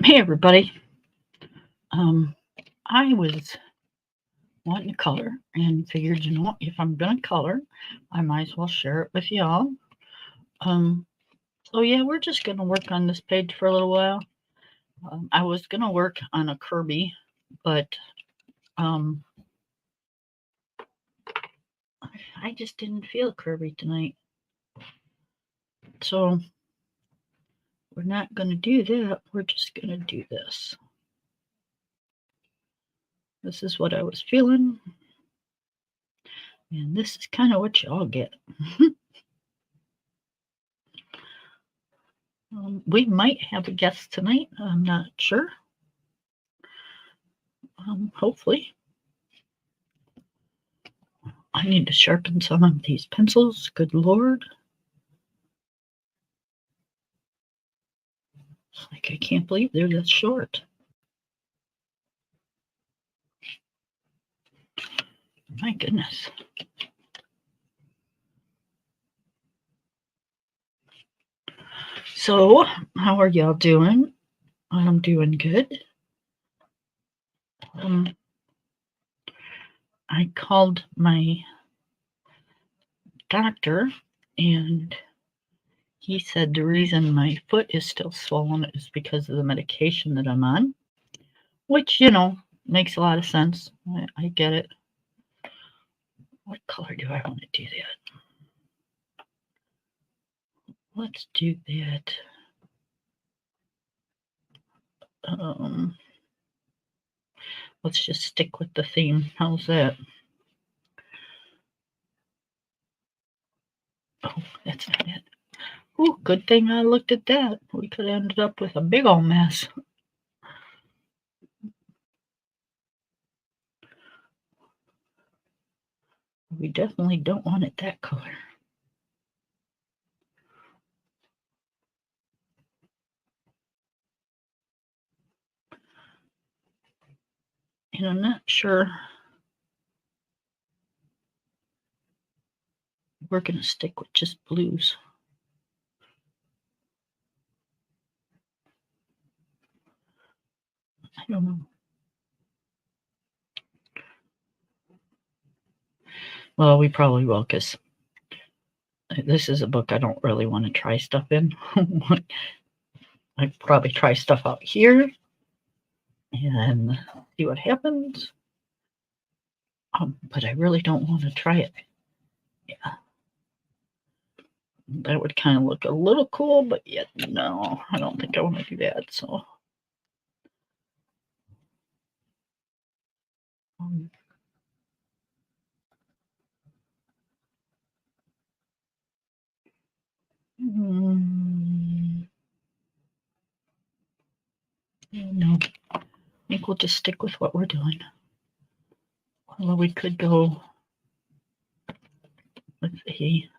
Hey everybody. I was wanting to color and figured, if I'm gonna color, I might as well share it with y'all. So yeah, we're just gonna work on this page for a little while. I was gonna work on a Kirby, but I just didn't feel Kirby tonight. So we're not gonna do that. We're just gonna do this. This is what I was feeling. And this is kind of what y'all get. We might have a guest tonight. I'm not sure. Hopefully. I need to sharpen some of these pencils. Good Lord. It's like I can't believe they're this short. My goodness. So, how are y'all doing? I'm doing good. I called my doctor and he said the reason my foot is still swollen is because of the medication that I'm on, which, makes a lot of sense. I get it. What color do I want to do that? Let's do that. Let's just stick with the theme. How's that? Oh, that's not it. Ooh, good thing I looked at that. We could have ended up with a big old mess. We definitely don't want it that color. And I'm not sure we're going to stick with just blues. I don't know. Well, we probably will, because this is a book I don't really want to try stuff in. I'd probably try stuff out here and see what happens. But I really don't want to try it. Yeah. That would kind of look a little cool, but yet no, I don't think I want to do that. So no, I think we'll just stick with what we're doing. Although we could go with a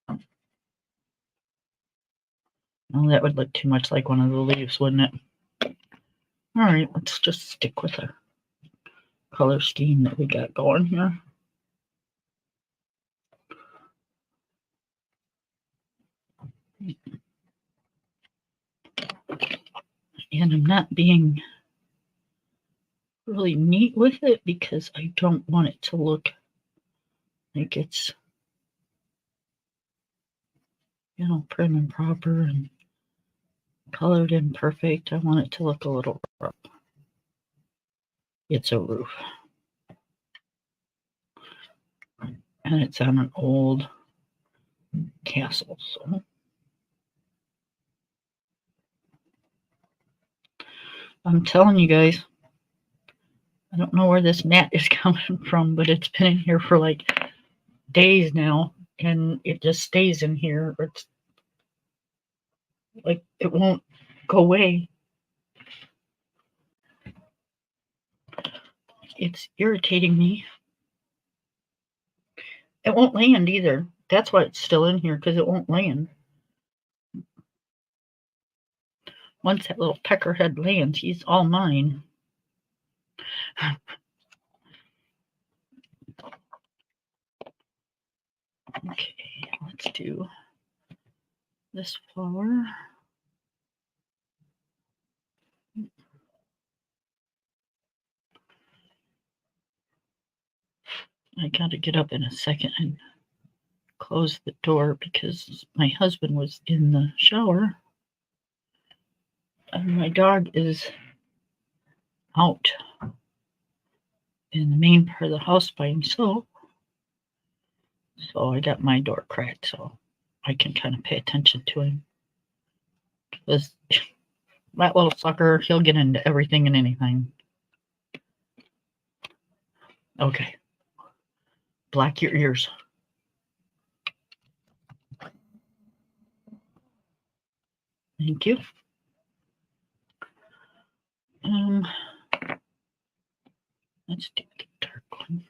oh, that would look too much like one of the leaves, wouldn't it? All right, let's just stick with our color scheme that we got going here. And I'm not being really neat with it because I don't want it to look like it's, prim and proper and colored in perfect. I want it to look a little rough. It's a roof. And it's on an old castle, so I'm telling you guys, I don't know where this gnat is coming from, but it's been in here for like days now, and it just stays in here. It's like it won't go away. It's irritating me. It won't land either. That's why it's still in here, because it won't land. Once that little peckerhead lands, he's all mine. Okay, let's do do this flower. I got to get up in a second and close the door because my husband was in the shower and my dog is out in the main part of the house by himself. So I got my door cracked so I can kind of pay attention to him. Because that little sucker, he'll get into everything and anything. Okay. Black your ears. Thank you. Let's do the dark one.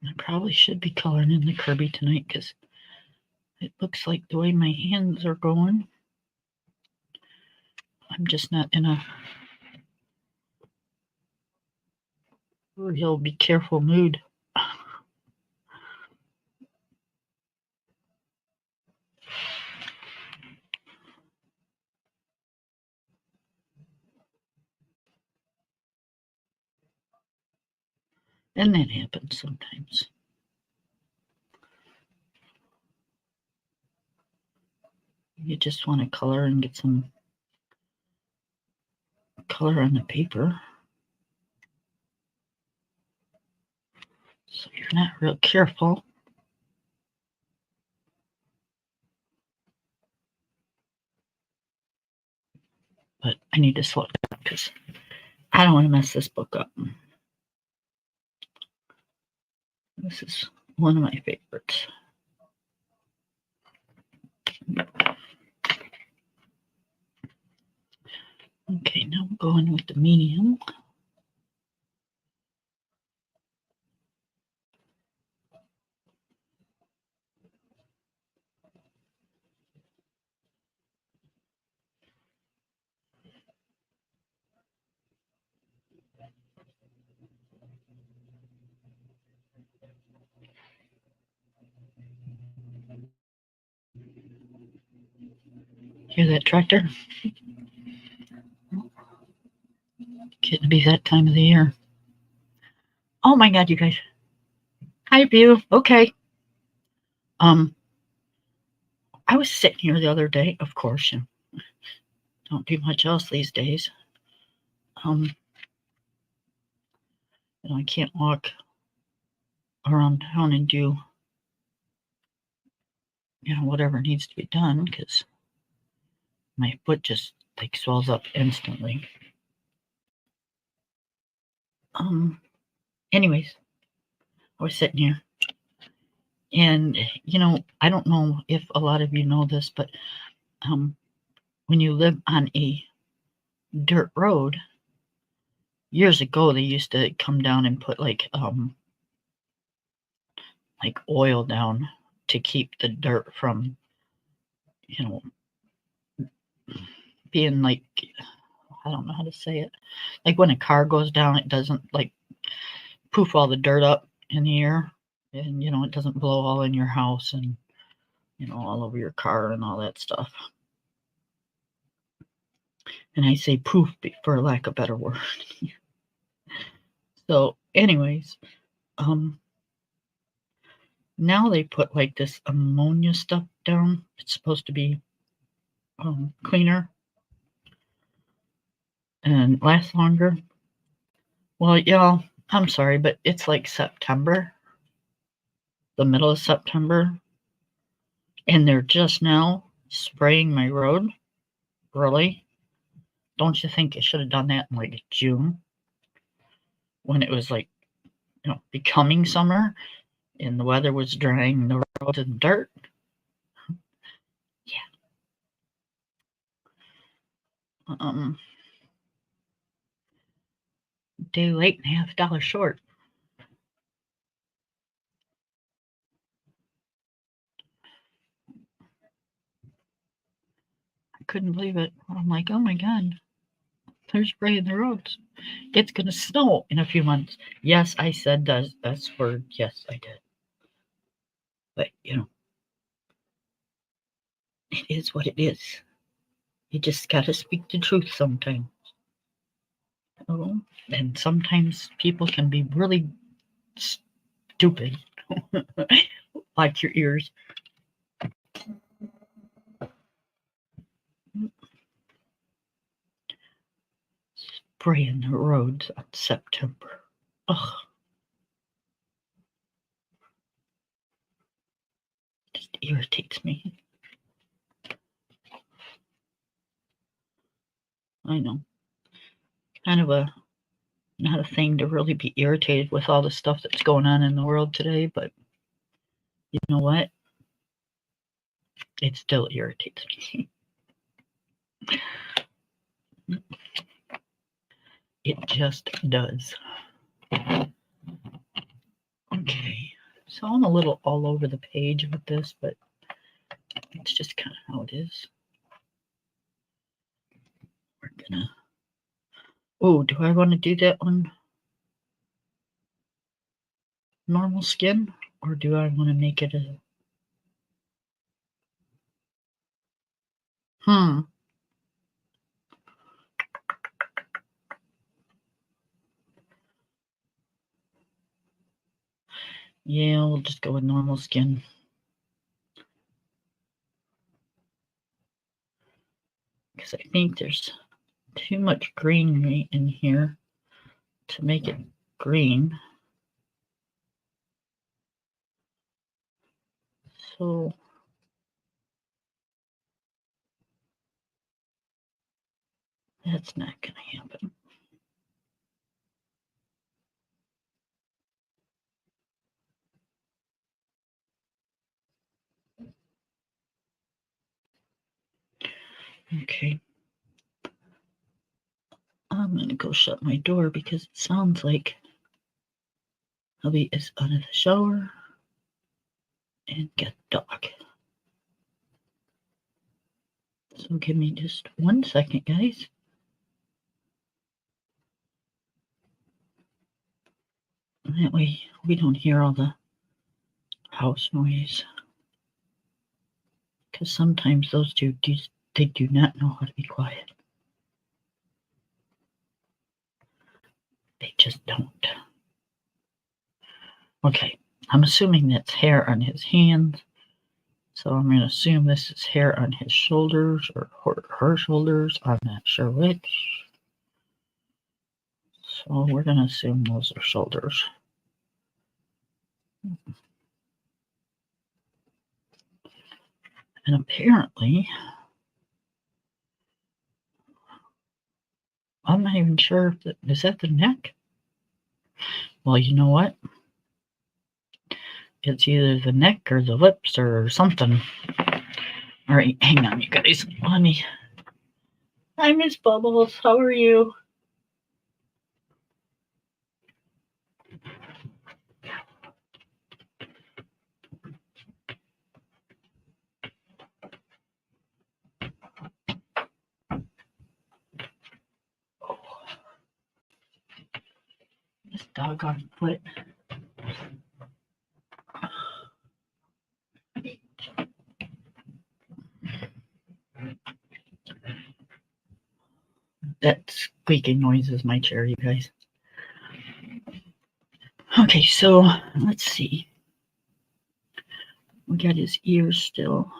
I probably should be coloring in the Kirby tonight because it looks like the way my hands are going, I'm just not in a real be careful mood. And that happens sometimes. You just want to color and get some color on the paper. So you're not real careful. But I need to slow down because I don't want to mess this book up. This is one of my favorites. Okay, now I'm going with the medium. Hear that tractor? Getting to be that time of the year. Oh my God, you guys. Hi, View. Okay. I was sitting here the other day, of course, you know, don't do much else these days. You know, I can't walk around town and do, you know, whatever needs to be done because my foot just like swells up instantly. Anyways, I was sitting here and, you know, I don't know if a lot of you know this, but when you live on a dirt road, years ago they used to come down and put like oil down to keep the dirt from, you know, being like, I don't know how to say it, like when a car goes down it doesn't like poof all the dirt up in the air, and you know it doesn't blow all in your house and, you know, all over your car and all that stuff. And I say poof for lack of a better word. So anyways, now they put like this ammonia stuff down. It's supposed to be cleaner and last longer. Well, y'all, I'm sorry, but it's like September, the middle of September, and they're just now spraying my road. Really? Don't you think it should have done that in like June when it was like, you know, becoming summer and the weather was drying the roads and dirt? Yeah. Day late and $half short. I couldn't believe it. I'm like, oh my God, there's spray in the roads. It's going to snow in a few months. Yes, I said that S word. Yes, I did. But, it is what it is. You just got to speak the truth sometimes. Oh, and sometimes people can be really stupid. Like your ears. Spraying the roads on September. Ugh. Just irritates me. I know. Kind of not a thing to really be irritated with all the stuff that's going on in the world today, but you know what? It still irritates me. It just does. Okay, so I'm a little all over the page with this, but it's just kind of how it is. We're gonna. Oh, do I want to do that on normal skin, or do I want to make it a? Yeah, we'll just go with normal skin. Because I think there's too much greenery in here to make it green. So that's not going to happen. Okay. I'm going to go shut my door because it sounds like hubby is out of the shower and get dog. So give me just 1 second, guys. That way we don't hear all the house noise. Because sometimes those two, they do not know how to be quiet. They just don't. Okay, I'm assuming that's hair on his hands. So I'm going to assume this is hair on his shoulders or her shoulders. I'm not sure which. So we're going to assume those are shoulders. And apparently, I'm not even sure if is that the neck? Well, you know what? It's either the neck or the lips or something. All right, hang on, you guys. Let me. Hi, Miss Bubbles. How are you? Oh, this doggone foot. That squeaking noise is my chair, you guys. Okay, so let's see. We got his ears still.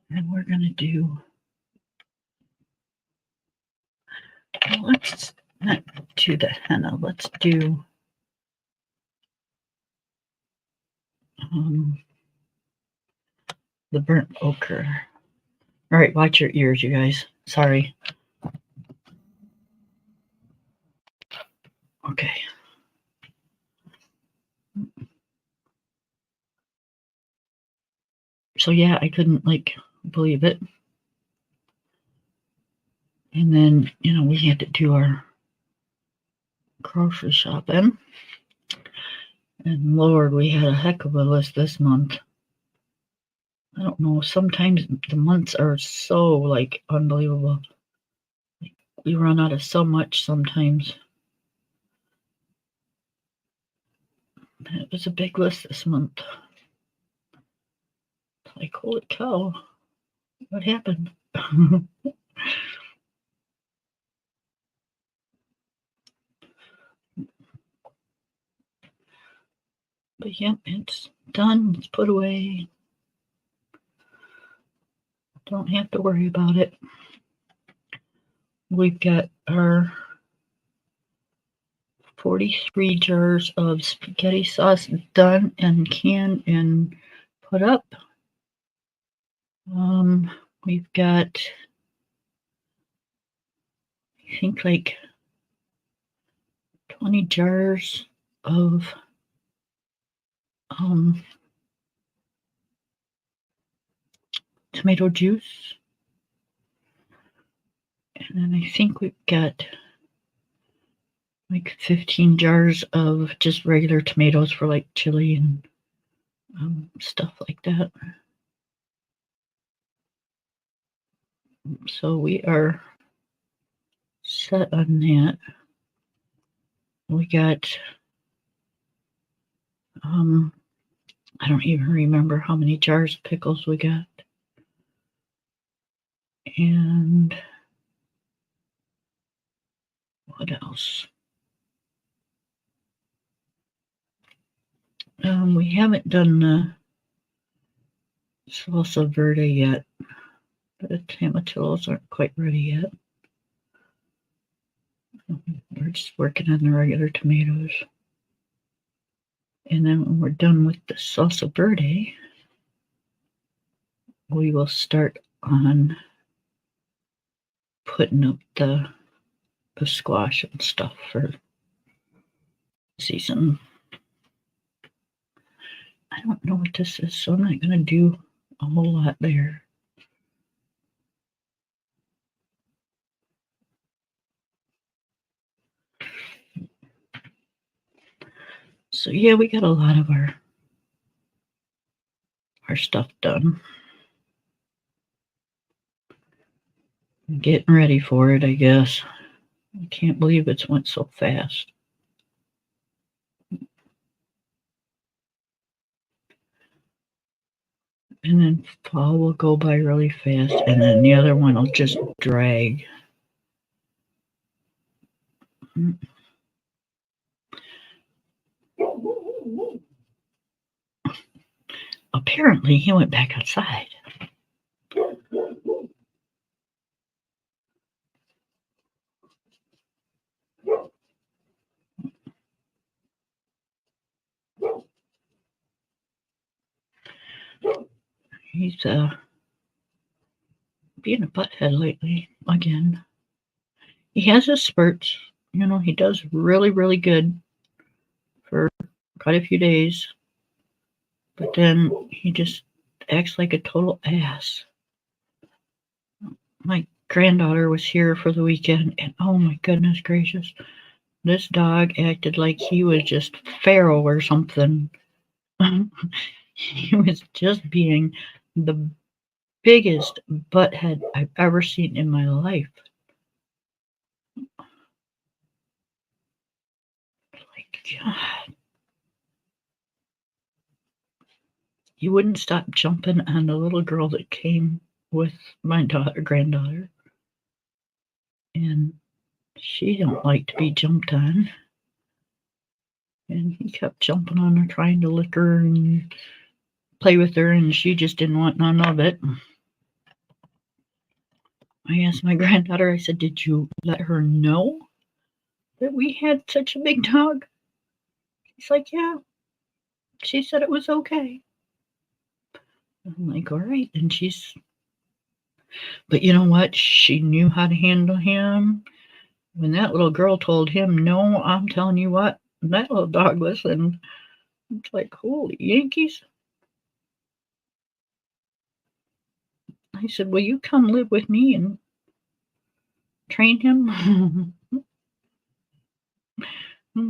And we're going to do, well, let's not do the henna. Let's do the burnt ochre. All right, watch your ears, you guys. Sorry. Okay. So yeah, I couldn't believe it. And then, we had to do our grocery shopping. And Lord, we had a heck of a list this month. I don't know, sometimes the months are so, like, unbelievable. Like, we run out of so much sometimes. It was a big list this month. Like, holy cow, what happened? But yeah, it's done. It's put away. Don't have to worry about it. We've got our 43 jars of spaghetti sauce done and canned and put up. We've got, I think, like 20 jars of tomato juice. And then I think we've got like 15 jars of just regular tomatoes for like chili and stuff like that. So we are set on that. We got, I don't even remember how many jars of pickles we got. And what else? We haven't done the salsa verde yet. The tomatillos aren't quite ready yet. We're just working on the regular tomatoes. And then when we're done with the salsa verde, we will start on putting up the squash and stuff for season. I don't know what this is, so I'm not going to do a whole lot there. So yeah, we got a lot of our stuff done. Getting ready for it, I guess. I can't believe it's went so fast. And then fall will go by really fast, and then the other one will just drag. Apparently, he went back outside. He's being a butthead lately again. He has his spurts. He does really, really good for quite a few days. But then he just acts like a total ass. My granddaughter was here for the weekend, and oh my goodness gracious, this dog acted like he was just feral or something. He was just being the biggest butthead I've ever seen in my life. Like, God. He wouldn't stop jumping on the little girl that came with my granddaughter. And she don't like to be jumped on. And he kept jumping on her, trying to lick her and play with her, and she just didn't want none of it. I asked my granddaughter, I said, did you let her know that we had such a big dog? She's like, yeah. She said it was okay. I'm like, all right. And but you know what? She knew how to handle him. When that little girl told him, no, I'm telling you what, that little dog listened. It's like, holy Yankees. I said, will you come live with me and train him.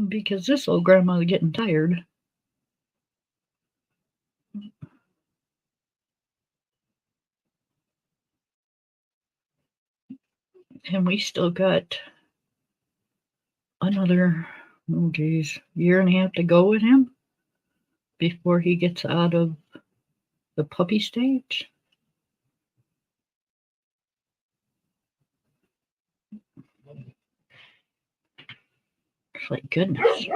Because this old grandma's getting tired. And we still got another, oh geez, year and a half to go with him before he gets out of the puppy stage. Like goodness.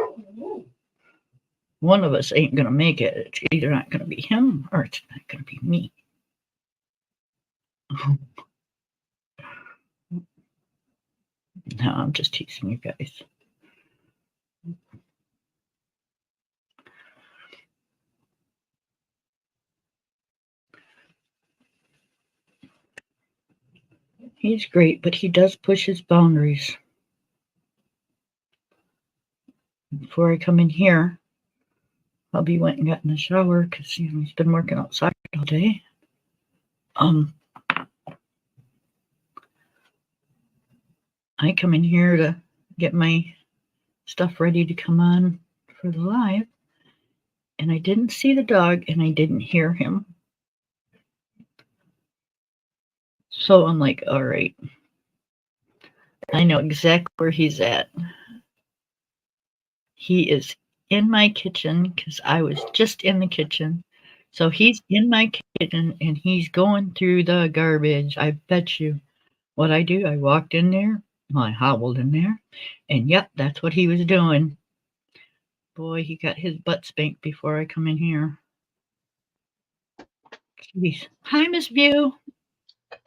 One of us ain't gonna make it. It's either not gonna be him or it's not gonna be me. No, I'm just teasing you guys. He's great, but he does push his boundaries. Before I come in here, hubby went and got in the shower because he's been working outside all day. I come in here to get my stuff ready to come on for the live, and I didn't see the dog and I didn't hear him. So I'm like, all right, I know exactly where he's at. He is in my kitchen because I was just in the kitchen. So he's in my kitchen and he's going through the garbage. I bet you. What I do, I walked in there, I hobbled in there, and yep, that's what he was doing. Boy, he got his butt spanked before I come in here. Jeez. Hi, Miss View.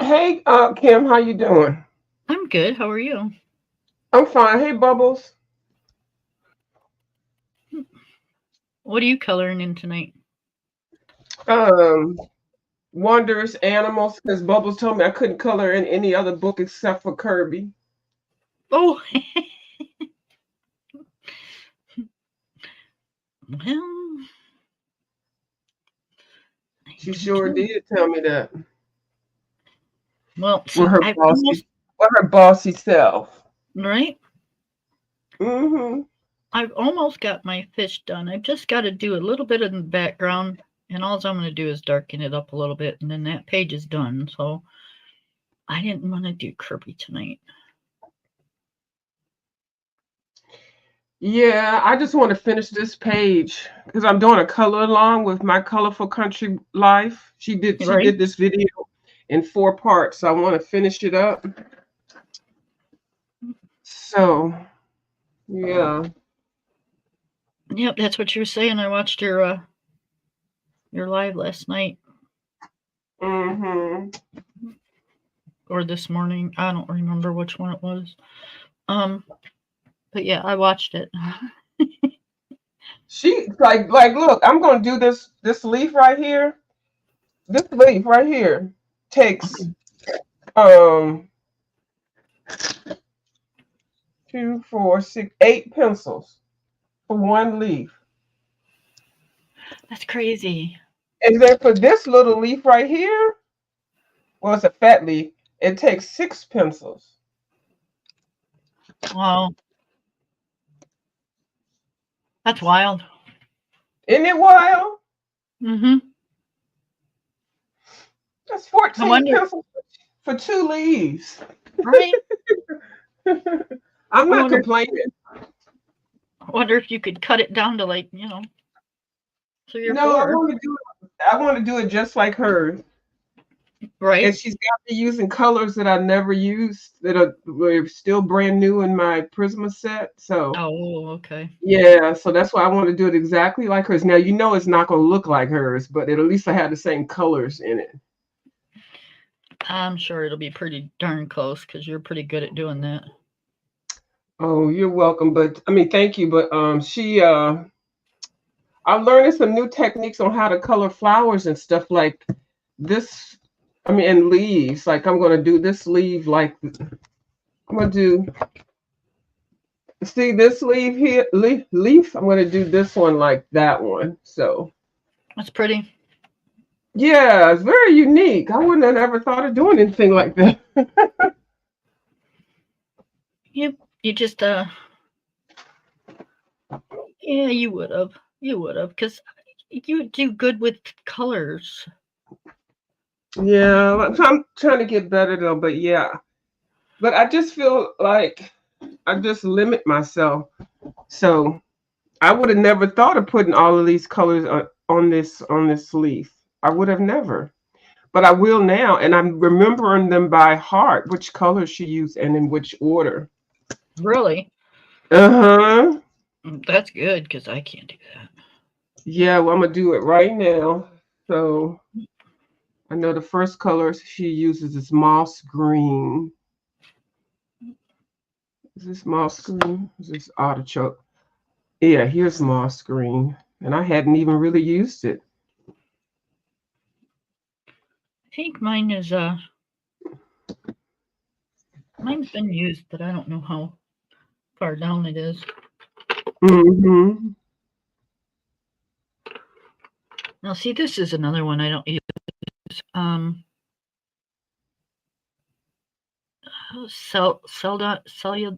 Hey, Kim, how you doing? I'm good. How are you? I'm fine. Hey, Bubbles. What are you coloring in tonight? Um, Wondrous Animals, because Bubbles told me I couldn't color in any other book except for Kirby. Oh, well, She sure did tell me that. Well, see, With her I've bossy, almost, with her bossy self. right? Mm-hmm. I've almost got my fish done. I've just got to do a little bit in the background, and all I'm going to do is darken it up a little bit, and then that page is done. So I didn't want to do Kirby tonight. Yeah, I just want to finish this page because I'm doing a color along with my colorful country life. She Right? did this video in 4 parts. So I want to finish it up. So yeah. Yep, that's what you were saying. I watched your live last night Mm-hmm. or this morning. I don't remember which one it was. But yeah, I watched it. She like look, I'm gonna do this leaf right here. This leaf right here takes Okay. 2, 4, 6, 8 pencils for one leaf. That's crazy. And then for this little leaf right here, well, it's a fat leaf, it takes 6 pencils. Wow. That's wild. Isn't it wild? Mm-hmm. That's I 14 wonder, pencils for 2 leaves. right? I'm I not wonder complaining. I wonder if you could cut it down to like, 3 or No, 4. I want to do it just like hers. Right? And she's got me using colors that I never used that were still brand new in my Prisma set. So Oh, okay. yeah, so that's why I want to do it exactly like hers. Now it's not going to look like hers, but at least I have the same colors in it. I'm sure it'll be pretty darn close because you're pretty good at doing that. Oh, you're welcome. But I mean, thank you. But I'm learning some new techniques on how to color flowers and stuff like this. I mean, and leaves. Like I'm going to do this leaf. Like I'm going to do. See this leaf here, leaf. I'm going to do this one like that one. So That's pretty. yeah, it's very unique. I wouldn't have ever thought of doing anything like that. Yep. You just yeah, you would have. You would have, because you do good with colors. Yeah, I'm trying to get better though, but yeah. But I just feel like I just limit myself. So I would have never thought of putting all of these colors on this leaf. I would have never. But I will now, and I'm remembering them by heart, which colors she used and in which order. Really? Uh-huh. That's good because I can't do that. Yeah, well, I'm gonna do it right now. So I know the first color she uses is moss green. Is this moss green? Is this artichoke? Yeah, here's moss green. And I hadn't even really used it. I think mine's been used, but I don't know how far down it is. Mm-hmm. Now, see, this is another one I don't use. Celadon, Celadon.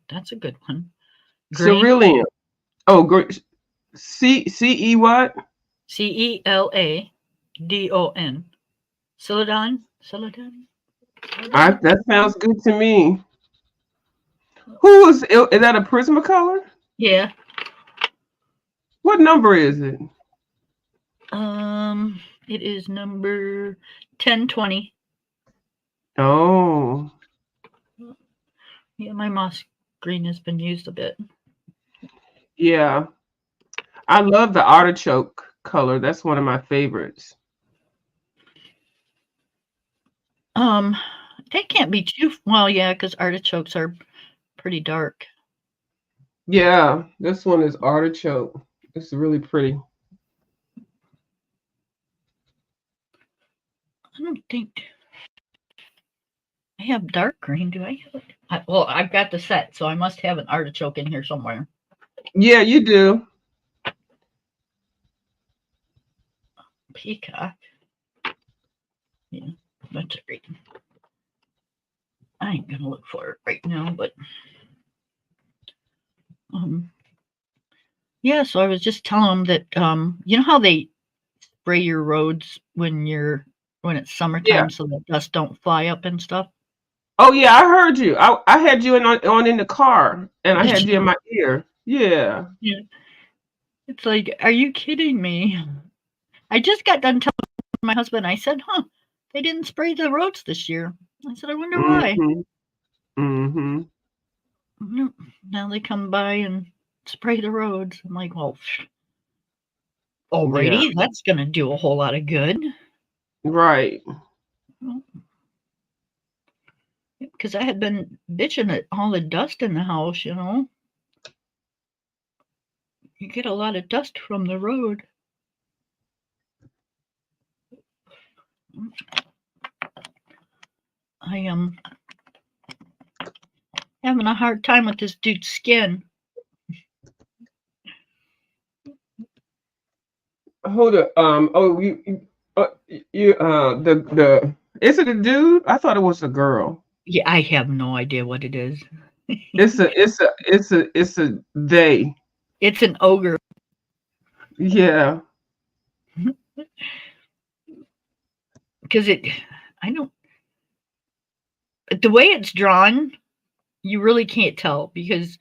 That's a good one. Green. Cerulean. Oh, great. C E what? Celadon. Celadon. Celadon. That sounds good to me. Who is that a Prismacolor? Yeah. What number is it? It is number 1020. Oh, Yeah, my moss green has been used a bit. yeah. I love the artichoke color. That's one of my favorites. Um, they can't be too well, yeah, because artichokes are pretty dark. Yeah, this one is artichoke. It's really pretty. I don't think I have dark green. Do I have it? Well, I've got the set, so I must have an artichoke in here somewhere. Yeah, you do. Peacock. Yeah, that's a great. I ain't gonna look for it right now, but um, yeah. So I was just telling them that you know how they spray your roads when it's Yeah. summertime, so that dust don't fly up and stuff. Oh yeah, I heard you. I had you on in the car, and I had you in my ear. Yeah. Yeah, it's like, are you kidding me? I just got done telling my husband. I said, "Huh, they didn't spray the roads this year." I said, "I wonder why." Mm-hmm. Mm-hmm. Nope. Now they come by and spray the roads. I'm like, well, Yeah. alrighty, that's gonna do a whole lot of good. Right. Because I had been bitching at all the dust in the house, you know. You get a lot of dust from the road. I am having a hard time with this dude's skin. Hold up. Oh, the is it a dude? I thought it was a girl. Yeah, I have no idea what it is. It's a they. It's an ogre. Yeah. Because I don't, the way it's drawn, you really can't tell because,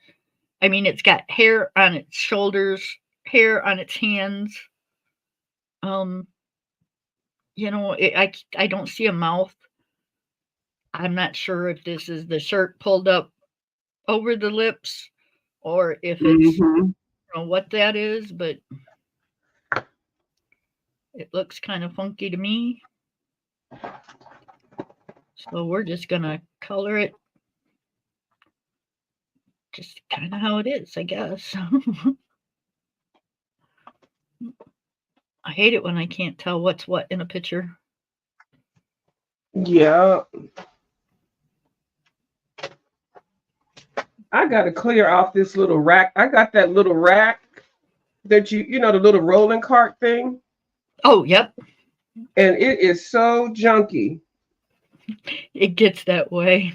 I mean, it's got hair on its shoulders, hair on its hands. Um, I don't see a mouth. I'm not sure if this is the shirt pulled up over the lips or if it's Mm-hmm. what that is, but it looks kind of funky to me. So we're just gonna color it just kind of how it is, I guess. I hate it when I can't tell what's what in a picture. Yeah. I gotta clear off this little rack. I got that little rack that you know, the little rolling cart thing. Oh, yep. And it is so junky. it gets that way.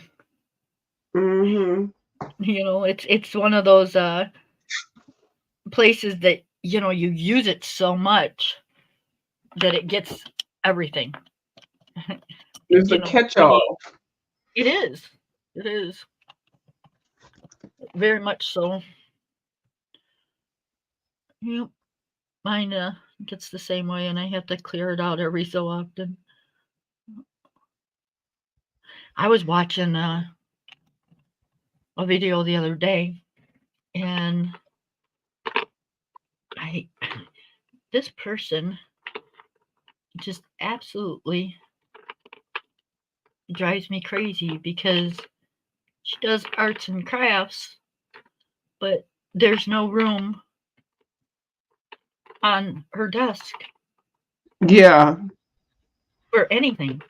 Mm-hmm. It's one of those places that you use it so much that it gets everything. It's a Maybe catch-all. it is. It is very much so. Yep. Mine gets the same way, and I have to clear it out every so often. I was watching a video the other day, and I this person just absolutely drives me crazy because she does arts and crafts, but there's no room on her desk Yeah. for anything,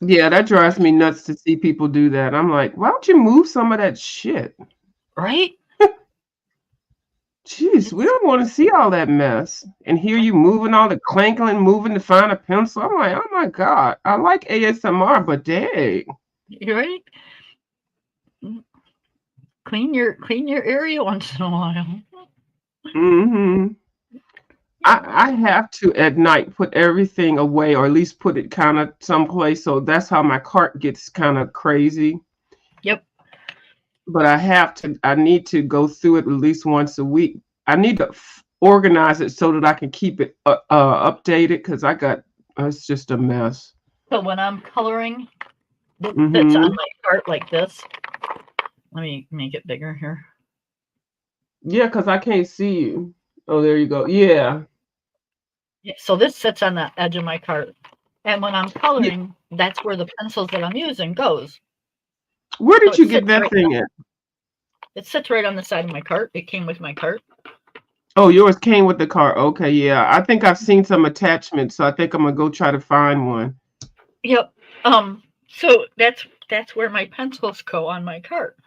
Yeah, that drives me nuts to see people do that. I'm like, why don't you move some of that shit? right? Jeez, we It's don't want to see all that mess. And hear you moving all the clankling, moving to find a pencil. I'm like, oh my God. I like ASMR, but dang. right. Clean your area once in a while. Mm-hmm. I have to at night put everything away or at least put it kind of someplace. So that's how my cart gets kind of crazy. Yep. But I need to go through it at least once a week. I need to organize it so that I can keep it updated because it's just a mess. So when I'm coloring, it sits on Mm-hmm. my cart like this. Let me make it bigger here. Yeah, because I can't see you. Oh, there you go. Yeah. Yeah, so this sits on the edge of my cart, and when I'm Yeah. coloring, that's where the pencils that I'm using goes. Where So did you get that thing at? it sits right on the side of my cart. It came with my cart. Oh, yours came with the car. Okay, yeah. I think I've seen some attachments, so I think I'm gonna go try to find one. Yep. So that's where my pencils go on my cart.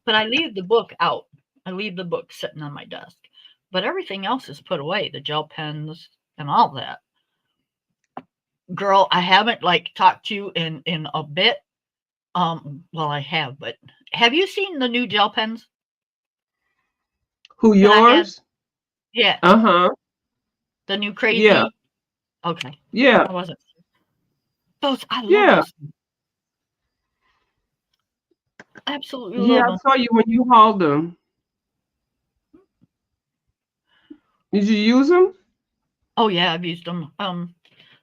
But I leave the book out. I leave the book sitting on my desk. But everything else is put away, the gel pens and all that. Girl, I haven't like talked to you in a bit. Well, I have, but have you seen the new gel pens Who, that I had? yours? Yeah, Uh-huh. the new Yeah. crazy. Okay, Yeah. I wasn't. Those I love Yeah. those. Absolutely Yeah, love I them. saw you when you hauled them. Did you use them? Oh yeah, I've used them. I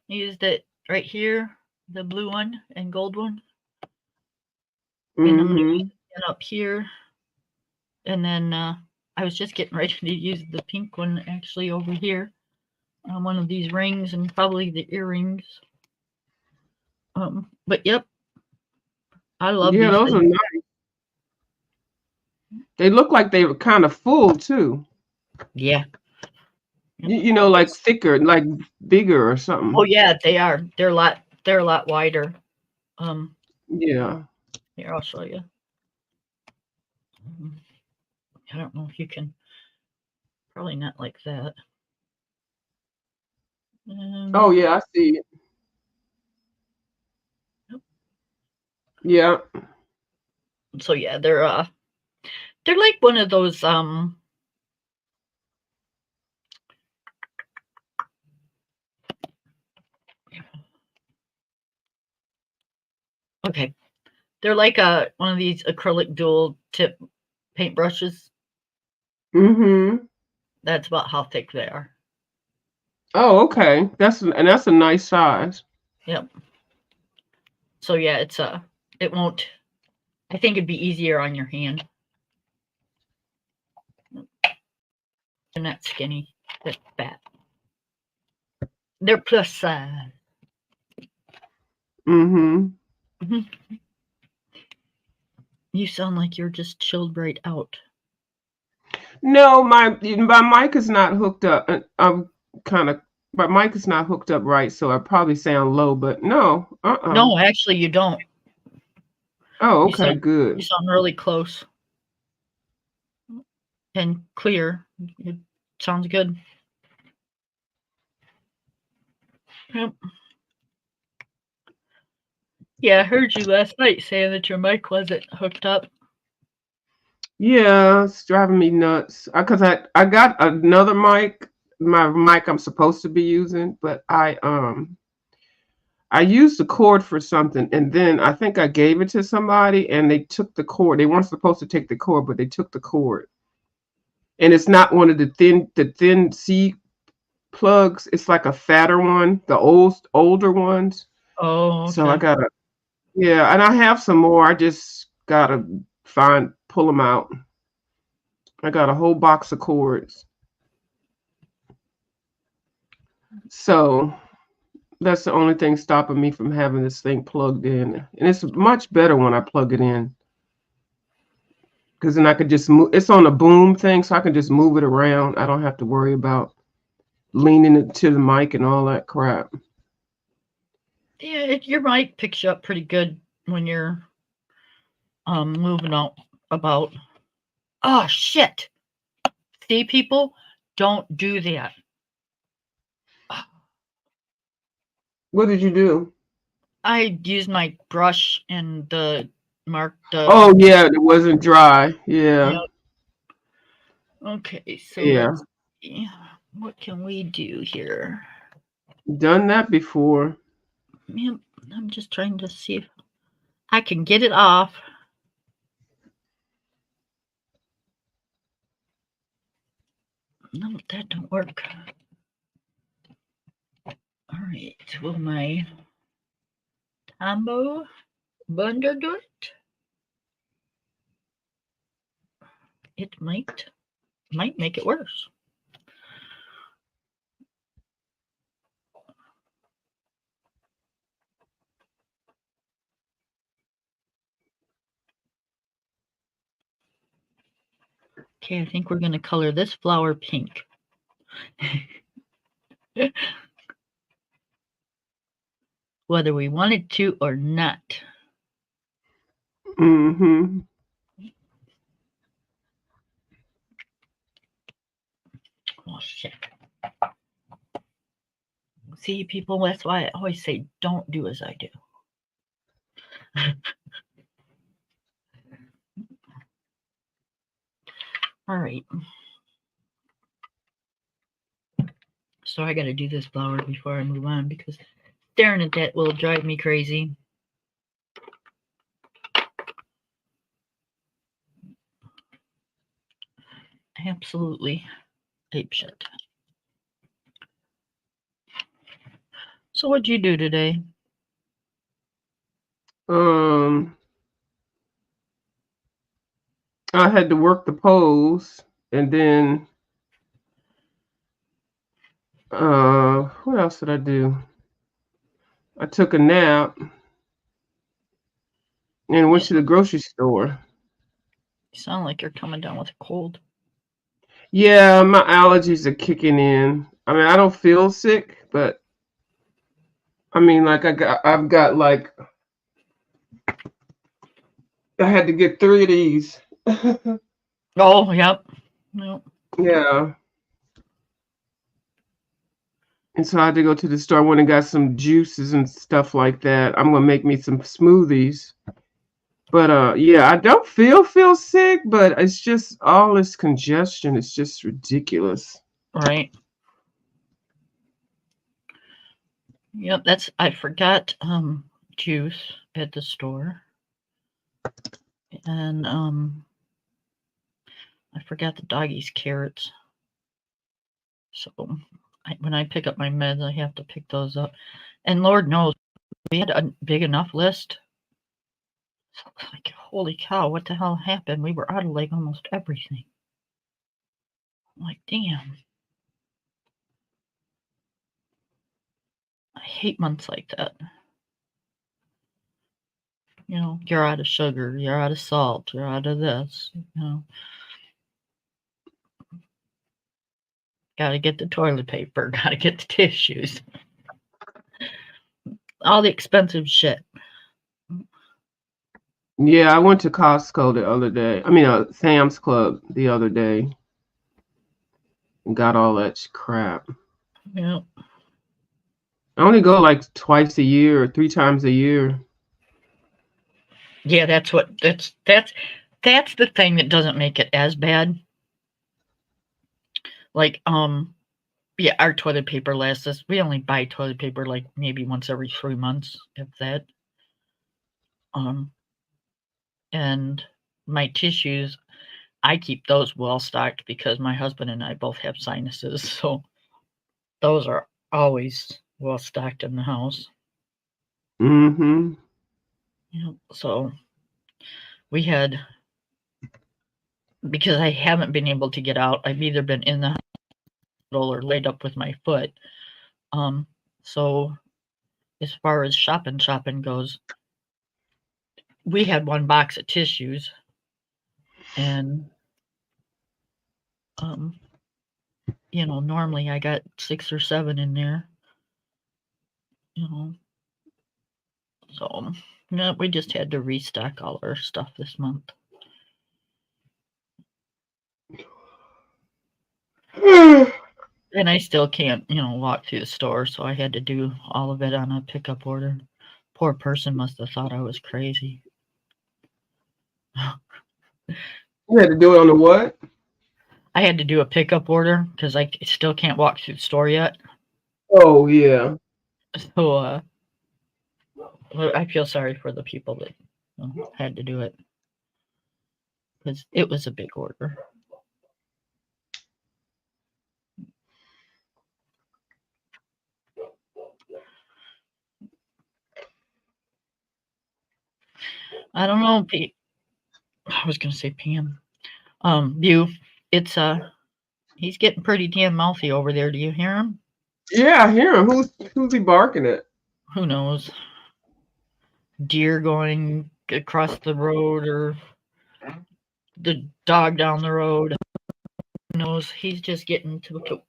used it right here, the blue one and gold one, and I'm gonna use Mm-hmm. it up here, and then I was just getting ready to use the pink one actually over here on one of these rings and probably the earrings. But yep, I love Yeah, these those are things. nice. They look like they were kind of full too. Yeah. Yep. Like It's thicker, like bigger or oh something. yeah, they are. They're a lot wider. Um, Yeah. Here I'll show you. Um, I don't know if you can. Probably not like that. Oh Um, yeah, I see it. Yeah. so yeah, they're like one of those okay. They're like a one of these acrylic dual tip paintbrushes. Mm-hmm. That's about how thick they are. Oh, okay. That's a nice size. Yep. So yeah, it won't. I think it'd be easier on your hand. They're not skinny. They're fat. They're plus size. Mm-hmm. Mhm. You sound like you're just chilled right out. No, my mic is not hooked up. I'm kind of my mic is not hooked up right, so I probably sound low, but no. Uh-uh. No, actually, you don't. Oh, You okay, sound you good. sound really close and clear. It sounds good. Yep. Yeah, I heard you last night saying that your mic wasn't hooked up. Yeah, it's driving me nuts. I got another mic, my mic I'm supposed to be using, but I used the cord for something, and then I think I gave it to somebody, and they took the cord. They weren't supposed to take the cord, but they took the cord, and it's not one of the thin C plugs. It's like a fatter one, the older ones. Oh, So I okay. gotta, yeah, and I have some more. I just gotta pull them out. I got a whole box of cords. So that's the only thing stopping me from having this thing plugged in. And it's much better when I plug it in because then I could just move. It's on a boom thing, so I can just move it around. I don't have to worry about leaning it to the mic and all that crap. Yeah, your mic picks you up pretty good when you're moving out about. Oh shit! See, people, don't do that. What did you do? I used my brush and the mark the. Oh yeah, it wasn't dry. Yeah, Yep. Okay, so yeah, let's see. What can we do here? done that before. Yep, I'm just trying to see if I can get it off. No, that don't work. All right, will my Tambo Bundle do it? It might make it worse. Okay, I think we're going to color this flower pink. Whether we wanted to or not. Mm-hmm. Oh, shit. See, people, that's why I always say don't do as I do. All right. So I got to do this flower before I move on because staring at that will drive me crazy. Absolutely apeshit. So what'd you do today? Um, I had to work the poles, and then what else did I do? I took a nap and went to the grocery store. You sound like you're coming down with a cold. Yeah, my allergies are kicking in. I mean, I don't feel sick, but I mean, like I've got like I had to get 3 of these. Oh, yep. Yep. Yeah. And so I had to go to the store. I went and got some juices and stuff like that. I'm gonna make me some smoothies. But yeah, I don't feel sick, but it's just all this congestion. It's just ridiculous. Right. Yep, I forgot juice at the store. And I forgot the doggies carrots. So when I pick up my meds, I have to pick those up. And Lord knows, we had a big enough list. So like, holy cow, what the hell happened? We were out of like almost everything. I'm like, damn. I hate months like that. You know, you're out of sugar, you're out of salt, you're out of this, you know. Gotta get the toilet paper, gotta get the tissues. All the expensive shit. Yeah, I went to Costco the other day. I mean, Sam's Club the other day and got all that crap. Yeah. I only go like twice a year or 3 times a year. Yeah, that's the thing that doesn't make it as bad. Like, yeah, our toilet paper lasts us. We only buy toilet paper like maybe once every 3 months, if that. Um, and my tissues, I keep those well stocked because my husband and I both have sinuses, so those are always well stocked in the house. Mm-hmm. So we had, because I haven't been able to get out. I've either been in the hospital or laid up with my foot. Um, so as far as shopping goes, we had one box of tissues, and um, normally I got 6 or 7 in there. You know, so no, we just had to restock all our stuff this month. And I still can't, walk through the store, so I had to do all of it on a pickup order. Poor person must have thought I was crazy. You had to do it on the what? I had to do a pickup order because I still can't walk through the store yet. Oh yeah. So I feel sorry for the people that had to do it because it was a big order. I don't know. I was gonna say Pam. You. It's he's getting pretty damn mouthy over there. Do you hear him? Yeah, I hear him. Who's he barking at? Who knows? Deer going across the road or the dog down the road. Who knows? He's just getting to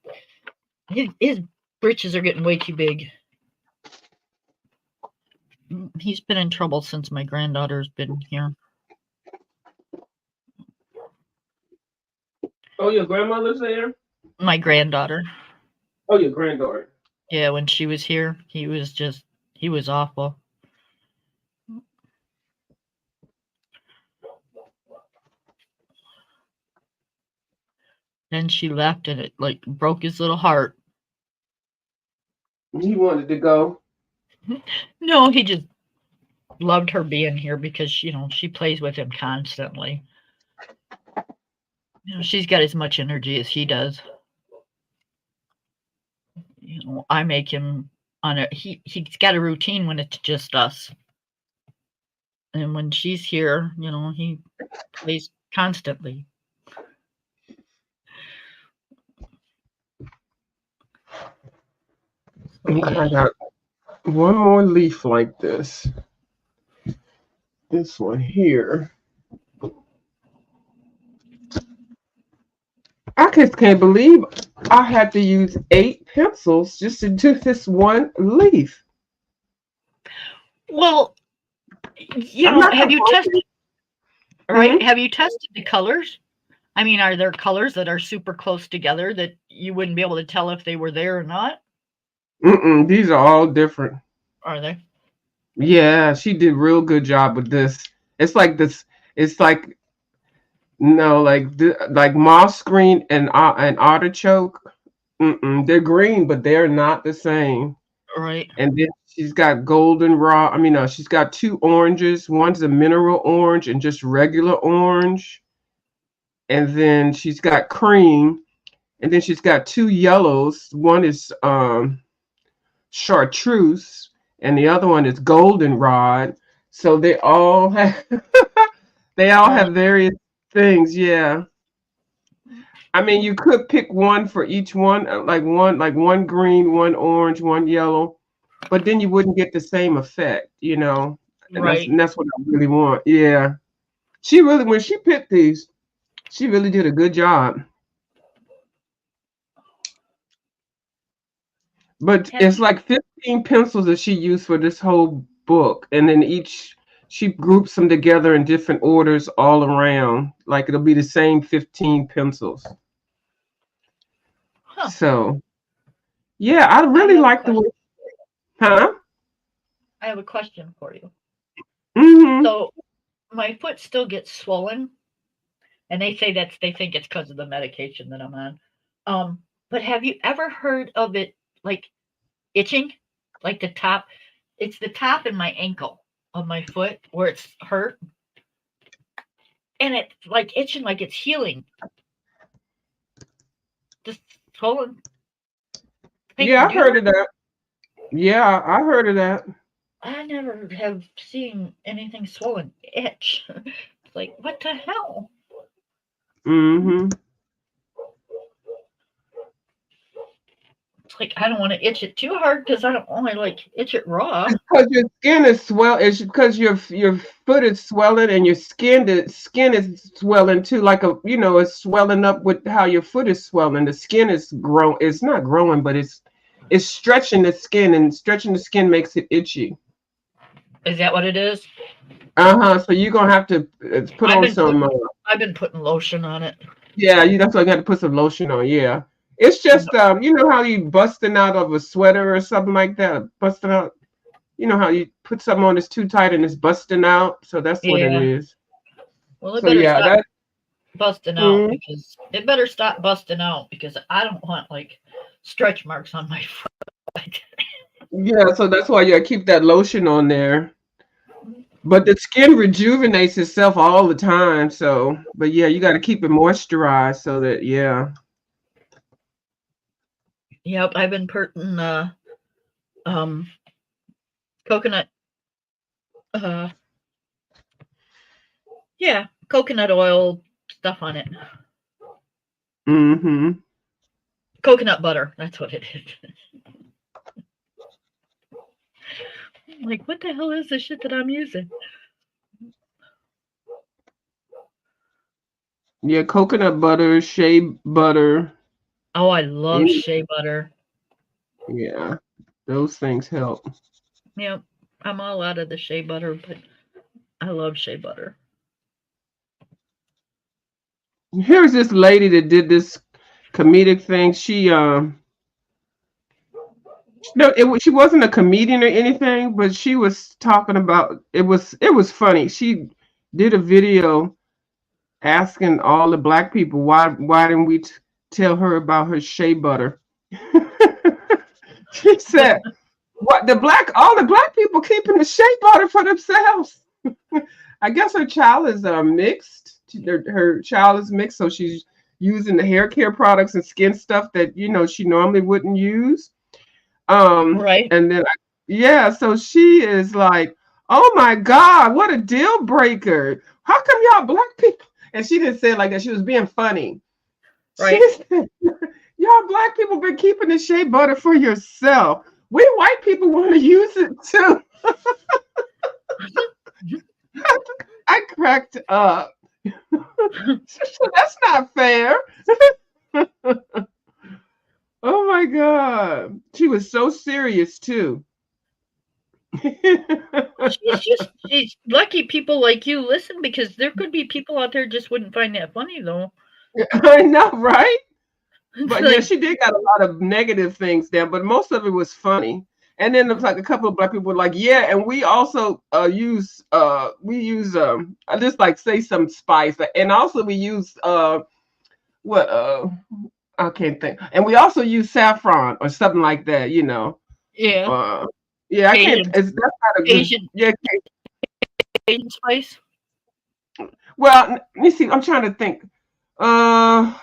his britches are getting way too big. He's been in trouble since my granddaughter's been here. Oh, your grandmother's there? My granddaughter. Oh, your granddaughter. Yeah, when she was here, he was awful. Then she left and it like broke his little heart. He wanted to go. No, he just loved her being here because she plays with him constantly. She's got as much energy as he does. I make him on a he's got a routine when it's just us. And when she's here, he plays constantly. So, I yeah. got one more leaf like this. This one here. I just can't believe I had to use 8 pencils just to do this one leaf. Well, I'm not have you tested, complaining. right? Hmm? Have you tested the colors? I mean, are there colors that are super close together that you wouldn't be able to tell if they were there or not? Mm-mm, these are all different. Are they? Yeah, she did real good job with this. It's like this. It's like no, like moss green and artichoke. Mm-mm, they're green, but they're not the same. Right. And then she's got golden raw. I mean, no, she's got 2 oranges. One's a mineral orange and just regular orange. And then she's got cream. And then she's got 2 yellows. One is chartreuse, and the other one is goldenrod. So they all have they all All have various things. Yeah. I mean, you could pick one for each one, like one green, one orange, one yellow, but then you wouldn't get the same effect. And that's right. and that's what I really want. Yeah, she really when she picked these, she really did a good job. But Have it's you like 15 pencils that she used for this whole book, and then each she groups them together in different orders all around. Like it'll be the same 15 pencils. huh. So yeah, I I really have a like the question. way. Huh? I have a question for you. Mm-hmm. So my foot still gets swollen, and they think it's because of the medication that I'm on. But have you ever heard of it like itching, like the top? It's the top and my ankle of my foot where it's hurt, and it's like itching, like it's healing, just swollen. Yeah, I Do you? heard of that. Yeah, I heard of that. I never have seen anything swollen itch. It's like what the hell? Mm-hmm. It's like I don't want to itch it too hard because I don't want to like itch it raw. Because your skin is swell. It's because your foot is swelling and your skin is swelling too. Like it's swelling up with how your foot is swelling. The skin is grow. It's not growing, but it's stretching the skin, and stretching the skin makes it itchy. Is that what it is? So you're gonna have to put I've on been some. putting I've been putting lotion on it. Yeah, that's why you got to put some lotion on. Yeah, it's just you know how you busting out of a sweater or something like that, busting out. You know how you put something on that's too tight and it's busting out. So that's what it Yeah. is. Well, it So better yeah, stop that. busting out Mm, because it better stop busting out because I don't want like stretch marks on my foot. yeah, so that's why you gotta keep that lotion on there. But the skin rejuvenates itself all the time. So, but yeah, you got to keep it moisturized so that Yep, I've been putting um coconut uh yeah, coconut oil stuff on it. Mm-hmm. Coconut butter, that's what it is. Like what the hell is the shit that I'm using? Yeah, coconut butter, shea butter. Oh, I love Any, shea butter. yeah, those things help. Yep. I'm all out of the shea butter, but I love shea butter. Here's this lady that did this comedic thing. No, she wasn't a comedian or anything, but she was talking about it was funny. She did a video asking all the black people why didn't we tell her about her shea butter. She said, what all the black people keeping the shea butter for themselves. I guess her child is mixed. Her child is mixed, so she's using the hair care products and skin stuff that she normally wouldn't use. Right? And then yeah, so she is like, oh my God, what a deal breaker. How come y'all black people? And she didn't say it like that. She was being funny. She Right? said, y'all black people been keeping the shea butter for yourself. We white people want to use it too. I cracked up. That's not fair. Oh my God. She was so serious too. She's lucky people like you listen because there could be people out there just wouldn't find that funny though. I know, right? It's But yeah, like she did got a lot of negative things there, but most of it was funny. And then there was like a couple of black people were like, yeah, and we also use I just like say some spice, and also we use what I can't think, and we also use saffron or something like that. yeah, Uh, yeah, I can't. Cajun That's not a good. Cajun Yeah, Cajun spice. well, let me see. I'm trying to think. I'm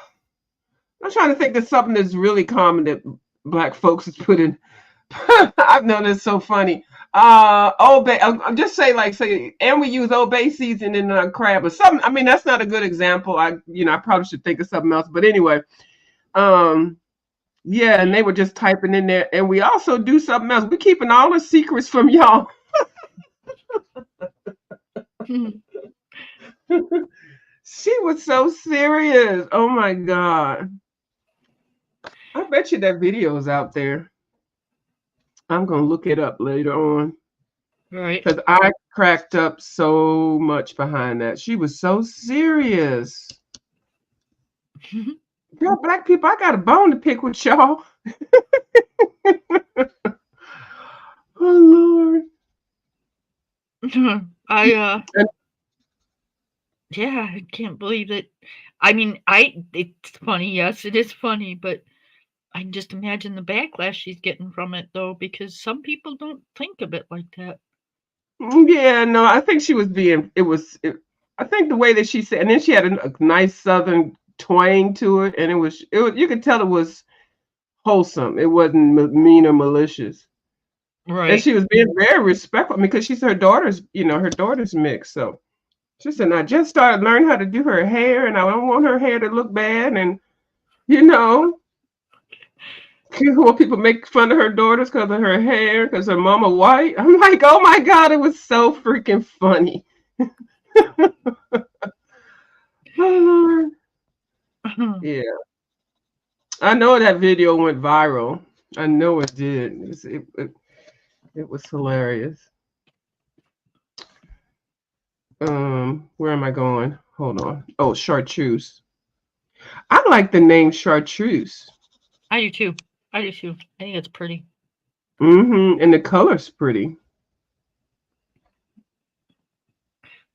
trying to think of something that's really common that black folks is putting. I've known it's so funny. Old Bay. I'll just say, and we use Old Bay season in crab or something. I mean, that's not a good example. I probably should think of something else. But anyway, um, yeah, and they were just typing in there, and we also do something else. We're keeping all the secrets from y'all. She was so serious. Oh my God. I bet you that video is out there. I'm gonna look it up later on. Right. Because I cracked up so much behind that. She was so serious. Y'all black people, I got a bone to pick with y'all. Oh Lord. I And Yeah, I can't believe that. I mean, it's funny. Yes, it is funny, but I can just imagine the backlash she's getting from it, though, because some people don't think of it like that. Yeah, no, I think she was being. I think the way that she said, and then she had a nice southern twang to it, and it was. You could tell it was wholesome. It wasn't mean or malicious, and Right. she was being very respectful because she's her daughter's. Her daughter's mixed, so she said, "I just started learning how to do her hair, and I don't want her hair to look bad, and you know." When people make fun of her daughters because of her hair, because her mama white, I'm like, oh my god, it was so freaking funny. Oh Lord, yeah. I know that video went viral. I know it did. It was hilarious. Where am I going? Hold on. Oh, chartreuse. I like the name chartreuse. I do too. I do too. I think it's pretty. And the color's pretty.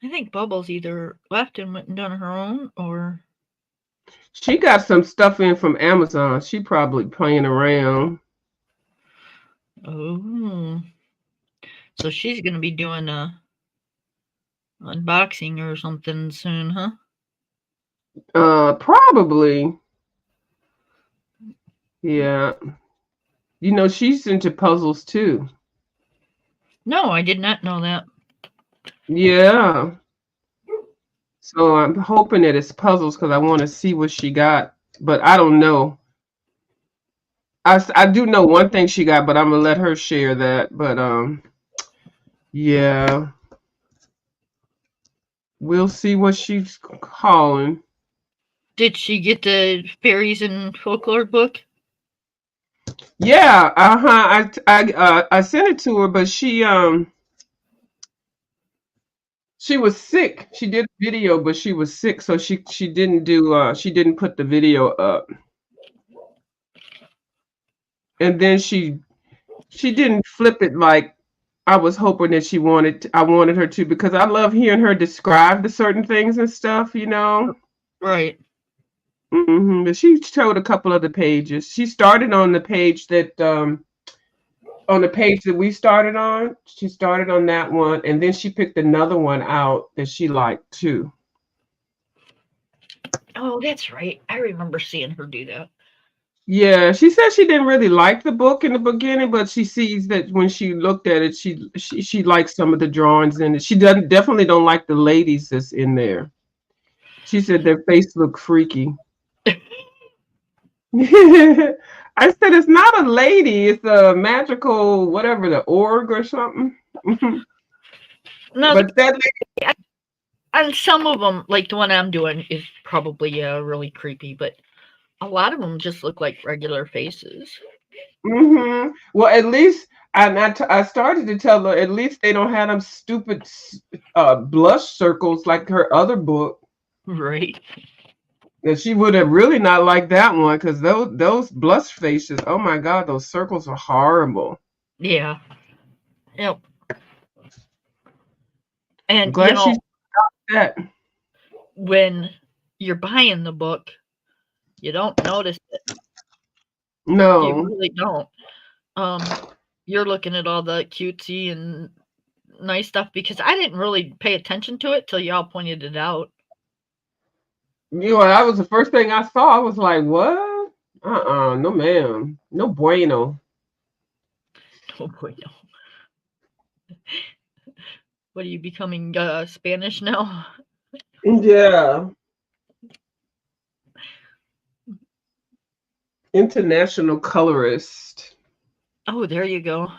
I think Bubbles either left and went and done her own, or She got some stuff in from Amazon. She probably playing around. oh, so she's gonna be doing a unboxing or something soon, huh? Probably. Yeah. She's into puzzles too. No, I did not know that. Yeah. So I'm hoping that it's puzzles because I want to see what she got. But I don't know. I do know one thing she got, but I'm gonna let her share that. But yeah, we'll see what she's calling. Did she get the fairies and folklore book? Yeah, I sent it to her, but she was sick. She did a video, but she was sick, so she didn't put the video up. And then she didn't flip it like I was hoping that I wanted her to because I love hearing her describe the certain things and stuff. Right. But she showed a couple of the pages. She started on the page that we started on. She started on that one, and then she picked another one out that she liked too. Oh, that's right. I remember seeing her do that. Yeah, she said she didn't really like the book in the beginning, but she sees that when she looked at it, she likes some of the drawings in it. She doesn't definitely don't like the ladies that's in there. She said their face looked freaky. I said it's not a lady, it's a magical whatever, the org or something. No, But that and some of them, like the one I'm doing, is probably really creepy, but a lot of them just look like regular faces. Well, at least I started to tell her at least they don't have them stupid blush circles like her other book. Right. That she would have really not liked that one because those blush faces. Oh my God, those circles are horrible. Yeah. Yep. I'm And glad she stopped that. when you're buying the book, you don't notice it. You No. really don't. Um, you're looking at all the cutesy and nice stuff because I didn't really pay attention to it till y'all pointed it out. That was the first thing I saw. I was like, what? No ma'am. No bueno. Oh boy, no. What are you becoming Spanish now? Yeah. International colorist. Oh, there you go.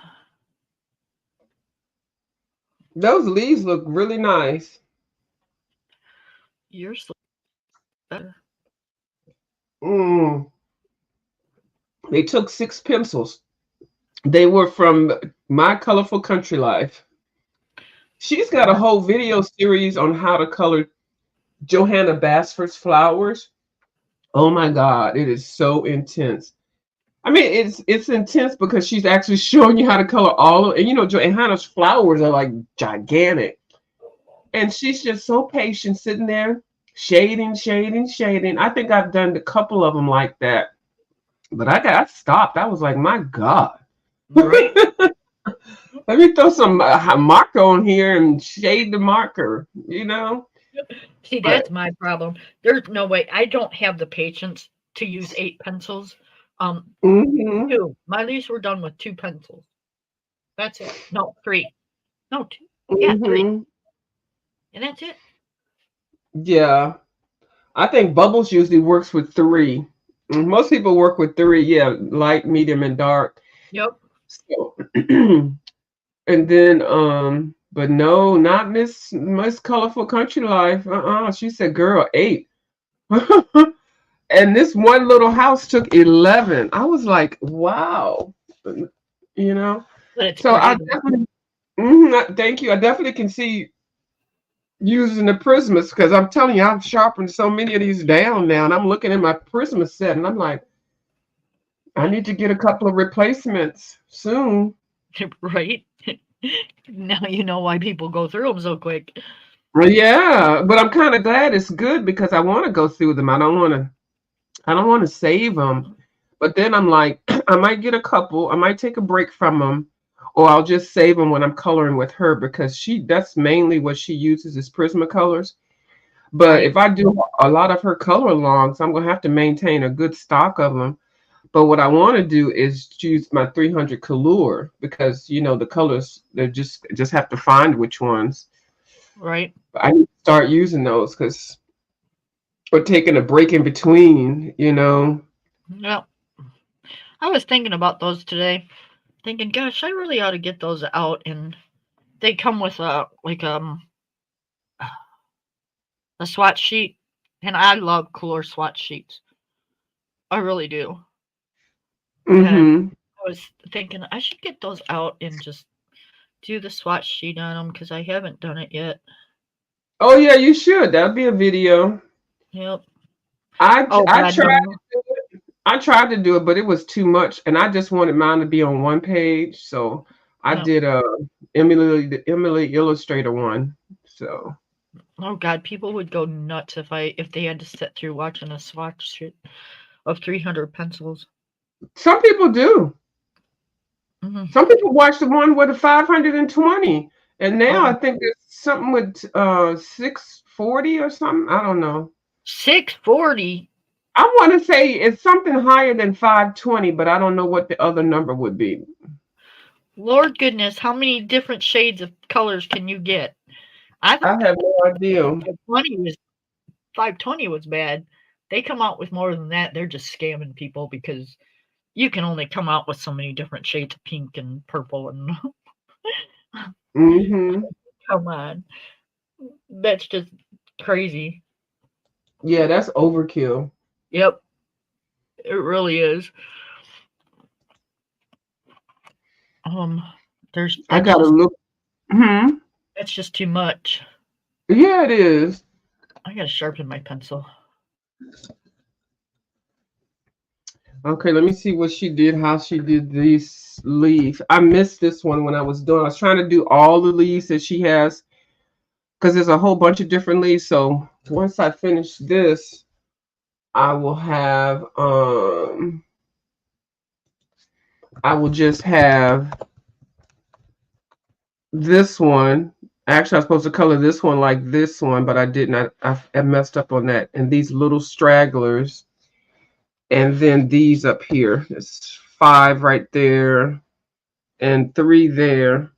Those leaves look really nice. Yours looks better. Mm. They took 6 pencils. They were from My Colorful Country Life. She's got a whole video series on how to color Johanna Basford's flowers. Oh my God, it is so intense. I mean, it's intense because she's actually showing you how to color all of, and Johanna's flowers are like gigantic. And she's just so patient sitting there, shading, shading, shading. I think I've done a couple of them like that. But I stopped. I was like, my God. Right. Let me throw some marker on here and shade the marker, you know? See, But that's my problem. There's no way. I don't have the patience to use 8 pencils. Um, hmm 2. My leaves were done with 2 pencils. That's it. No, 3. No, 2. Yeah, 3. hmm And that's it. yeah. I think Bubbles usually works with three. Most people work with three, yeah, light, medium, and dark. Yep. So, and then but no, not Miss Colorful Country Life. She said, girl, 8. And this one little house took 11. I was like, wow. You know. But it's So I pretty. definitely thank you. I definitely can see using the prismas because I'm telling you, I've sharpened so many of these down now, and I'm looking at my prisma set, and I'm like, I need to get a couple of replacements soon. Right? Now you know why people go through them so quick. Well, yeah, but I'm kind of glad it's good because I want to go through them. I don't want to. I don't want to save them. But then I'm like, I might get a couple. I might take a break from them, or I'll just save them when I'm coloring with her because that's mainly what she uses is Prismacolors. But Right. if I do a lot of her color alongs, I'm gonna have to maintain a good stock of them. But what I want to do is choose my 300 Color because the colors they just have to find which ones. Right. But I need to start using those because or taking a break in between. Well, I was thinking about those today. Thinking, gosh, I really ought to get those out. And they come with a swatch sheet. And I love color swatch sheets. I really do. And Mm-hmm. I was thinking I should get those out and just do the swatch sheet on them because I haven't done it yet. Oh yeah, you should. That'll be a video. Yep. I Oh I God, tried no. I tried to do it, but it was too much, and I just wanted mine to be on one page. So I No. did the Emily Illustrator one. So Oh God, people would go nuts if they had to sit through watching a swatch sheet of 300 pencils. some people do. Hmm. Some people watch the one with the 520, and now I Oh, think there's something with 640 or something. I don't know. 640. I want to say it's something higher than 520, but I don't know what the other number would be. Lord goodness, how many different shades of colors can you get? I I thought have no idea. 520 was bad. They come out with more than that. They're just scamming people because you can only come out with so many different shades of pink and purple and hmm come on. That's just crazy. Yeah, that's overkill. Yep, it really is. Um, there's I gotta look. Hmm. that's just too much. Yeah, it is. I gotta sharpen my pencil. Okay, let me see what she did, how she did these leaves. I missed this one when I was doing. I was trying to do all the leaves that she has because there's a whole bunch of different leaves. So once I finish this, I will have I will just have this one. Actually, I was supposed to color this one like this one, but I didn't. I messed up on that. And these little stragglers, and then these up here. There's 5 right there, and 3 there.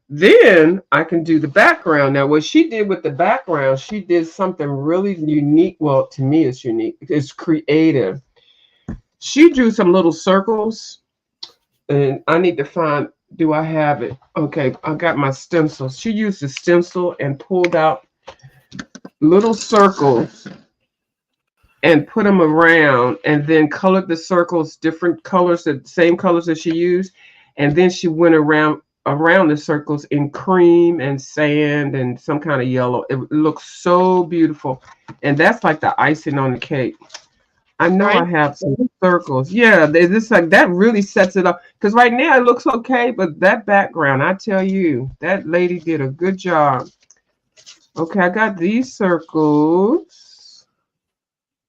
Then I can do the background. Now, what she did with the background, she did something really unique. Well, to me, it's unique. It's creative. She drew some little circles, and I need to find. Do I have it? Okay, I got my stencil. She used a stencil and pulled out little circles and put them around, and then colored the circles different colors, the same colors that she used, and then she went around the circles in cream and sand and some kind of yellow. It looks so beautiful, and that's like the icing on the cake. I know I Right? have some circles. Yeah, this like that really sets it up. Because right now it looks okay, but that background, I tell you, that lady did a good job. Okay, I got these circles,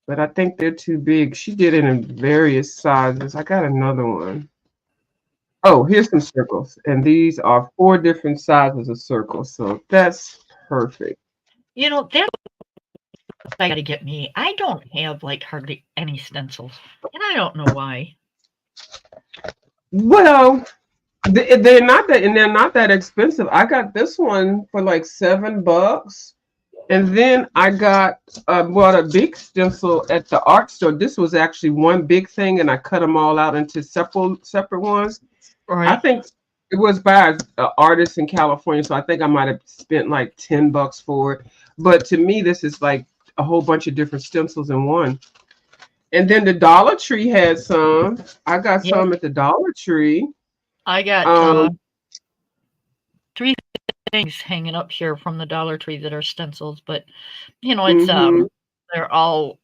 but I think they're too big. She did it in various sizes. I got another one. Oh, here's some circles, and these are four different sizes of circles, so that's perfect. That's I gotta get me. I don't have like hardly any stencils, and I don't know why. Well, they're not that, and they're not that expensive. I got this one for like $7, and then I got bought a big stencil at the art store. This was actually one big thing, and I cut them all out into separate ones. I Right? think it was by an artist in California, so I think I might have spent like $10 for it. But to me, this is like a whole bunch of different stencils in one. And then the Dollar Tree had some. I got Yep. some at the Dollar Tree. I got Um, three things hanging up here from the Dollar Tree that are stencils, but it's mhm. they're all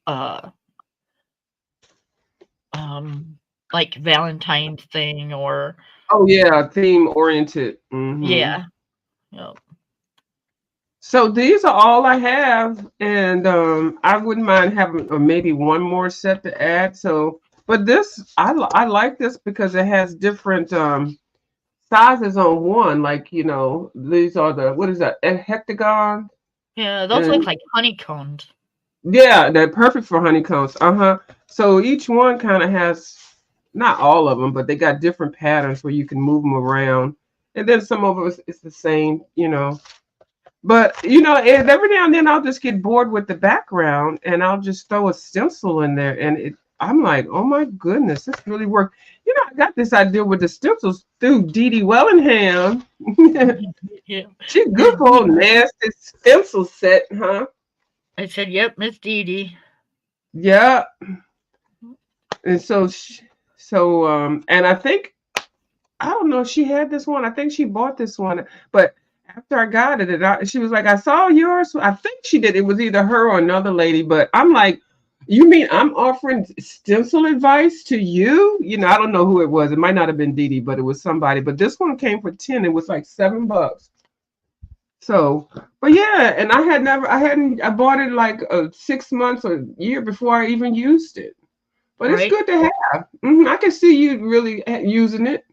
um like Valentine's thing or Oh yeah, theme oriented. yeah. Yep. So these are all I have, and I wouldn't mind having maybe one more set to add. So, but this I like this because it has different sizes on one. Like these are the what is that a hectagon, Yeah, those look and like honeycombs. yeah, they're perfect for honeycombs. So each one kind of has not all of them, but they got different patterns where you can move them around, and then some of us it's the same. But and every now and then I'll just get bored with the background and I'll just throw a stencil in there and I'm like, oh my goodness, this really worked. I got this idea with the stencils through Dee Dee Wellingham. Yeah. She's Miss good for Dee old Dee. nasty stencil set, huh? I said, "Yep, Miss Dee Dee." Yeah. And and I think I don't know if she had this one. I think she bought this one, but after I got it, she was like, "I saw yours." I think she did. It was either her or another lady, but I'm like, "You mean I'm offering stencil advice to you?" I don't know who it was. It might not have been Dee Dee, but it was somebody. But this one came for 10. It was like $7. So, but yeah, and I bought it like 6 months or a year before I even used it. But it's Right? good to have. I can see you really using it.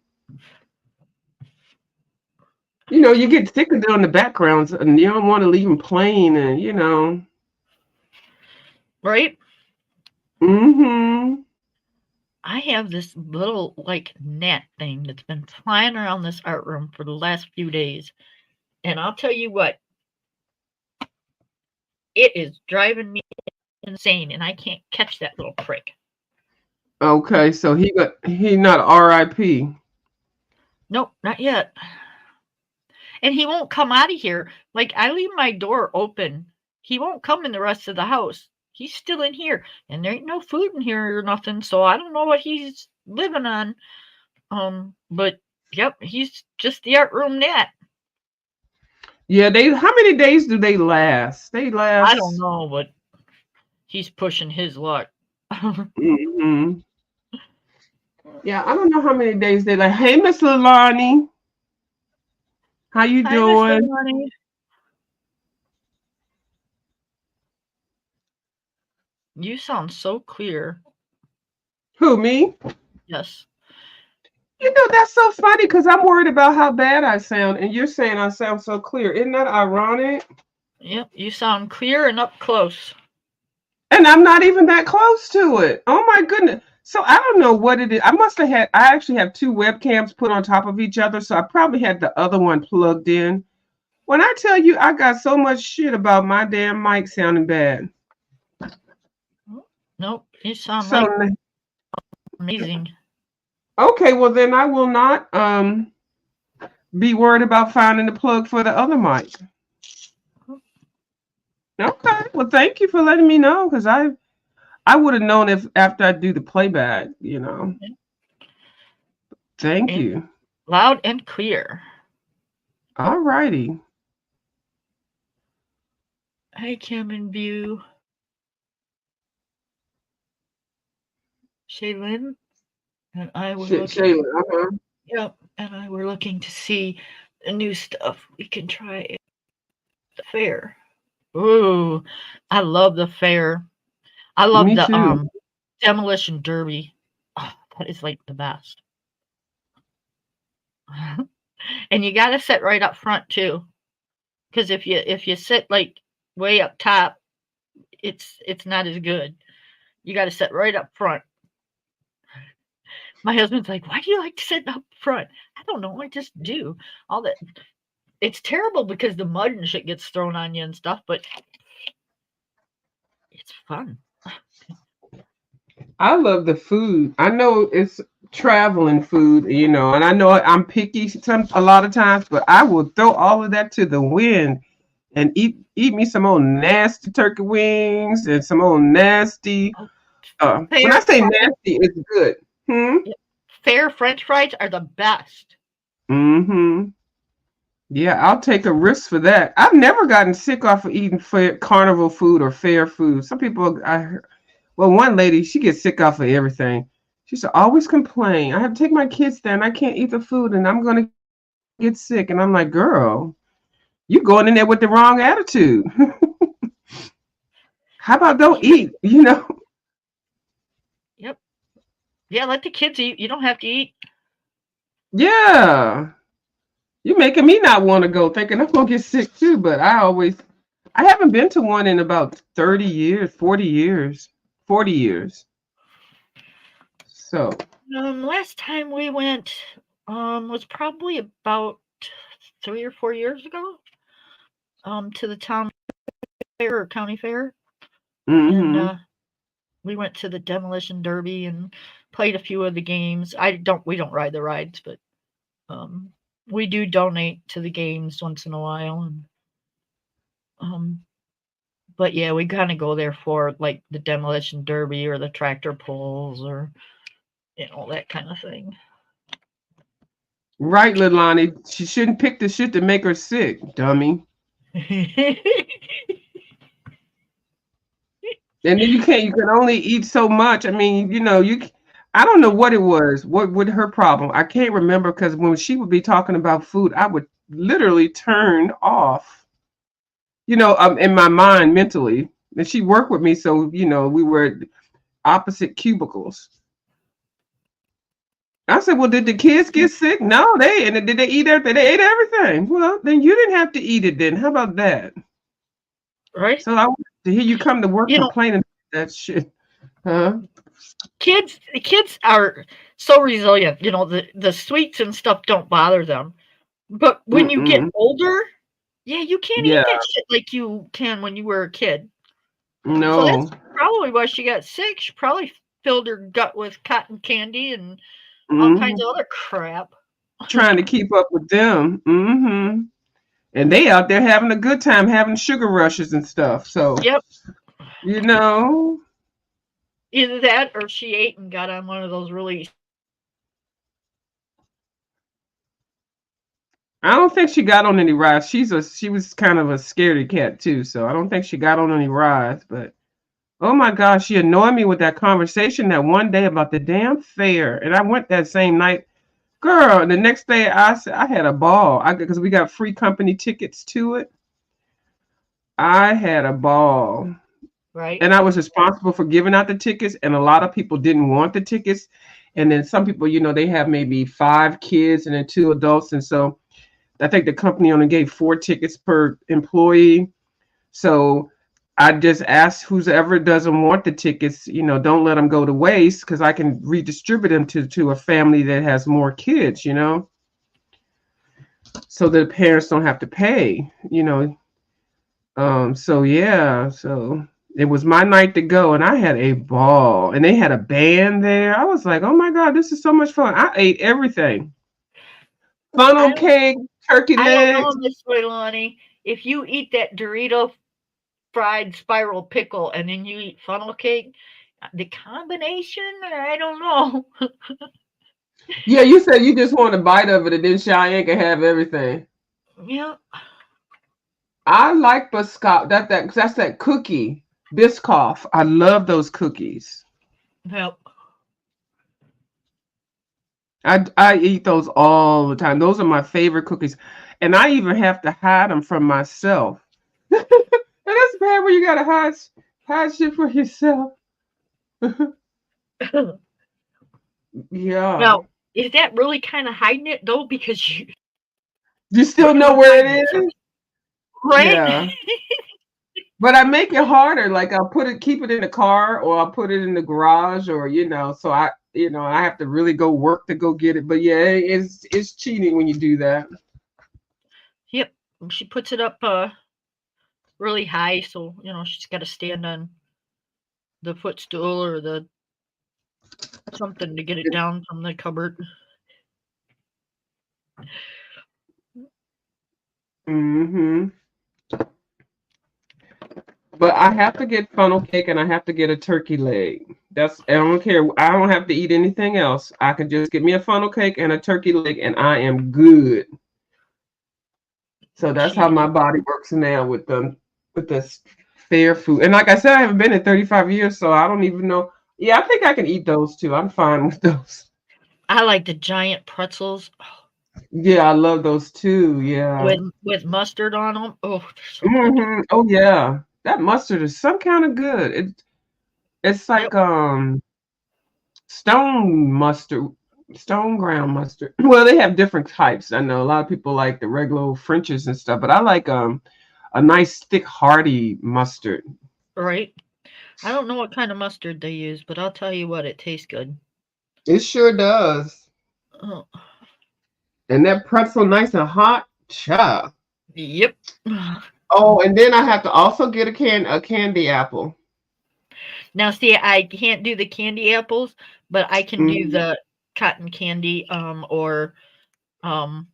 You get sick of doing the backgrounds and you don't want to leave them plain and. Right? Mm-hmm. I have this little like gnat thing that's been flying around this art room for the last few days, and I'll tell you what, it is driving me insane, and I can't catch that little prick. Okay, so he not RIP. Nope, not yet. And he won't come out of here. Like I leave my door open. He won't come in the rest of the house. He's still in here. And there ain't no food in here or nothing, so I don't know what he's living on. But yep, he's just the art room gnat. Yeah, how many days do they last? They I don't last. know, but he's pushing his luck. Hmm. Yeah, I don't know how many days they last. Hey, Miss Lilani, how you Hi, Mr. doing? Money. You sound so clear. Who, me? Yes. That's so funny because I'm worried about how bad I sound, and you're saying I sound so clear. Isn't that ironic? Yep, you sound clear and up close. And I'm not even that close to it. Oh my goodness. So I don't know what it is. I actually have two webcams put on top of each other. So I probably had the other one plugged in. When I tell you I got so much shit about my damn mic sounding bad. Nope, you sound So like amazing. okay, well then I will not be worried about finding the plug for the other mic. Okay. Well thank you for letting me know because I would have known if after I do the playback. Thank And you. loud and clear. All righty. Hi, Kim and View. Shaylin and I were looking. Shayla, uh-huh. Yep, and I were looking to see the new stuff we can try at the fair. Ooh, I love the fair. I love Me the too. demolition derby. Oh, that is like the best. And you got to sit right up front too, because if you sit like way up top, it's not as good. You got to sit right up front. My husband's like, "Why do you like to sit up front?" I don't know. I just do. All that. It's terrible because the mud and shit gets thrown on you and stuff, but it's fun. I love the food. I know it's traveling food, and I know I'm picky a lot of times, but I will throw all of that to the wind and eat me some old nasty turkey wings and some old nasty. Oh, When I fair say fries, nasty, it's good. Hmm. yeah, fair French fries are the best. Hmm. Yeah, I'll take a risk for that. I've never gotten sick off of eating fair, carnival food or fair food. Some people, well, one lady, she gets sick off of everything. She should always complain. I have to take my kids there and I can't eat the food and I'm going to get sick. And I'm like, girl, you going in there with the wrong attitude. How about don't Yeah, eat? You know? yep. Yeah, let the kids eat. You don't have to eat. Yeah. You're making me not want to go, thinking I'm going to get sick too. But I haven't been to one in about 30 years, 40 years, 40 years. So, Last time we went was probably about 3 or 4 years ago. To the town fair or county fair, and hmm we went to the demolition derby and played a few of the games. We don't ride the rides, but um, we do donate to the games once in a while, and um, but yeah, we kind of go there for like the demolition derby or the tractor pulls or that kind of thing. right, Lilani, she shouldn't pick the shit to make her sick, dummy. And then you can only eat so much. I mean, I don't know what it was. What would her problem? I can't remember because when she would be talking about food, I would literally turn off, in my mind mentally. And she worked with me, so we were opposite cubicles. I said, "Well, did the kids get sick? No, did they eat everything? They ate everything. Well, then you didn't have to eat it. Then how about that? Right? So I want to hear you come to work You know, complaining about that shit, huh? kids are so resilient. The sweets and stuff don't bother them. But when you get Mm-mm. older, yeah, you can't eat Yeah, that shit like you can when you were a kid. So no. that's probably why she got sick. She probably filled her gut with cotton candy and all kinds Hmm. of other crap. Trying to keep up with them. And they out there having a good time, having sugar rushes and stuff. So, Yep. you know, Either that or she ate and got on one of those really I don't think she got on any rides. She was kind of a scaredy cat too, so I don't think she got on any rides. But oh my gosh, she annoyed me with that conversation that one day about the damn fair, and I went that same night. Girl, and the next day I had a ball. Because we got free company tickets to it. I had a ball. right. And I was responsible for giving out the tickets, and a lot of people didn't want the tickets. And then some people, they have maybe 5 kids and then 2 adults. And so I think the company only gave 4 tickets per employee. So I just asked who's ever doesn't want the tickets, don't let them go to waste because I can redistribute them to a family that has more kids, so the parents don't have to pay. So yeah, so it was my night to go and I had a ball and they had a band there. I was like, oh my God, this is so much fun. I ate everything. I Funnel don't cake, turkey I don't know, legs. Miss Leilani. If you eat that Dorito fried spiral pickle and then you eat funnel cake, the combination, I don't know. Yeah, you said you just want a bite of it and then Cheyenne can have everything. Yeah. I like Biscoff. That's that cookie. Biscoff. I love those cookies. Yep. I eat those all the time. Those are my favorite cookies. And I even have to hide them from myself. And it's bad when you gotta hide shit for yourself. Yeah. Now, is that really kind of hiding it though? Because You still where do know you where hide it it from? is? Right? Yeah. But I make it harder. Like I'll keep it in the car, or I'll put it in the garage, or so I have to really go work to go get it. But yeah, it's cheating when you do that. Yep. She puts it up really high, so she's got to stand on the footstool or the something to get it down from the cupboard. Hmm. But I have to get funnel cake and I have to get a turkey leg. I don't care. I don't have to eat anything else. I can just get me a funnel cake and a turkey leg and I am good. So that's how my She, body works now with this fair food. And like I said, I haven't been in 35 years, so I don't even know. Yeah, I think I can eat those too. I'm fine with those. I like the giant pretzels Yeah, I love those too. Yeah. with mustard on them. Oh, they're so good. Oh yeah. That mustard is some kind of good. It's like Yep. stone mustard, stone ground mustard. Well, they have different types. I know a lot of people like the regular old Frenches and stuff, but I like a nice thick hearty mustard. Right. I don't know what kind of mustard they use, but I'll tell you what, it tastes good. It sure does. Oh, And that pretzel nice and hot. Cha. yep. Oh, and then I have to also get a candy apple. Now, see, I can't do the candy apples, but I can do Mm. the cotton candy, or um,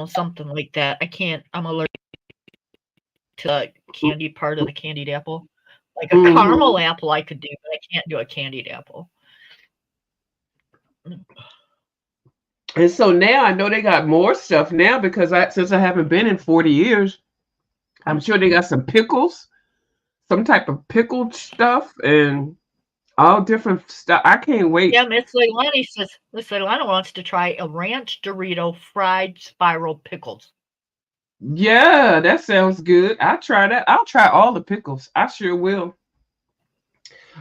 something like that. I can't. I'm allergic to the candy part of the candied apple. Like a Hmm. caramel apple, I could do, but I can't do a candied apple. And so now I know they got more stuff now because since I haven't been in 40 years, I'm sure they got some pickles, some type of pickled stuff, and all different stuff. I can't wait. Yeah, Miss Leilani wants to try a ranch Dorito fried spiral pickles. Yeah, that sounds good. I'll try that. I'll try all the pickles. I sure will.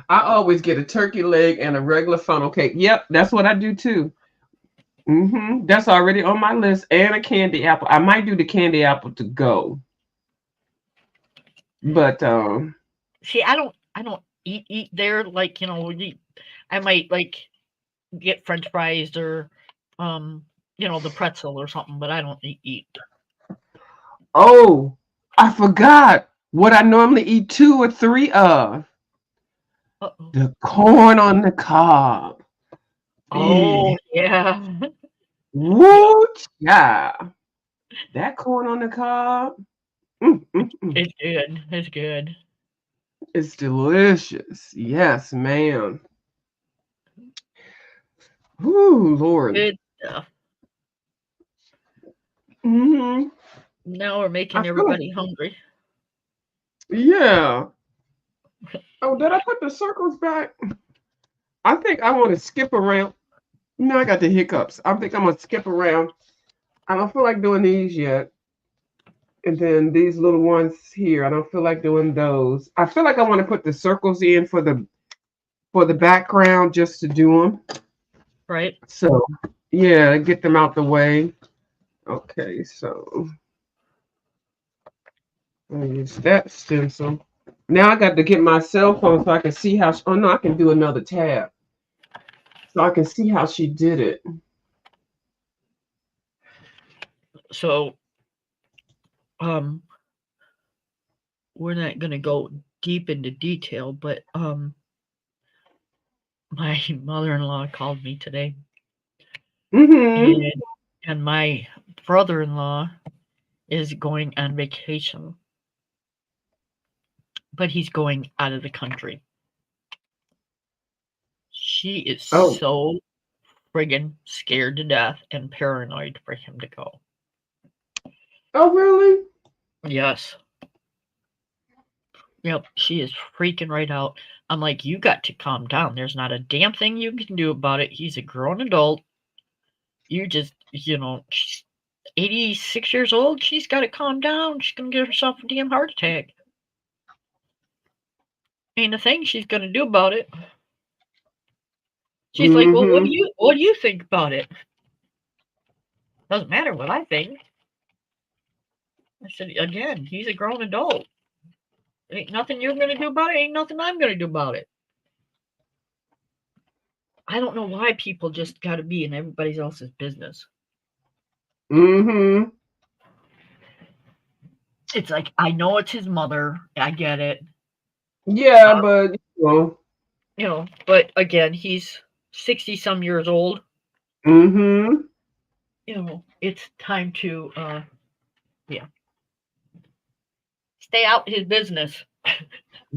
I always get a turkey leg and a regular funnel cake. Yep, that's what I do too. That's already on my list. And a candy apple. I might do the candy apple to go, but See, I don't eat there like I might like get French fries or the pretzel or something, but I don't eat. oh, I forgot what I normally eat 2 or 3 of. Uh-oh. The corn on the cob. Eh. Oh yeah. Yep. Woo, yeah. That corn on the cob. Mm, mm, mm. It's good. It's good. It's delicious. Yes, ma'am. Ooh, Lord. Good stuff. Hmm. Now we're I making feel like, everybody hungry. yeah. Oh, did I put the circles back? I think I want to skip around. No, I got the hiccups. I think I'm gonna skip around. I don't feel like doing these yet. And then these little ones here, I don't feel like doing those. I feel like I want to put the circles in for the background just to do them. Right? So yeah, get them out the way. Okay, so I'll use that stencil. Now I got to get my cell phone so I can see how. Oh no, I can do another tab so I can see how she did it. So um we're not gonna go deep into detail, but my mother-in-law called me today, Mm-hmm. and my brother-in-law is going on vacation, but he's going out of the country. She is Oh, so friggin' scared to death and paranoid for him to go. oh, really? Yes. Yep, she is freaking right out. I'm like, you got to calm down. There's not a damn thing you can do about it. He's a grown adult. You just, she's 86 years old. She's got to calm down. She's going to get herself a damn heart attack. Ain't a thing she's gonna do about it. She's like, well, Mm-hmm. what do you think about it? Doesn't matter what I think. I said, again, he's a grown adult. Ain't nothing you're gonna do about it. Ain't nothing I'm gonna do about it. I don't know why people just got to be in everybody else's business. Mm-hmm. It's like, I know it's his mother. I get it. Yeah, but But again, he's 60 some years old. mm-hmm. It's time to, yeah, stay out his business.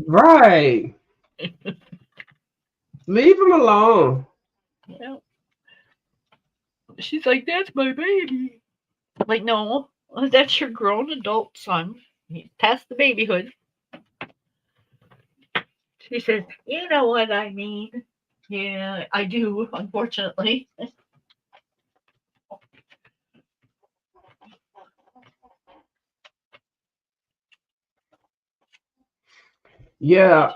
Right. Leave him alone. Yeah. She's like, that's my baby. Like, no, that's your grown adult son. He's past the babyhood. She says, you know what I mean. Yeah, I do, unfortunately. Yeah.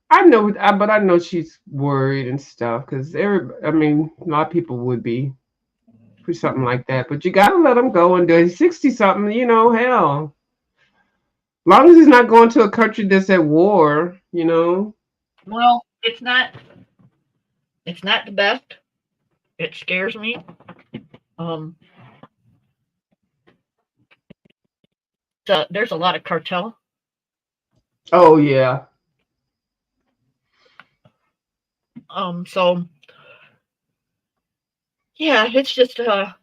But I know she's worried and stuff because I mean, a lot of people would be for something like that. But you gotta let him go and do it. He's 60 something. Hell. Long as he's not going to a country that's at war. Well, it's not the best. It scares me. Um, there's a lot of cartel. Oh yeah. So yeah, it's just don't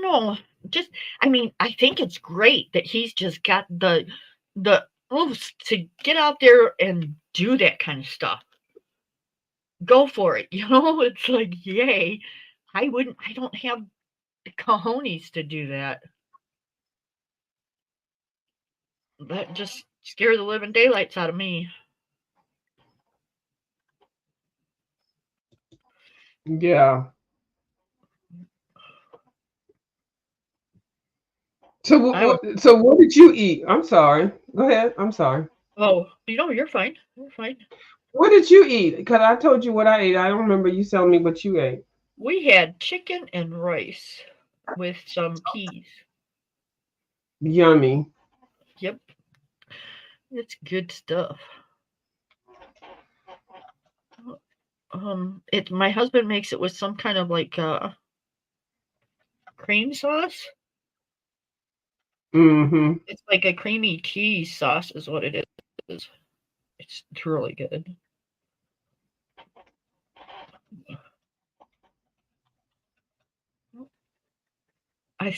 know. Just I mean, I think it's great that he's just got the oops to get out there and do that kind of stuff. Go for it, It's like, yay. I don't have the cojones to do that. That just scared the living daylights out of me. Yeah. So, I was so what did you eat? I'm sorry. Go ahead. I'm sorry. Oh, you're fine. You're fine. What did you eat? Because I told you what I ate. I don't remember you telling me what you ate. We had chicken and rice with some peas. Yummy. Yep, it's good stuff. It my husband makes it with some kind of like cream sauce. Mm-hmm. It's like a creamy cheese sauce, is what it is. It's really good.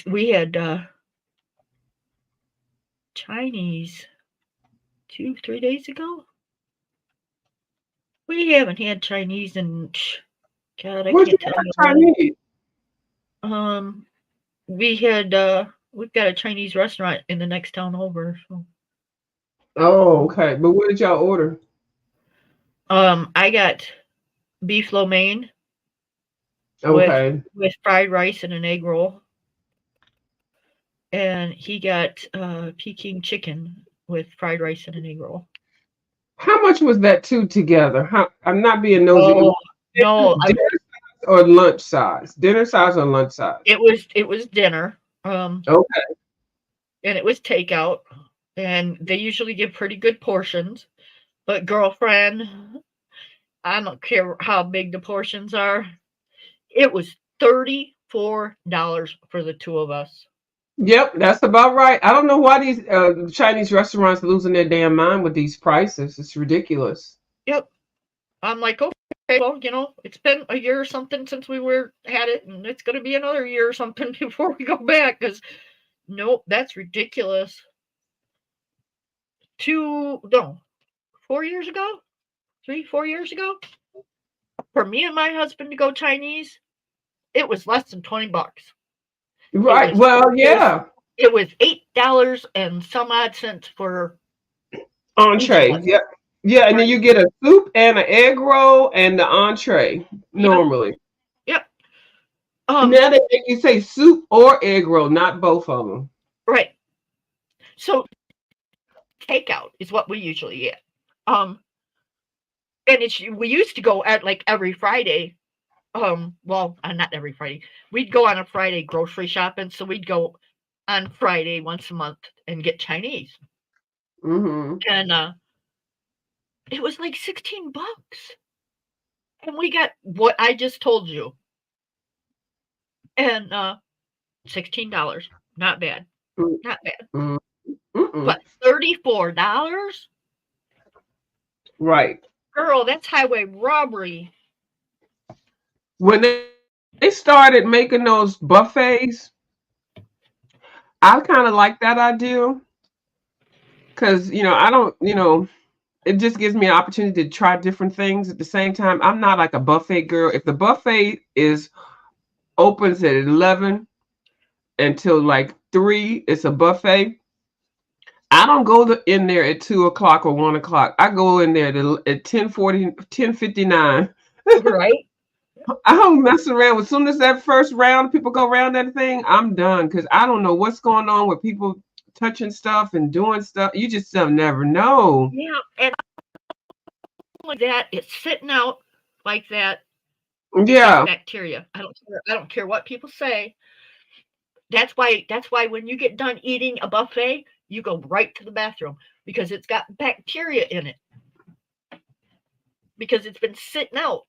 We had Chinese 2-3 days ago. We haven't had Chinese in God, I What'd you can't tell you have how long. Chinese? Um, we've got a Chinese restaurant in the next town over. So. Oh, okay. But what did y'all order? I got beef lo mein with Okay. with fried rice and an egg roll, and he got Peking chicken with fried rice and an egg roll. How much was that two together? I'm not being nosy. It Oh was no, dinner size or lunch size? Dinner size or lunch size? it was dinner, Okay. and it was takeout, and they usually give pretty good portions. But girlfriend, I don't care how big the portions are. It was $34 for the two of us. Yep, that's about right. I don't know why these Chinese restaurants losing their damn mind with these prices. It's ridiculous. Yep. I'm like, okay, well, it's been a year or something since we had it, and it's going to be another year or something before we go back. Because nope, that's ridiculous. No, 4 years ago, 3, 4 years ago, for me and my husband to go Chinese, it was less than $20. It Right. was Well, it was yeah. it was $8 and some odd cents for each of Entree. us. Yep. Yeah, and then Right. you get a soup and an egg roll and the entree Yep. normally. Yep. Now they make you say soup or egg roll, not both of them. Right. So takeout is what we usually get. And we used to go at like every Friday. Well, not every Friday. We'd go on a Friday grocery shopping, so we'd go on Friday once a month and get Chinese. Mm-hmm. And it was like $16. And we got what I just told you. And $16. Not bad. Not bad. Mm-mm. But $34? Right. Girl, that's highway robbery. When they started making those buffets, I kind of like that idea because I don't, it just gives me an opportunity to try different things at the same time. I'm not like a buffet girl. If the buffet opens at 11 until like 3, it's a buffet. I don't go in there at 2 o'clock or 1 o'clock. I go in there at 10:40, 10:59. Right? I don't mess around. As soon as that first round, people go around that thing, I'm done because I don't know what's going on with people touching stuff and doing stuff. You just never know. Yeah, and like that, it's sitting out like that. Yeah. Bacteria. I don't care what people say. That's why when you get done eating a buffet, you go right to the bathroom because it's got bacteria in it. Because it's been sitting out.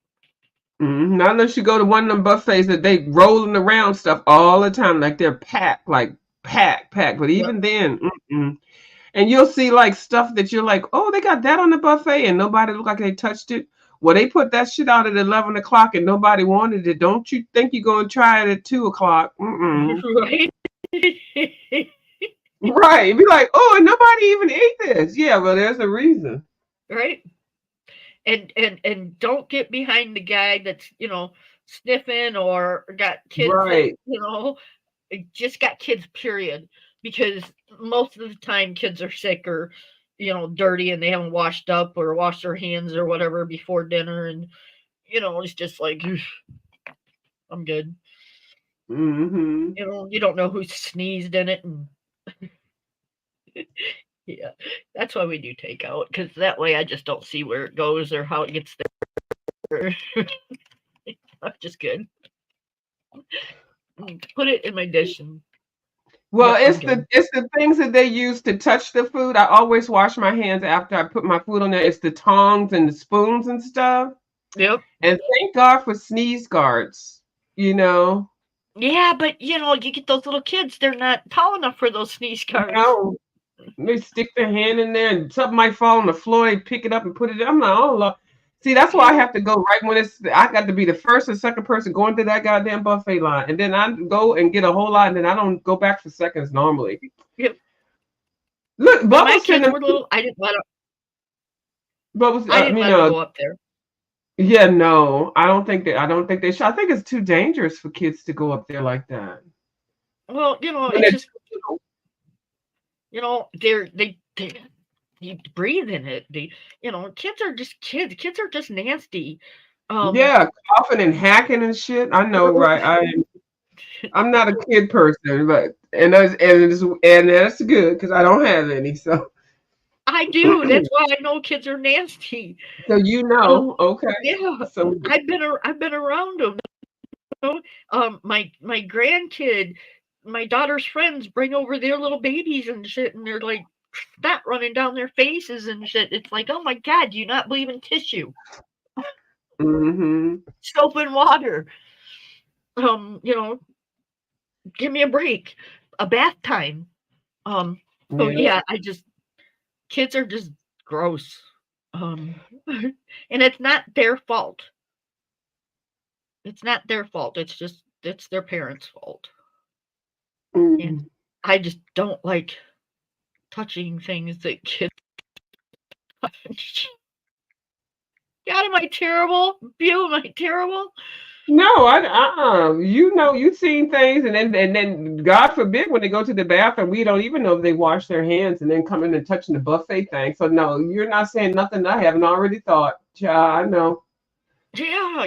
Not unless you go to one of them buffets that they rolling around stuff all the time, like they're packed, like packed. But even then, and you'll see like stuff that you're like, oh, they got that on the buffet, and nobody looked like they touched it. Well, they put that shit out at 11 o'clock, and nobody wanted it. Don't you think you're gonna try it at 2 o'clock? Right. Right. Be like, oh, and nobody even ate this. Yeah, well, there's a reason. Right. And don't get behind the guy that's sniffing or got kids Right. that just got kids, period, because most of the time kids are sick or dirty and they haven't washed up or washed their hands or whatever before dinner, and it's just like, I'm good. Mm-hmm. You don't know who sneezed in it, and yeah, that's why we do takeout, because that way I just don't see where it goes or how it gets there. That's just good. Put it in my dish. Well, it's the things that they use to touch the food. I always wash my hands after I put my food on there. It's the tongs and the spoons and stuff. Yep. And thank God for sneeze guards. Yeah, but you get those little kids, they're not tall enough for those sneeze guards. No. They stick their hand in there and something might fall on the floor, they pick it up and put it in. I'm like, oh Lord. See, that's why I have to go right when I got to be the first or second person going through that goddamn buffet line. And then I go and get a whole lot, and then I don't go back for seconds normally. Yep. Look, my kids were little, I didn't let them go up there. Yeah, no, I don't think they should. I think it's too dangerous for kids to go up there like that. Well, it's just they you breathe in it. Kids are just kids. Kids are just nasty. Yeah, coughing and hacking and shit. I know, right? I'm not a kid person, but and that's good because I don't have any. So I do. That's why I know kids are nasty. So okay. Yeah. So I've been around them. My grandkid, my daughter's friends bring over their little babies and shit, and they're like snot running down their faces and shit. It's like, oh my God, do you not believe in tissue? Soap and water. Give me a break. A bath time. Yeah, kids are just gross. And it's not their fault. It's not their fault. It's their parents' fault. And I just don't like touching things that kids touch. God, am I terrible? Bill, am I terrible? No, you've seen things, and then God forbid when they go to the bathroom, we don't even know if they wash their hands, and then come in and touching the buffet thing. So no, you're not saying nothing I haven't already thought. Child, I know. Yeah,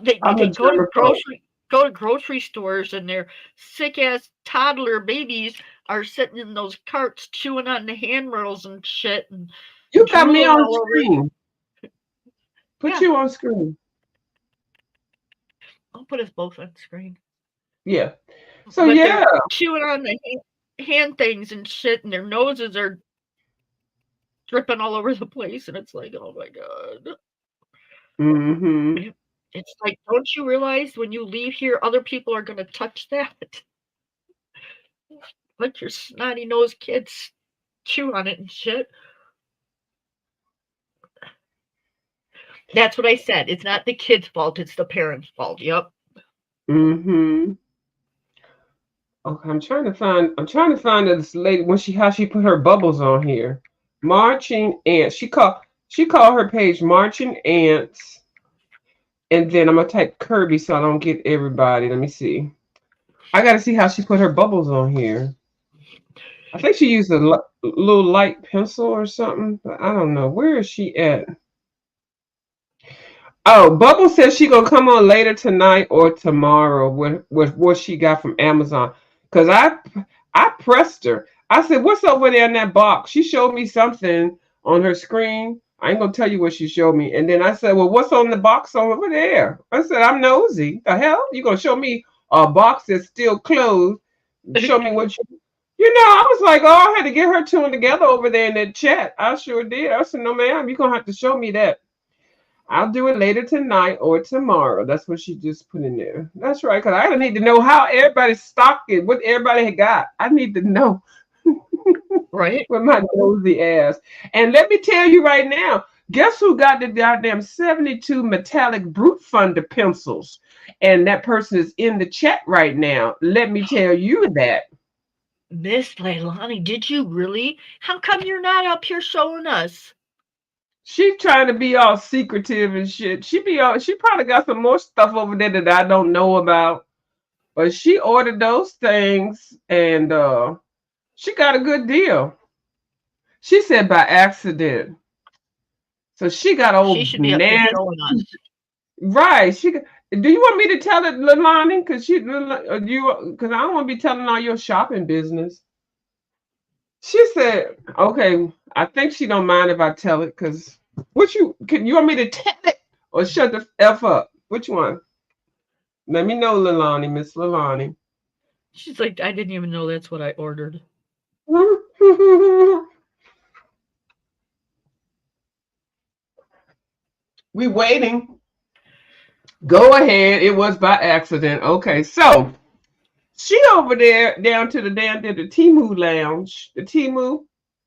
they go to grocery stores and their sick ass toddler babies are sitting in those carts chewing on the handrails and shit and You got me drooling on all over. screen. Put Yeah. you on screen. I'll put us both on screen. Yeah. So But yeah. they're chewing on the hand things and shit, and their noses are dripping all over the place, and it's like, oh my god. Mm-hmm. It's like, don't you realize when you leave here, other people are gonna touch that? Let your snotty nosed kids chew on it and shit. That's what I said. It's not the kid's fault, it's the parents' fault. Yep. Mm-hmm. Okay, I'm trying to find this lady when how she put her bubbles on here. Marching ants. She called her page Marching Ants. And then I'm gonna type Kirby so I don't get everybody. Let me see. I gotta see how she put her bubbles on here. I think she used a little light pencil or something, but I don't know. Where is she at? Oh, Bubble says she gonna come on later tonight or tomorrow with what she got from Amazon. Cause I pressed her. I said, "What's over there in that box?" She showed me something on her screen. I ain't gonna tell you what she showed me. And then I said, "Well, what's on the box over there?" I said, "I'm nosy. The hell? You gonna show me a box that's still closed? Show me what you." I was like, "Oh, I had to get her two together over there in that chat." I sure did. I said, "No, ma'am, you're gonna have to show me that." I'll do it later tonight or tomorrow. That's what she just put in there. That's right, because I need to know how everybody's stocking, what everybody had got. I need to know. Right? With my nosy ass. And let me tell you right now, guess who got the goddamn 72 metallic brute funder pencils? And that person is in the chat right now. Let me tell you that. Miss Leilani, did you really? How come you're not up here showing us? She trying to be all secretive and shit. She probably got some more stuff over there that I don't know about. But she ordered those things and she got a good deal. She said by accident. So she got She old should be up here nasty. showing us. Right. Do you want me to tell it, Leilani? Because I don't want to be telling all your shopping business. She said, okay, I think she don't mind if I tell it because you want me to tell it or shut the F up? Which one? Let me know, Leilani, Miss Leilani. She's like, I didn't even know that's what I ordered. We waiting. Go ahead. It was by accident. Okay, so she over there down to the Timu lounge. The Timu.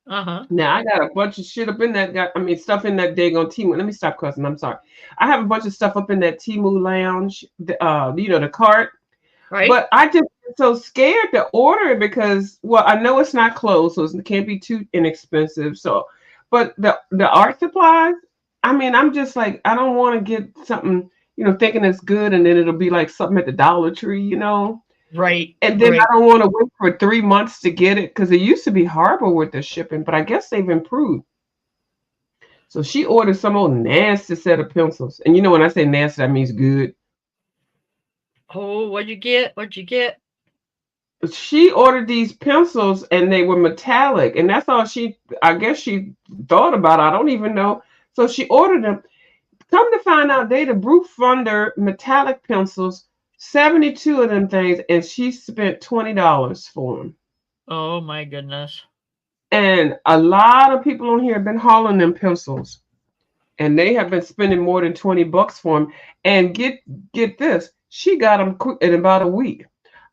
Uh-huh. Now I got a bunch of shit up in that. Stuff in that daggone Timu. Let me stop cussing. I'm sorry. I have a bunch of stuff up in that Timu lounge. The cart. Right? But I just so scared to order it because, well, I know it's not closed, so it can't be too inexpensive. So, but the art supplies, I'm just like, I don't want to get something, thinking it's good, and then it'll be like something at the Dollar Tree, Right. and then Right. I don't want to wait for 3 months to get it because it used to be horrible with the shipping, but I guess they've improved. So she ordered some old nasty set of pencils, and when I say nasty, that means good. Oh, what'd you get? What'd you get? She ordered these pencils and they were metallic, and that's all I guess she thought about. I don't even know. So she ordered them. Come to find out, they the Brute Funder metallic pencils, 72 of them things, and she spent $20 for them. Oh my goodness. And a lot of people on here have been hauling them pencils, and they have been spending more than $20 for them. And get this, she got them quick in about a week.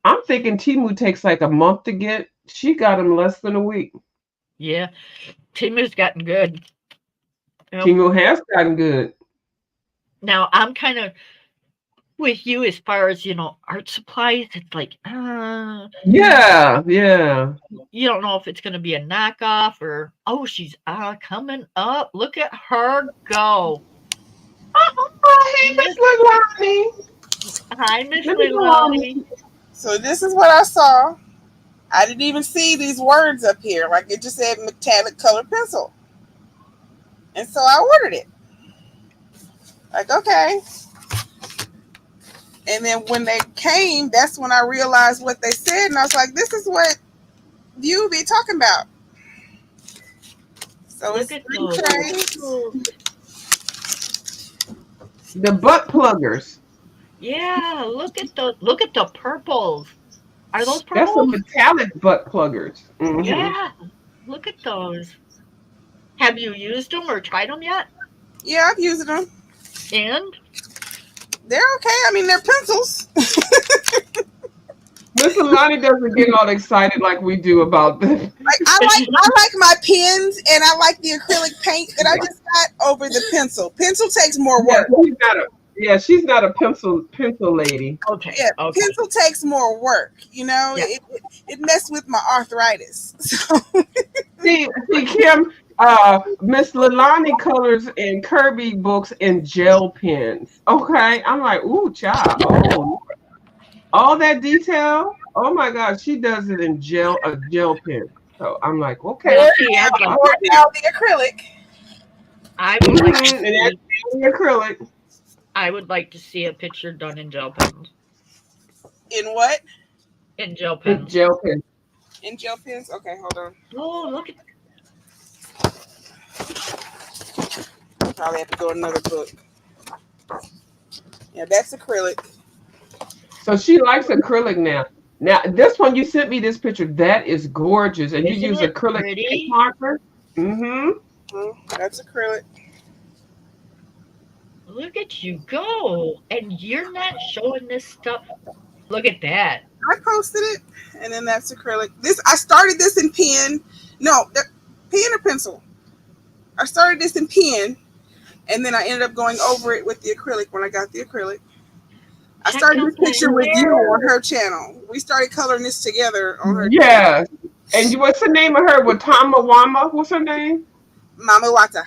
I'm thinking Timu takes like a month to get. She got them less than a week. Yeah. Timu's gotten good. Yep. Timu has gotten good. Now I'm kind of with you as far as art supplies. It's like, Yeah. you don't know if it's going to be a knockoff or she's coming up. Look at her go. Oh, hey, Miss Leilani. Hi, Miss Let me go Leilani. So this is what I saw. I didn't even see these words up here. Like it just said metallic colored pencil. And so I ordered it. Like, okay. And then when they came, that's when I realized what they said. And I was like, this is what you be talking about. So Look it's at 3 those. trays. The butt pluggers. Yeah, look at the purples. Are those That's some purples? metallic butt pluggers. Yeah, look at those. Have you used them or tried them yet? Yeah, I've used them. And They're okay. I mean, they're pencils. Miss Alani doesn't get all excited like we do about this. Like I like my pens and I like the acrylic paint that I just got over the pencil. Pencil takes more work. She's not a pencil lady. okay, Yeah, okay. pencil takes more work. You know, Yeah. it messed with my arthritis. So See, Kim, Miss Lalani colors in Kirby books in gel pens. Okay, I'm like, ooh, child. Oh, all that detail. Oh my God, she does it in a gel pen. So I'm like, okay. Well, see, I'd like, or now the acrylic. I would like to And that's see, the acrylic. I would like to see a picture done in gel pens. In what? In gel In pens. gel pen. In gel pens? Okay, hold on. Oh, look at Probably have to go another book. Yeah, that's acrylic. So she likes acrylic now. Now this one you sent me this picture. That is gorgeous, and you Isn't use it acrylic pretty? paint marker. That's acrylic. Look at you go. And you're not showing this stuff. Look at that. I posted it, and then that's acrylic. I started this in pen. No, pen or pencil. I started this in pen, and then I ended up going over it with the acrylic when I got the acrylic. I Check started out this that picture with you hair. on her channel. We started coloring this together on her Yeah. And what's the name of her? Watama Wama? What's her name? Mama Wata.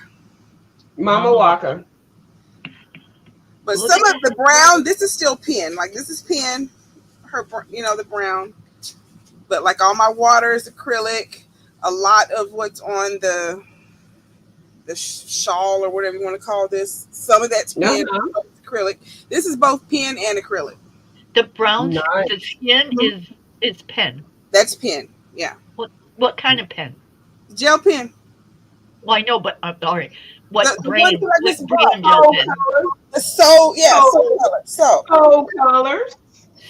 Mama Waka. But Look some at of the brown, this is still pen. Like this is pen, the brown. But like all my water is acrylic. A lot of what's on the shawl or whatever you want to call this. Some of that's pen, some of it's acrylic. This is both pen and acrylic. The brown, Nice. the skin is pen. That's pen. Yeah. What kind of pen? Gel pen. Well, I know, but all right. What The brand? one that I just What brand gel bought. pen? So yeah, so color. So colors.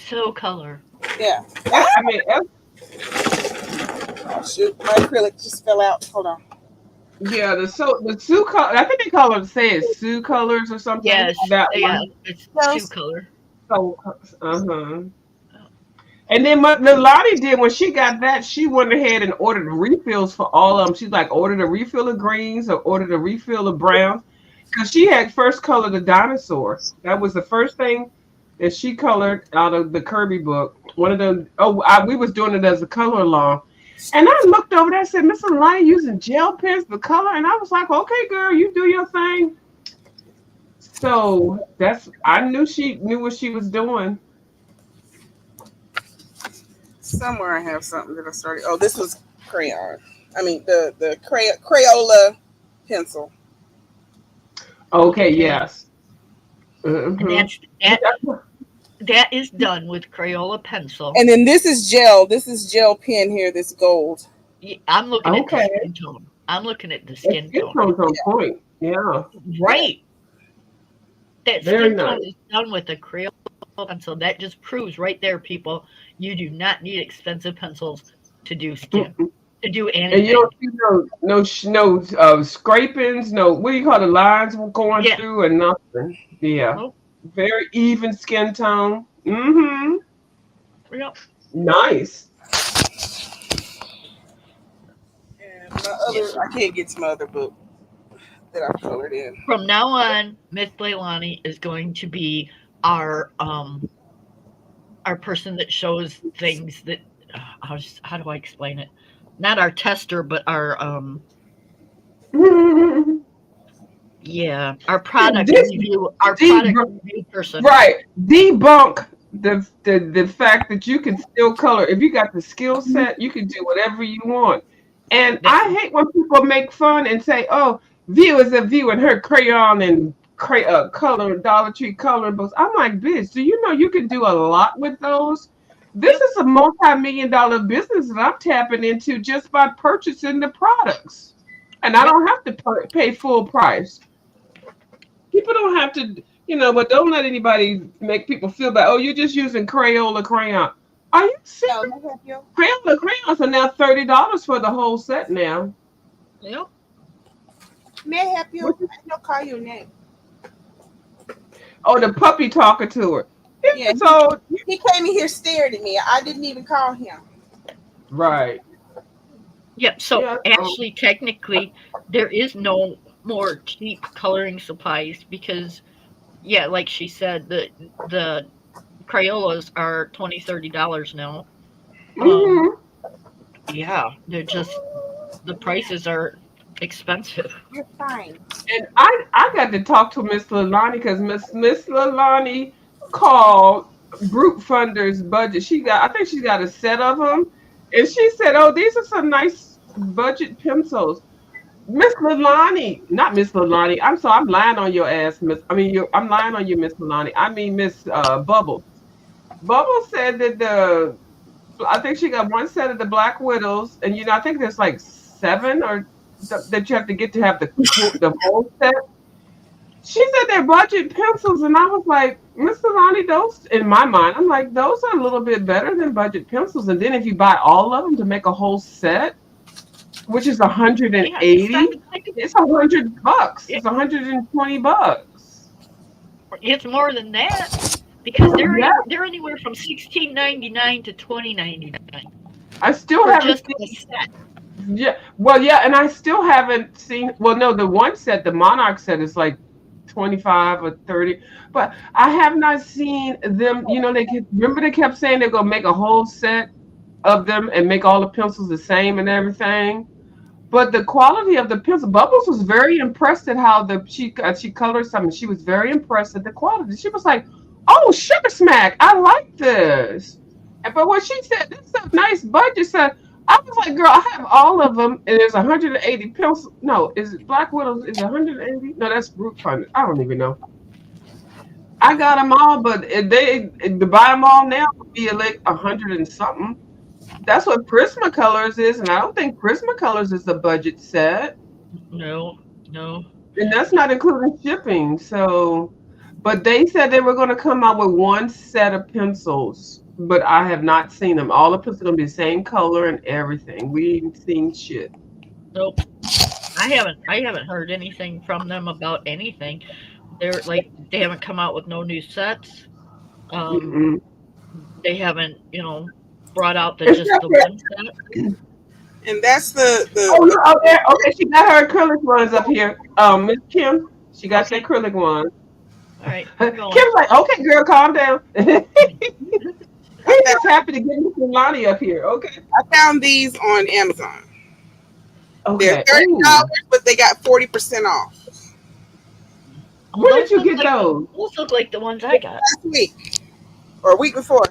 So color. yeah. I mean, Oh shoot, my acrylic just fell out. Hold on. yeah. The Sue color. I think they call them Sue colors or something. Yes. That Yeah. one. It's Those- two color. So, And then what Lottie did when she got that, she went ahead and ordered refills for all of them. She's like, ordered a refill of greens or ordered a refill of browns. Because she had first colored the dinosaur. That was the first thing that she colored out of the Kirby book. One of them, we was doing it as a color along. And I looked over there and said, Miss Lottie using gel pens to color. And I was like, okay, girl, you do your thing. So I knew she knew what she was doing. Somewhere I have something that I started. Oh, this was crayon. I mean the Crayola pencil. Okay, yes. And that is done with Crayola pencil. And then this is gel. This is gel pen here. This gold. I'm looking at the Okay. skin tone. I'm looking at the skin Skin tone. tone's on point. Yeah. Right. That Very skin tone nice. is done with a Crayola pencil. That just proves right there, people, you do not need expensive pencils to do skin, to do anything. And you don't see no scrapings, no, what do you call the lines going Yeah. through and nothing. Yeah. Nope. Very even skin tone. Mm-hmm. Yep. Nice. And I can't get to my other book that I colored in. From now on, Miss Leilani is going to be our person that shows things that how do I explain it? Not our tester, but our our product review person. Right. Debunk the fact that you can still color. If you got the skill set, you can do whatever you want. And I hate when people make fun and say, oh, View is a View and her crayon and color, Dollar Tree coloring books. I'm like, bitch, do you know you can do a lot with those? This is a multi-million-dollar business that I'm tapping into just by purchasing the products, and I Yep. don't have to pay full price. People don't have to, but don't let anybody make people feel bad. Oh, you're just using Crayola crayon. Are you serious? No, let me help you. Crayola crayons are now $30 for the whole set now. Yep. May I help you? What I don't call your name. Oh, the puppy talking to her. Yeah, So he came in here stared at me. I didn't even call him. right, Yep. So yeah. actually, technically, there is no more cheap coloring supplies because, yeah, like she said, the Crayolas are $20-$30 now. Um, Hmm. yeah, they're just the prices are expensive. You're fine. And I got to talk to Miss Lalani because Miss Lalani called Brute Funder's budget. I think she's got a set of them, and she said, "Oh, these are some nice budget pencils." Miss Lalani, not Miss Lalani. I'm sorry, I'm lying on your ass, Miss. I mean, I'm lying on you, Miss Lalani. I mean, Miss Bubble. Bubble said that I think she got one set of the Black Widows, and I think there's like seven or that you have to get to have the whole set. She said they're budget pencils, and I was like, Miss Lonnie, those in my mind, I'm like, those are a little bit better than budget pencils. And then if you buy all of them to make a whole set, which is Yeah, it's not 180, like it's $100. it, It's $120. it's more than that because Yeah, they're anywhere from $16.99 to $20.99 I still for haven't just a seen. set. Yeah, well, yeah, and I still haven't seen. Well, no, the one set, the Monarch set, is like 25 or 30, but I have not seen them. Remember they kept saying they're gonna make a whole set of them and make all the pencils the same and everything. But the quality of the pencil, Bubbles was very impressed at how she colored something. She was very impressed at the quality. She was like, "Oh, sugar smack! I like this." But when she said this is a nice budget set, I was like, "Girl, I have all of them, and there's 180 pencils. No, is it Black Widows? Is it 180? No, that's Brute Fund. I don't even know. I got them all, but if to buy them all now would be like 100 and something. That's what Prismacolors is, and I don't think Prismacolors is a budget set, No, no. and that's not including shipping. So, but they said they were going to come out with one set of pencils, but I have not seen them. All the pencils are going to be the same color and everything. We ain't seen shit. Nope. I haven't heard anything from them about anything. They're like they haven't come out with no new sets. Um, Mm-mm. they haven't, brought out just Except the for, one set. And that's oh, look out there. Okay, she got her acrylic ones up here. Miss Kim, she got the Okay. acrylic ones. All right, keep going. Kim's like, okay, girl, calm down. We're I just happy to get Miss Lonnie up here. Okay. found these on Amazon. They're Okay. $30, Ooh. but they got 40% off Oh, Where did you look get like those? those look like the ones I got. last week or week before.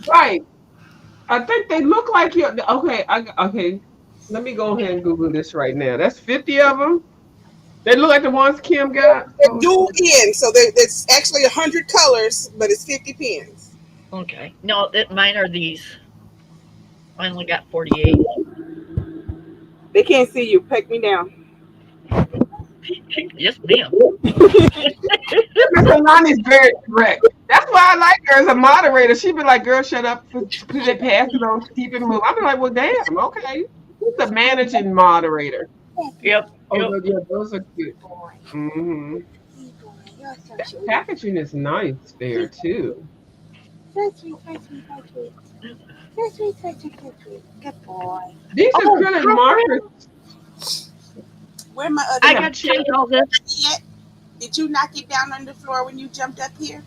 Right. I think they look like your. Okay. Okay. Let me go ahead and Google this right now. That's 50 of them. They look like the ones Kim got. They're dual in, so it's actually 100 colors, but it's 50 pens. Okay. No, mine are these. I only got 48. They can't see you. Peck me down. Yes, ma'am. Mr. Lonnie's very correct. That's why I like her as a moderator. She'd be like, girl, shut up. Put it, pass it on, keep it moving. I'd be like, well, damn, okay. She's a managing moderator. Yep. Oh, Yep. yeah, those are good. Mm-hmm. Packaging is nice there, too. Good boy. These Oh, acrylic markers. Where my other I got to tell you all this. yet? Did you knock it down on the floor when you jumped up here?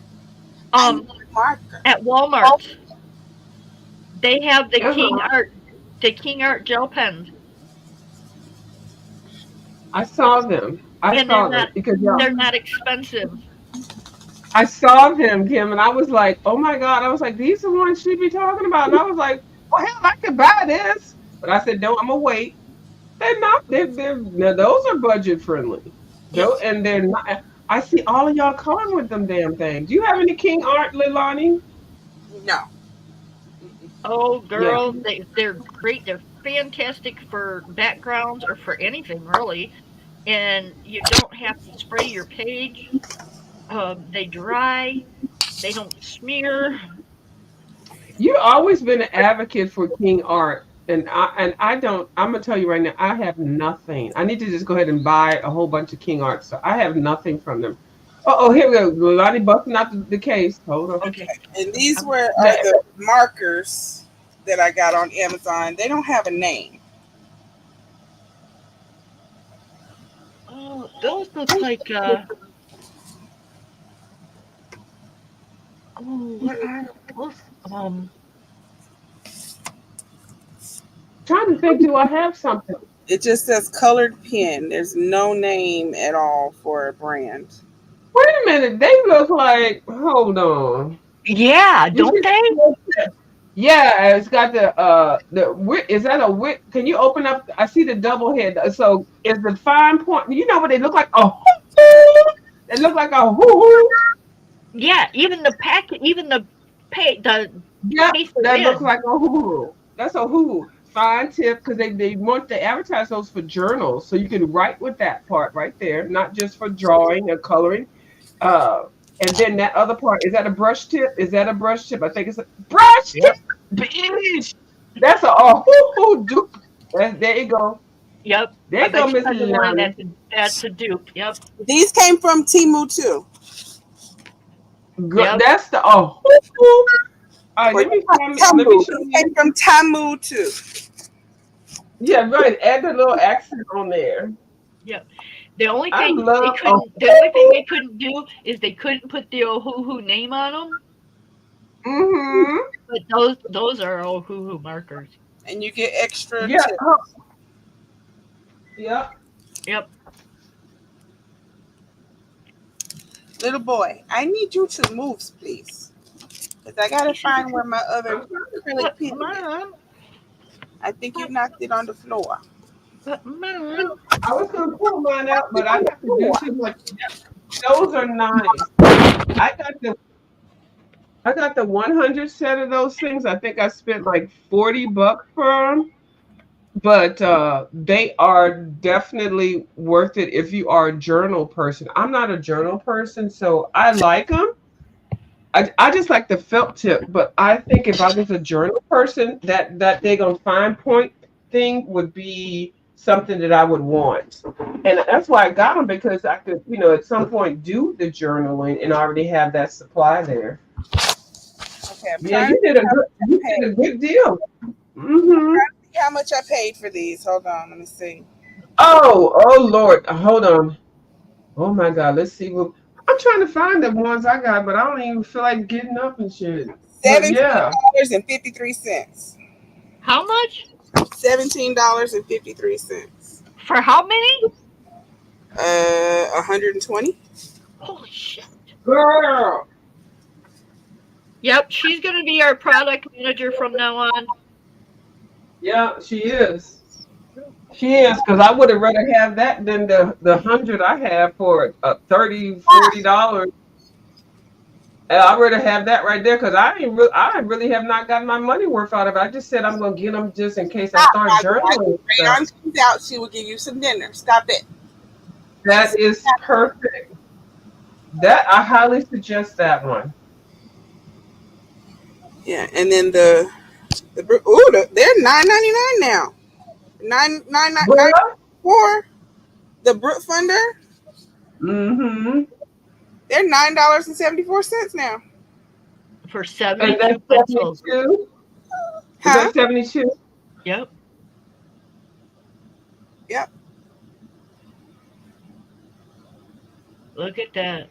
I Um, need a marker. at Walmart, they have the Uh-huh. King Art gel pens, I saw them. I and saw them because they're not expensive. I saw them, Kim, and I was like, oh my God. I was like, these are the ones she be talking about. And I was like, well, hell, I could buy this. But I said, no, I'm going to wait. They're not, now those are budget friendly. And they're not, I see all of y'all coloring with them damn things. Do you have any King Art, Leilani? No. Oh, Yeah. girl, they're great. They're fantastic for backgrounds or for anything really. And you don't have to spray your page. They dry. They don't smear. You've always been an advocate for King Art. And I don't, I'm gonna tell you right now, I have nothing. I need to just go ahead and buy a whole bunch of King Art. So I have nothing from them. Oh, here we go. Lottie busting out the case. Hold on. Okay. And these Um, are the markers that I got on Amazon. They don't have a name. oh, those look like oh, what are those? Trying to think, do I have something? It just says colored pen. There's no name at all for a brand. Wait a minute. They look like, hold on. Yeah, You don't they? should, yeah, it's got the wit. Is that a wit? Can you open up? I see the double head. So is the fine point? You know what they look like? A hoo. They look like a hoo. Yeah, even the packet, even the the Yep, case they're that looks in. like a hoo. That's a hoo. Fine tip because they want to advertise those for journals, so you can write with that part right there, not just for drawing or coloring. Uh, and then that other part, is that a brush tip? Is that a brush tip? I think it's a brush tip. Yep, Bitch. That's a hoo hoo dupe. There you go. yep. There I you go, bet you Miss that's the one Lonnie. that's a dupe. Yep, These came from Timu too. yep. That's the hoo hoo. All right, Or let me Tamu. show These you. came from Tamu too. Yeah, right. Add the little accent on there. Yep. The only I thing they love a couldn't the only thing they couldn't do is they couldn't put the Ohuhu name on them. mm-hmm. But those are Ohuhu markers. And you get extra Yeah. tips. Yeah. Yep. Little boy, I need you to move, please. Because I gotta find where my other acrylic But pen is. mom, I think you knocked it on the floor. but mom. I was gonna pull mine out, but I have to do too much. Those are nice. I got the I got the 100 set of those things. I think I spent like $40 for them, but they are definitely worth it if you are a journal person. I'm not a journal person, so I like them. I just like the felt tip, but I think if I was a journal person, that they gonna fine point thing would be something that I would want, and that's why I got them because I could, at some point do the journaling and already have that supply there. Okay, I'm Yeah, trying to you did a good deal. Hmm. see how much I paid for these. Hold on, let me see. Oh Lord, hold on. Oh my God, let's see what I'm trying to find the ones I got, but I don't even feel like getting up and shit. But yeah. $17.53. How much? $17.53. For how many? 120. Holy shit. Girl. Yep, she's gonna be our product manager from now on. Yeah, she is. She is, because I would have rather have that than the 100 I have for $30, $40. And I'd rather have that right there because I really have not gotten my money worth out of it. I just said I'm gonna get them just in case I Stop. start journaling stuff. Rayon comes out, she will give you some dinner. Stop it. That is perfect. That I highly suggest that one. Yeah, and then they're $9.99 now. Nine Well, four. The Brook Funder, mm-hmm. they're $9.74 now. For And 72 that's pencils. 72. Is Huh? that 72? Yep. Yep. Look at that.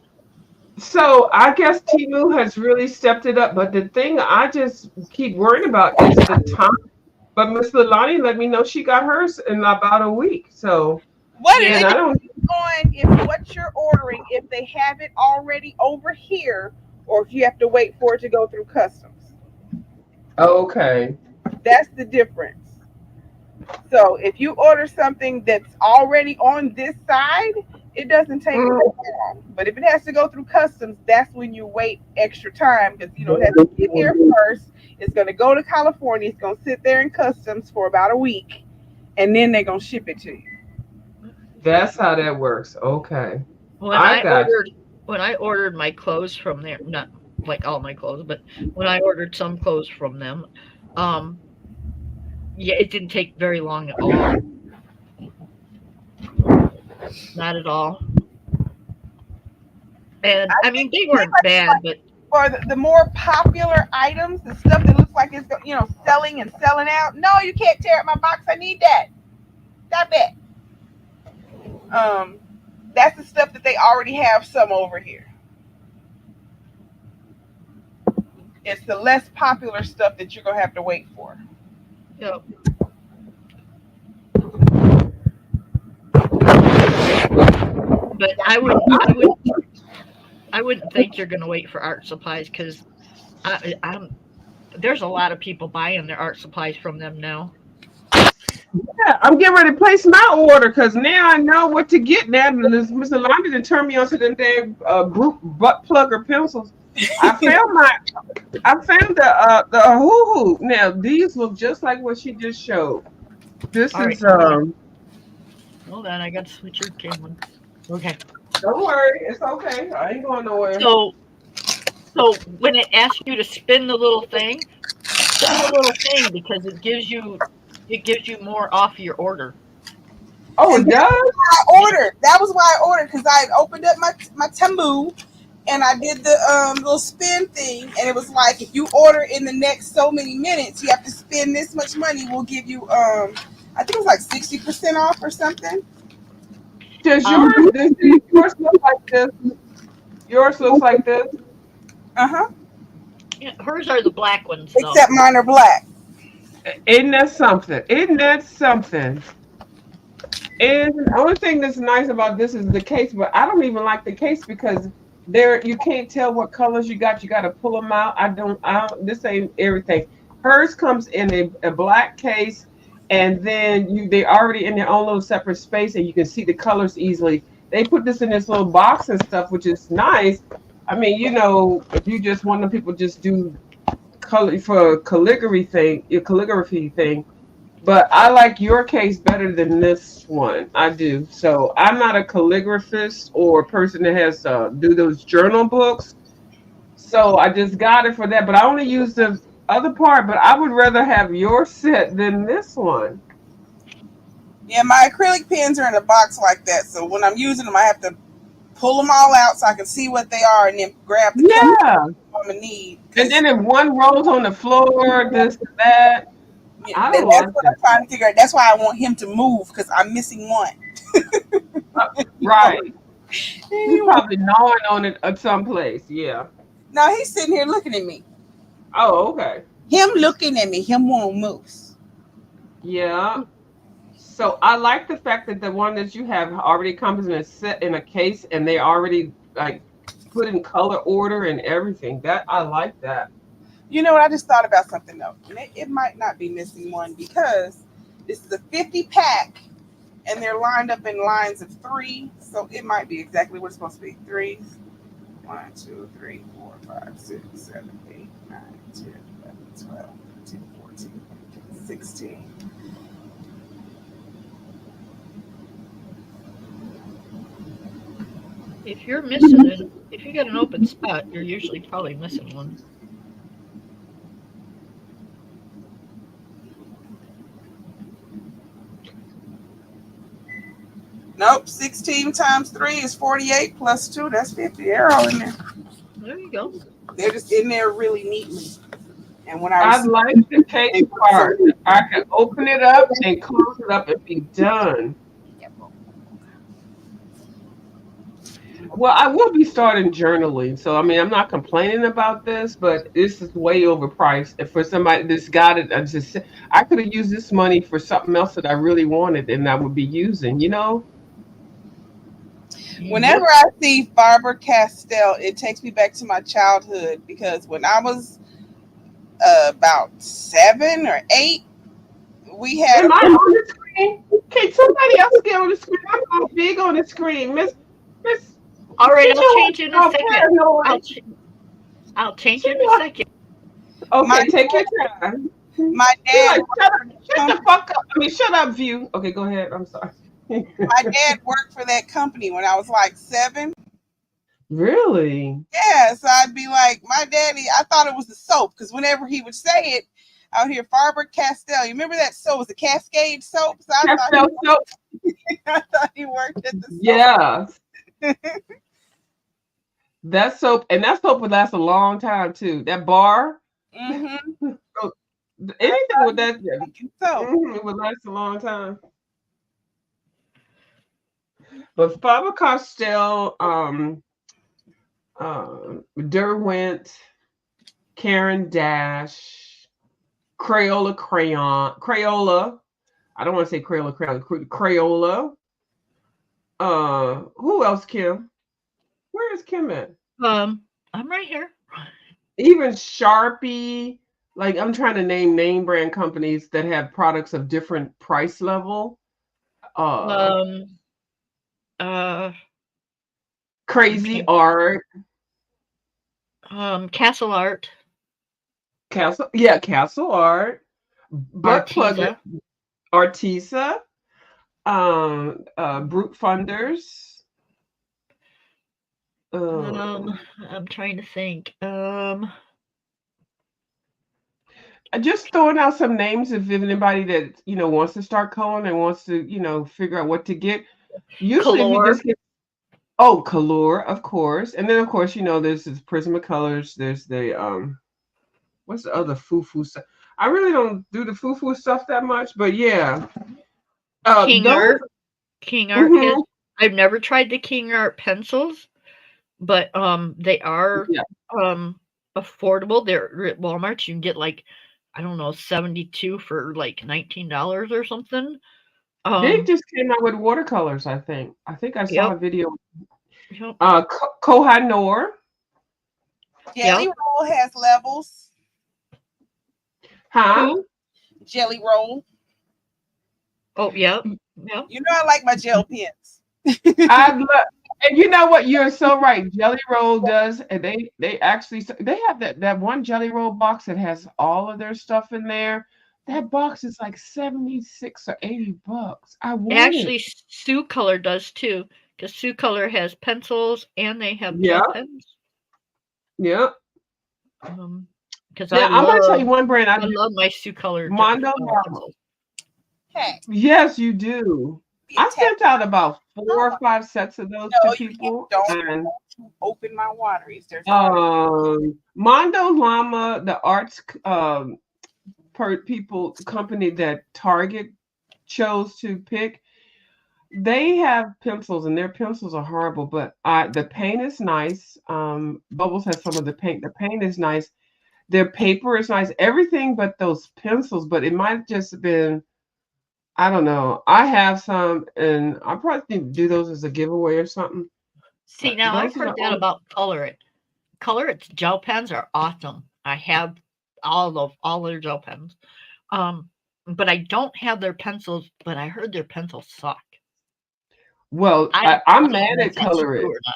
So I guess Timu has really stepped it up, but the thing I just keep worrying about is the time. But Miss Lalani let me know she got hers in about a week. So, What Yeah. it and I don't. depends on if what you're ordering, if they have it already over here, or if you have to wait for it to go through customs. Okay. That's the difference. So if you order something that's already on this side it doesn't take long. But if it has to go through customs, that's when you wait extra time because it has to get here first. It's going to go to California. It's going to sit there in customs for about a week, and then they're going to ship it to you. That's how that works. Okay. When I got you. when I ordered my clothes from there, not like all my clothes, but when I ordered some clothes from them, yeah, it didn't take very long at all. Not at all. And I mean, they weren't bad, but For the more popular items, the stuff that looks like it's selling and selling out. No, you can't tear up my box. I need that. Stop it. That's the stuff that they already have some over here. It's the less popular stuff that you're gonna have to wait for. yep. But I wouldn't think you're gonna wait for art supplies because I'm there's a lot of people buying their art supplies from them now. Yeah, I'm getting ready to place my order because now I know what to get. Now, Mr. London done turned me on to them damn group butt plugger pencils. I found the hoo hoo. Now these look just like what she just showed. This All right, is hold on, I got to switch your camera. Okay. Don't worry, it's okay. I ain't going nowhere. So when it asks you to spin the little thing because it gives you more off your order. Oh, it does? That was why I ordered because I opened up my Temu and I did the little spin thing, and it was like if you order in the next so many minutes, you have to spend this much money. We'll give you I think it was like 60% off or something. Does yours look like this? Yours looks like this? Uh-huh. Yeah, hers are the black ones though. Except mine are black. Isn't that something? Isn't that something? And the only thing that's nice about this is the case, but I don't even like the case because you can't tell what colors you got. You got to pull them out. This ain't everything. Hers comes in a black case, and then they already in their own little separate space, and you can see the colors easily. They put this in this little box and stuff, which is nice. I mean, if you just want the people just do color for a calligraphy thing. But I like your case better than this one. I do. So I'm not a calligraphist or a person that has do those journal books. So I just got it for that. But I only use the other part. But I would rather have your set than this one. Yeah, my acrylic pens are in a box like that. So when I'm using them, I have to pull them all out so I can see what they are and then grab the color I'm going to need. And then if one rolls on the floor, this, that. Yeah, that's what I'm trying to figure out. That's why I want him to move because I'm missing one. Right. He's probably gnawing on it at some place. Yeah. No, he's sitting here looking at me. Oh, okay. Him looking at me. Him won't move. Yeah. So I like the fact that the one that you have already comes in a set in a case, and they already like put in color order and everything. That I like that. You know what? I just thought about something though. It might not be missing one because this is a 50 pack, and they're lined up in lines of 3. So it might be exactly what it's supposed to be. 3. 1, 2, 3, 4, 5, 6, 7, 8, 9, 10, 11, 12, 13, 14, 15, 16. If you're missing it, if you got an open spot, you're usually probably missing one. Nope, 16 times 3 is 48 plus 2, that's 50. They're all in there. There you go. They're just in there really neatly. And when I like the case part. I can open it up and close it up and be done. Well, I will be starting journaling. So, I mean, I'm not complaining about this, but this is way overpriced. And for somebody that's got it, I could have used this money for something else that I really wanted and I would be using, Whenever I see Faber-Castell, it takes me back to my childhood because when I was about 7 or 8, we had. Am I on the screen? Can somebody else get on the screen? I'm not big on the screen. Miss, All right, get I'll your change in a ass second. paranoid. I'll change She in a like, second. okay, My take your time. My She dad like, shut the company. fuck up. I mean, shut up, View. Okay, go ahead. I'm sorry. My dad worked for that company when I was like 7. Really? Yeah, so I'd be like, my daddy. I thought it was the soap because whenever he would say it, I would hear Faber Castell. You remember that soap? It was a Cascade soap. So Castile soap? I thought he worked at the soap. Yeah. That soap, and that soap would last a long time too. That bar, Mm-hmm. so anything with that, So it would last a long time. But Faber Castell, Derwent, Karen Dash, Crayola. I don't want to say Crayola crayon, Crayola. Who else, Kim? Where is Kim at? I'm right here. Even Sharpie. Like I'm trying to name brand companies that have products of different price level. Um, uh, Crazy okay. Art, Castle Art, Castle Art, butt plug Arteza. Artisa, Brute Funders. I'm trying to think. Just throwing out some names if anybody that wants to start coloring and wants to figure out what to get. Usually, if you Color. just get Color, of course, and then of course there's this Prismacolors. There's the what's the other foo stuff? I really don't do the foo stuff that much, but yeah, King those. Art. King Art has. I've never tried the King Art pencils, but they are Yeah. affordable. They're at Walmart. You can get like, I don't know, 72 for like $19 or something. They just came out with watercolors. I think I saw Yep. a video. Yep. Kohinoor. Jelly Roll has levels. Huh? Who? Jelly Roll. Oh, yep. Yep. You know I like my gel pens. I love, and you know what? You're so right. Jelly Roll does, and they actually they have that one Jelly Roll box that has all of their stuff in there. That box is like $76 or $80. I want Actually, it. Sue Color does too, because Sue Color has pencils and they have Yeah, gel pens. yeah. Because Now I'm gonna tell you one brand I love my Sue Color Mondo Llama. pencils. Hey, Yes, you do. I sent out about 4 or 5 sets of those to people. Don't open my wateries. There's water. Mondo Llama, the arts company that Target chose to pick, they have pencils and their pencils are horrible, but the paint is nice. Bubbles has some of the paint. The paint is nice. Their paper is nice. Everything but those pencils, but it might have just been, I don't know. I have some, and I probably need to do those as a giveaway or something. See, But now I've those are heard the that only. about Color It. Color It's gel pens are awesome. I have all their gel pens. But I don't have their pencils, but I heard their pencils suck. Well, I I'm don't mad know at if that's Color It. true or not.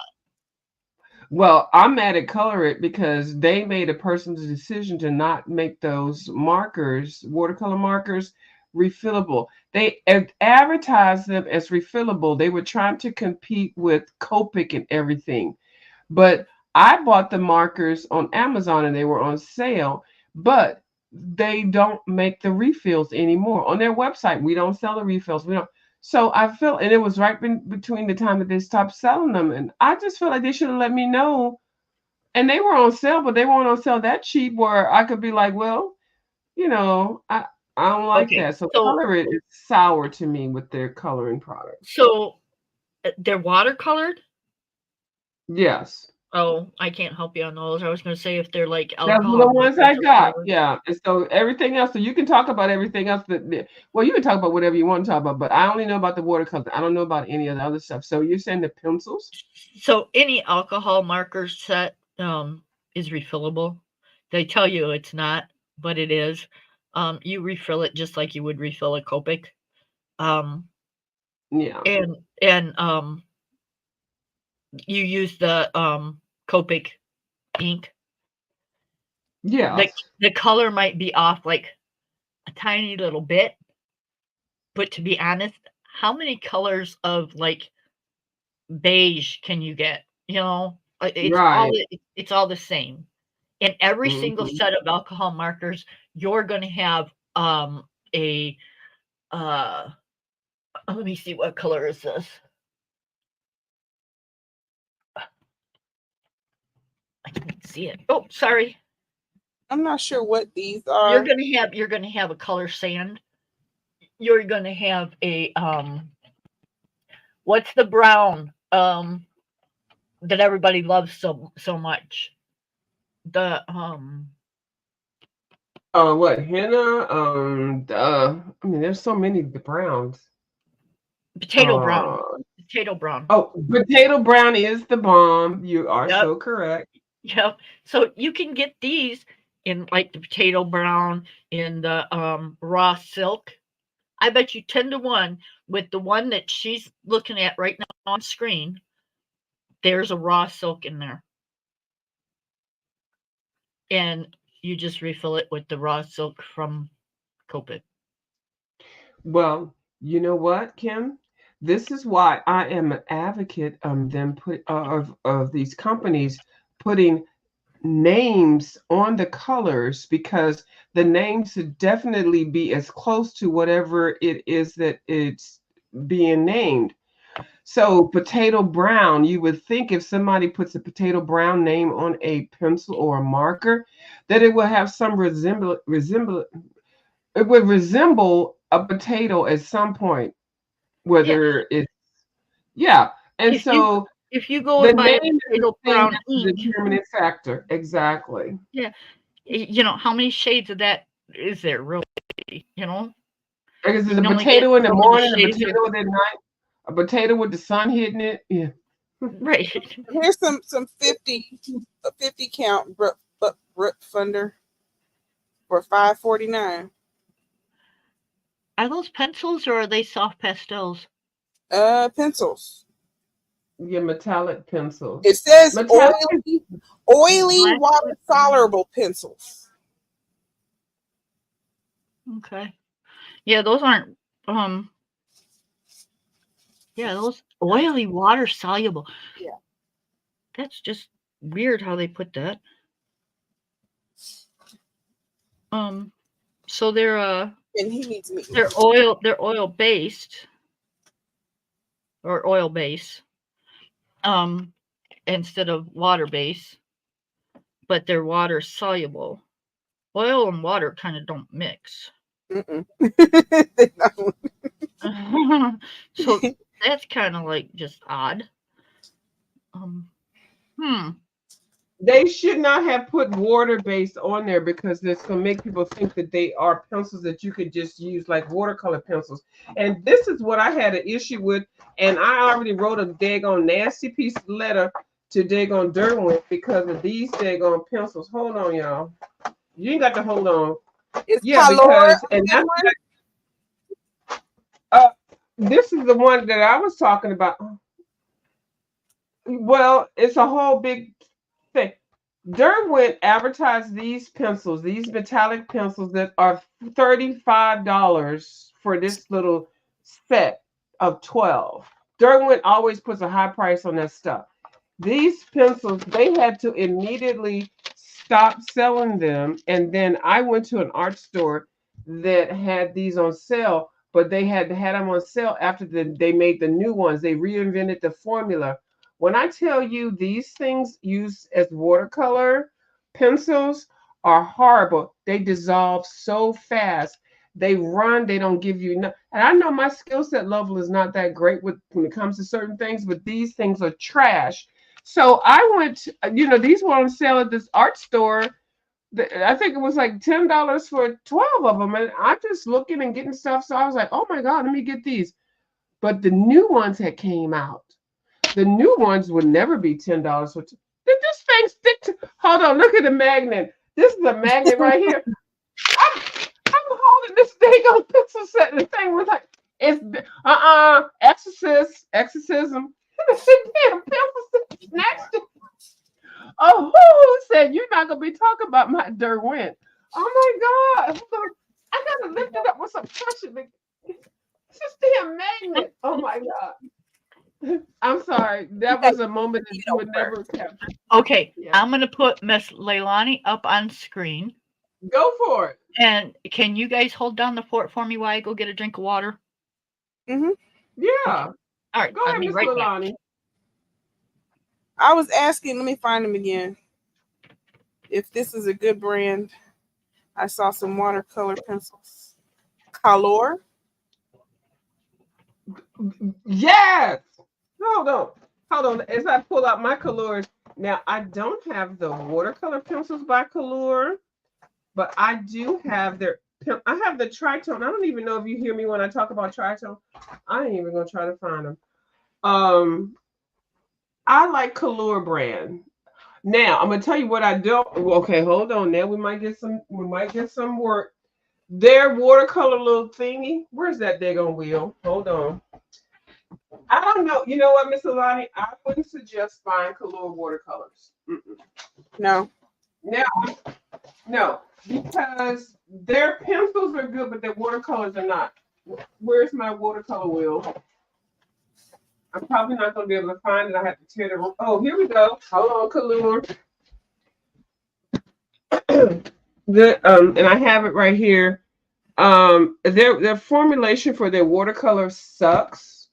Well, I'm mad at Color It because they made a person's decision to not make those markers, watercolor markers, refillable. They advertised them as refillable. They were trying to compete with Copic and everything. But I bought the markers on Amazon and they were on sale, but they don't make the refills anymore. On their website, we don't sell the refills. We don't. So I felt, and it was right between the time that they stopped selling them. And I just feel like they should have let me know. And they were on sale, but they weren't on sale that cheap where I could be like, well, I don't like Okay, that. So so Color It is sour to me with their coloring products. they're watercolored. Yes. Oh, I can't help you on those. I was going to say if they're like Those are alcohol the ones markers I or got. whatever. Yeah. And so everything else, so you can talk about everything else well, you can talk about whatever you want to talk about, but I only know about the watercolor. I don't know about any of the other stuff. So you're saying the pencils? So any alcohol marker set is refillable. They tell you it's not, but it is. You refill it just like you would refill a Copic. Yeah. And you use the Copic ink, Yeah. the color might be off like a tiny little bit, but to be honest, how many colors of like beige can you get? Right. It's all the same. In every single Mhm. set of alcohol markers, you're going to have a let me see, what color is this? I can't see it. Oh, sorry. I'm not sure what these You're are. gonna have a color sand. You're gonna have a what's the brown that everybody loves so much? The What henna? I mean, there's so many browns. potato brown. Uh, Potato brown. oh, potato brown is the bomb. You are Yep. so correct. Yep. So you can get these in like the potato brown, in the raw silk. I bet you 10 to 1 with the one that she's looking at right now on screen, there's a raw silk in there. And you just refill it with the raw silk from Copic. Well, you know what, Kim? This is why I am an advocate of them of these companies putting names on the colors, because the names should definitely be as close to whatever it is that it's being named. So potato brown, you would think if somebody puts a potato brown name on a pencil or a marker, that it will have some it would resemble a potato at some point, Yeah. whether it's yeah. And If you so if you go the and buy a name is the potato thing brown that's the ink, determining factor. Exactly. yeah, how many shades of that is there really? You know, Because you there's a can only get potato in the so many morning, a shades of potato at night, a potato with the sun hitting it. Yeah. right. Here's some 50 count Brook Thunder for $5.49. Are those pencils or are they soft pastels? Pencils. Yeah, metallic pencils. It says Metallic. oily Black. water soluble pencils. Okay. Yeah, those aren't yeah, those oily water soluble. Yeah. That's just weird how they put that. So they're And he needs me. they're oil based or oil base instead of water base, but they're water soluble. Oil and water kind of don't mix. So that's kind of like just odd. They should not have put water based on there, because this going to make people think that they are pencils that you could just use like watercolor pencils. And this is what I had an issue with. And I already wrote a daggone nasty piece of letter to daggone Derwent because of these daggone pencils. Hold on, y'all. You ain't got to hold on. Is Yeah, Colora because and a good that's this is the one that I was talking about. Well, it's a whole big thing. Derwent advertised these pencils, these metallic pencils that are $35 for this little set of 12. Derwent always puts a high price on that stuff. These pencils, they had to immediately stop selling them. And then I went to an art store that had these on sale, but they had them on sale after they made the new ones. They reinvented the formula. When I tell you these things used as watercolor pencils are horrible. They dissolve so fast. They run, they don't give you enough. And I know my skill set level is not that great when it comes to certain things, but these things are trash. So I went, these were on sale at this art store. I think it was like $10 for 12 of them. And I'm just looking and getting stuff. So I was like, oh my God, let me get these. But the new ones had came out. The new ones would never be $10 for. Did this thing stick to? Hold on, look at the magnet. This is a magnet right here. I'm holding this thing on pencil set, and the thing was like, it's exorcism. Damn pencil set. snatched it. Oh, who said you're not gonna be talking about my Derwent? Oh my God! I gotta lift it up with some pressure. It's just damn magnet. Oh my God! I'm sorry. That was a moment that you would never capture. Okay, Yeah. I'm gonna put Miss Leilani up on screen. Go for it. And can you guys hold down the fort for me while I go get a drink of water? Mm-hmm. Yeah. Okay. All right. Go ahead, Miss Leilani. I was asking, let me find them again. If this is a good brand. I saw some watercolor pencils. Color. Yes. Hold on. As I pull out my colors, now I don't have the watercolor pencils by Color, but I do have I have the tritone. I don't even know if you hear me when I talk about tritone. I ain't even gonna try to find them. I like Color brand. Now I'm gonna tell you what I don't. Okay, hold on. Now we might get some work. Their watercolor little thingy. Where's that daggone wheel? Hold on. I don't know. You know what, Miss Alani? I wouldn't suggest buying Color watercolors. No. No, because their pencils are good, but their watercolors are not. Where's my watercolor wheel? I'm probably not going to be able to find it. I have to tear the. Oh, here we go. Hold on, Color. And I have it right here. Their formulation for their watercolor sucks.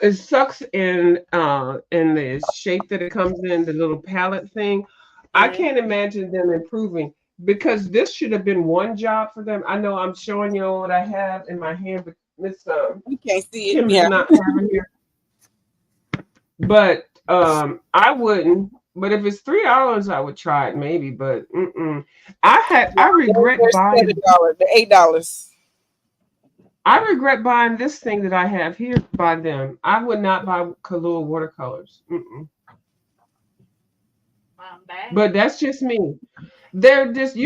It sucks in the shape that it comes in, the little palette thing. I can't imagine them improving because this should have been one job for them. I know I'm showing you what I have in my hand, but Miss you can't see it. Kim is not having here. But I wouldn't. But if it's $3, I would try it maybe. But I regret buying the $8. I regret buying this thing that I have here by them. I would not buy Color watercolors. But that's just me. They're just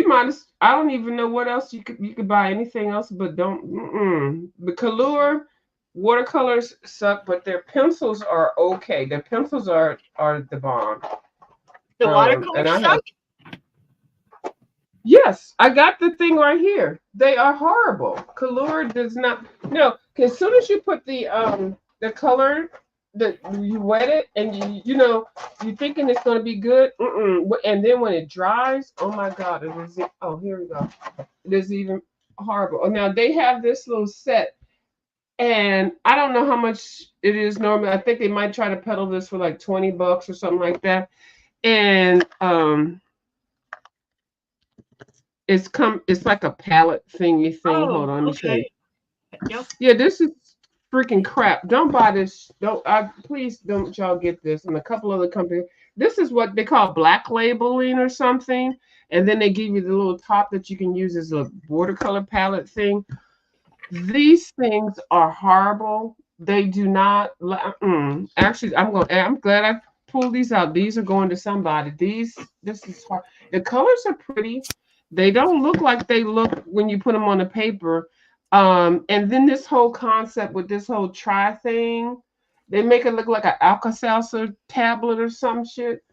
I don't even know what else you could buy anything else, but don't. The Color watercolors suck, but their pencils are okay. Their pencils are the bomb. The watercolors suck? Yes, I got the thing right here. They are horrible. Color does not. No, as soon as you put the color, you wet it, and you're thinking it's going to be good. And then when it dries, oh my God, it is. Oh, here we go. It is even horrible. Oh, now they have this little set, and I don't know how much it is normally. I think they might try to peddle this for like $20 or something like that, and It's like a palette thingy thing. Hold on, let me show you. Yep. Yeah, this is freaking crap. Don't buy this. Please don't y'all get this. And a couple other companies. This is what they call black labeling or something. And then they give you the little top that you can use as a watercolor palette thing. These things are horrible. They do not. Actually, I'm glad I pulled these out. These are going to somebody. This is hard. The colors are pretty. They don't look like they look when you put them on the paper. And then this whole concept with this whole try thing, they make it look like an Alka-Seltzer tablet or some shit.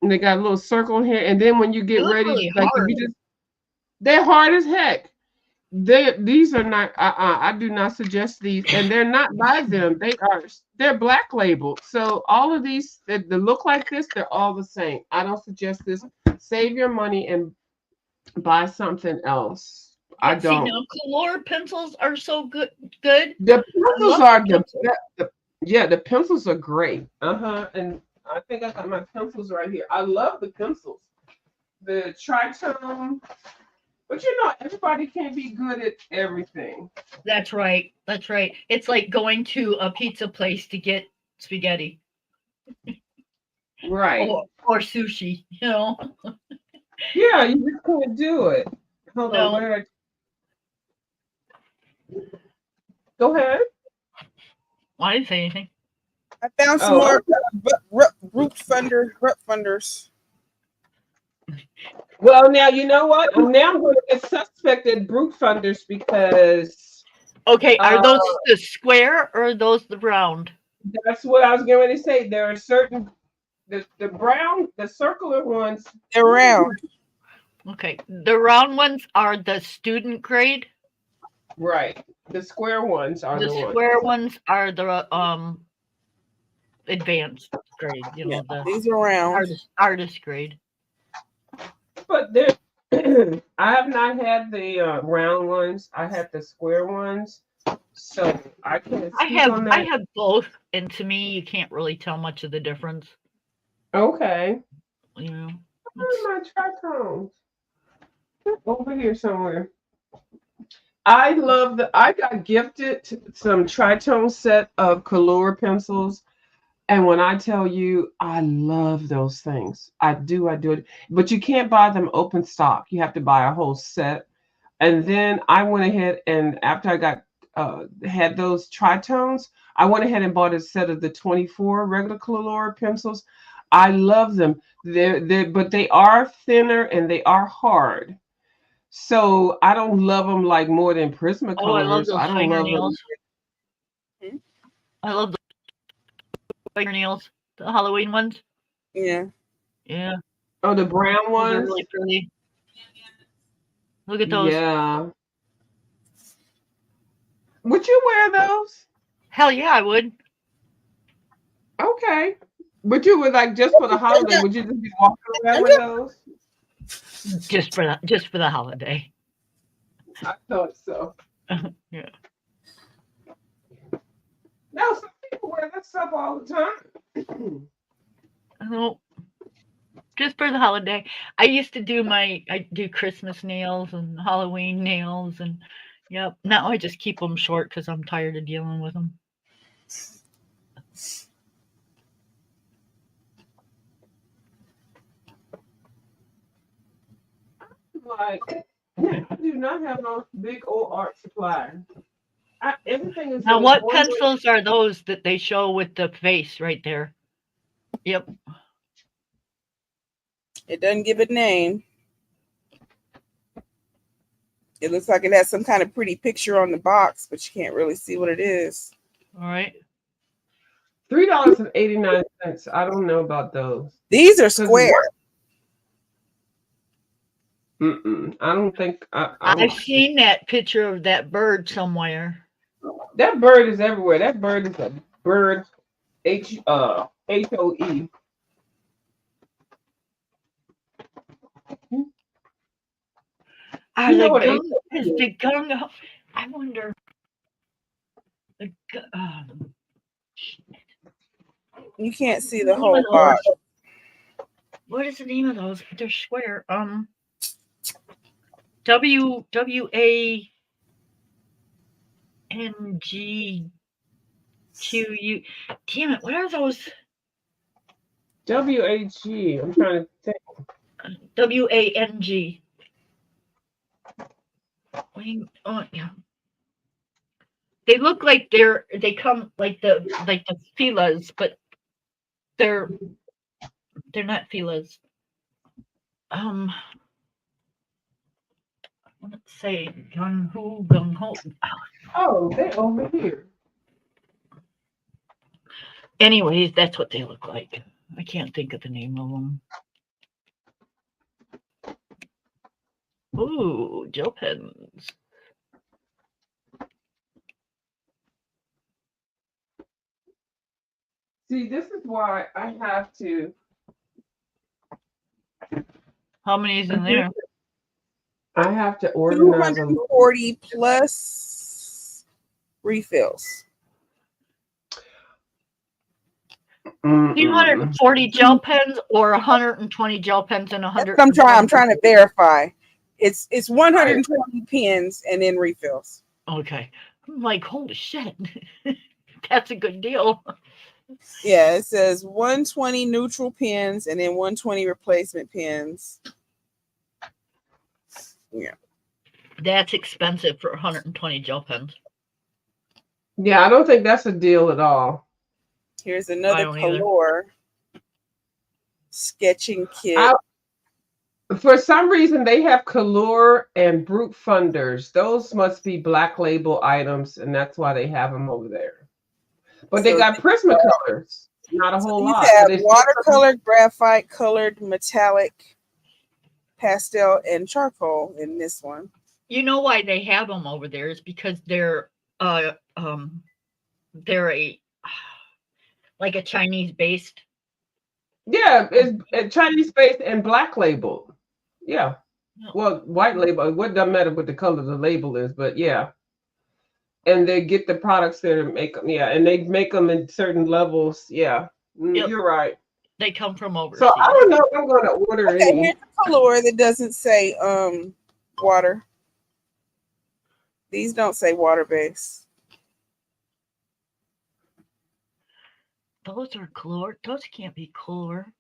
And they got a little circle here. And then when you get ready, really like they're hard as heck. These are not. I do not suggest these, and they're not by them. They're black labeled. So all of these that look like this, they're all the same. I don't suggest this. Save your money and buy something else. I don't. See, now Color pencils are so good. The pencils are the pencils are great. And I think I got my pencils right here. I love the pencils. The tritone. But everybody can't be good at everything. That's right. It's like going to a pizza place to get spaghetti. Right. Or sushi, Yeah, you just can't do it. Hold on. Go ahead. Well, I didn't say anything. I found some more root funders. Well, now you know what? Now I'm going to get suspect at brute funders because. Okay, are those the square or are those the round? That's what I was getting ready to say. There are certain the brown, the circular ones. They're round. Okay. The round ones are the student grade. Right. The square ones are The the ones. square ones are the advanced grade. You know, Yeah, the these are round. artist grade. But there, I have not had the round ones. I had the square ones, so I can't speak on I that. have both, and to me, you can't really tell much of the difference. Okay. You know, Where are my trichomes? Over here somewhere. I love I got gifted some tritone set of color pencils. And when I tell you, I love those things. I do it. But you can't buy them open stock. You have to buy a whole set. And then I went ahead and after I got had those tritones, I went ahead and bought a set of the 24 regular color pencils. I love them. But they are thinner and they are hard. So I don't love them like more than oh, I love Prismacolors. those I don't love them. fingernails. Hmm? I love the fingernails, the Halloween ones. Yeah. Yeah, Oh, the brown those are ones. really pretty. Look at those. Yeah. Would you wear those? Hell yeah, I would. Okay. But you would like just for the holiday, would you just be walking around with those? Just for the holiday. I thought so. Yeah. No, some people wear that stuff all the time. Oh, just for the holiday. I used to do I do Christmas nails and Halloween nails, and yep. Now I just keep them short because I'm tired of dealing with them. Like, I do not have no big old art supply. Everything is Now, in what one way. pencils are those that they show with the face right there? Yep. It doesn't give a name. It looks like it has some kind of pretty picture on the box, but you can't really see what it is. All right. $3.89. I don't know about those. These are square. I don't think I've seen that picture of that bird somewhere. That bird is everywhere. That bird is a bird. HOE. Is the gung? I wonder. You can't see the whole box. What is the name of those? They're square. WANGQU. Damn it! What are those? WAG. I'm trying to think. WANG. Oh yeah. They look like they come like the filas, but they're not filas. Let's say gung ho. Oh, they're over here. Anyways, that's what they look like. I can't think of the name of them. Ooh, gel pens. See, this is why I have to. How many is in there? I have to organize them. 240 plus refills. 240 gel pens or 120 gel pens and 100. I'm trying to verify. It's 120 pens and then refills. Okay. I'm like, holy shit. That's a good deal. Yeah, it says 120 neutral pens and then 120 replacement pens. Yeah. That's expensive for 120 gel pens. Yeah, I don't think that's a deal at all. Here's another color sketching kit. For some reason, they have Color and Brute Funders. Those must be Black Label items, and that's why they have them over there. But they So got Prismacolors. Not a whole these lot. have But it's watercolor, graphite, colored, metallic, pastel, and charcoal in this one. You know why they have them over there is because they're a like a Chinese based. yeah, it's Chinese based and black labeled. Yeah. No. Well, white label. What doesn't matter what the color the label is, but yeah. And they get the products there to make them. Yeah, and they make them in certain levels. Yeah, Yep. you're right. They come from overseas. So I don't know if I'm going to order Okay, any. here's a color that doesn't say water. These don't say water base. Those are color. Those can't be color.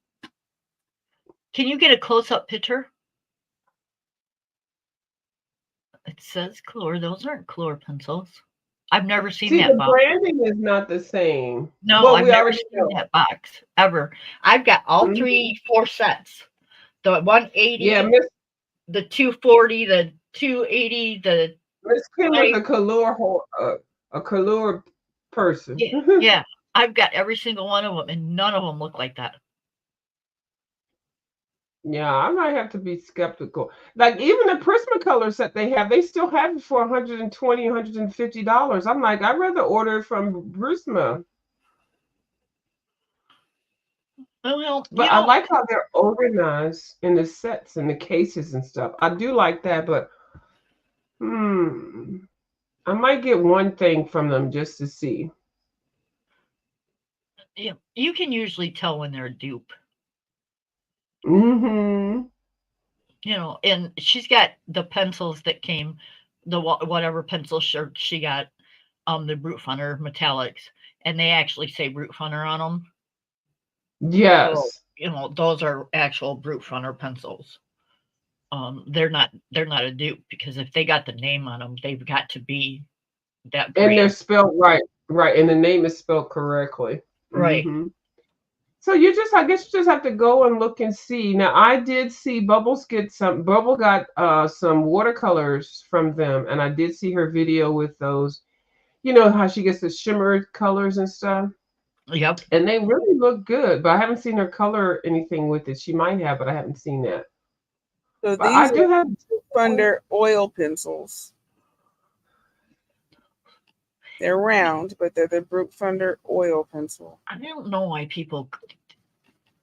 Can you get a close-up picture? It says color. Those aren't color pencils. I've never seen See, that the box. branding is not the same. No, Well, I've we never already seen know. that box ever. I've got all Mhm. 4 sets. The 180, Yeah, Miss the 240, the 280, the Kim was I- a a color person. yeah. I've got every single one of them, and none of them look like that. Yeah, I might have to be skeptical. Like even the Prismacolor set they have, they still have it for $120, $150. I'm like, I'd rather order it from Prisma. Well, But I like how they're organized in the sets and the cases and stuff. I do like that, but I might get one thing from them just to see. you can usually tell when they're a dupe. Mm-hmm. And she's got the pencils that came, the whatever pencil shirt she got, the Brute Funner metallics, and they actually say Brute Funner on them. Yes. So, those are actual Brute Funner pencils. They're not a dupe because if they got the name on them, they've got to be that brand. And they're spelled right, and the name is spelled correctly. Right. Mm-hmm. So I guess you just have to go and look and see. Now I did see Bubble got some watercolors from them, and I did see her video with those. You know how she gets the shimmer colors and stuff. Yep. And they really look good, but I haven't seen her color anything with it. She might have, but I haven't seen that. So But I these do are have Thunder oil pencils. They're round, but they're the Brute Thunder oil pencil. I don't know why people.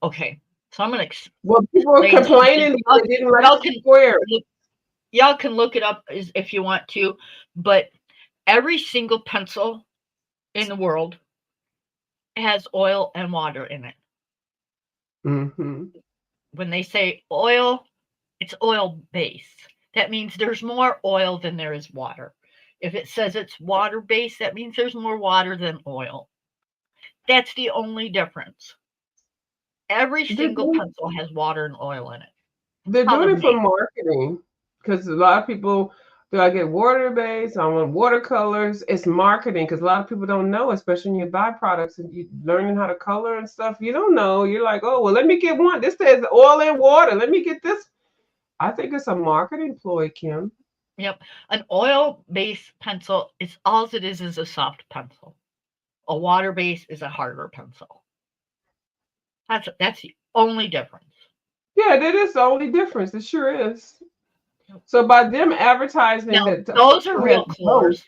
Okay, so I'm gonna. Well, people are complaining they didn't like the square. Y'all can look it up if you want to, but every single pencil in the world has oil and water in it. Mm-hmm. When they say oil, it's oil based. That means there's more oil than there is water. If it says it's water based, that means there's more water than oil. That's the only difference. Every single pencil has water and oil in it. They're doing it for marketing because a lot of people, do I get water based? I want watercolors. It's marketing because a lot of people don't know, especially when you buy products and you learning how to color and stuff. You don't know. You're like, oh, well, let me get one. This says oil and water. Let me get this. I think it's a marketing ploy, Kim. Yep. An oil-based pencil is all it is a soft pencil. A water-based is a harder pencil. That's the only difference. Yeah, that is the only difference. It sure is. So by them advertising that those are real colors.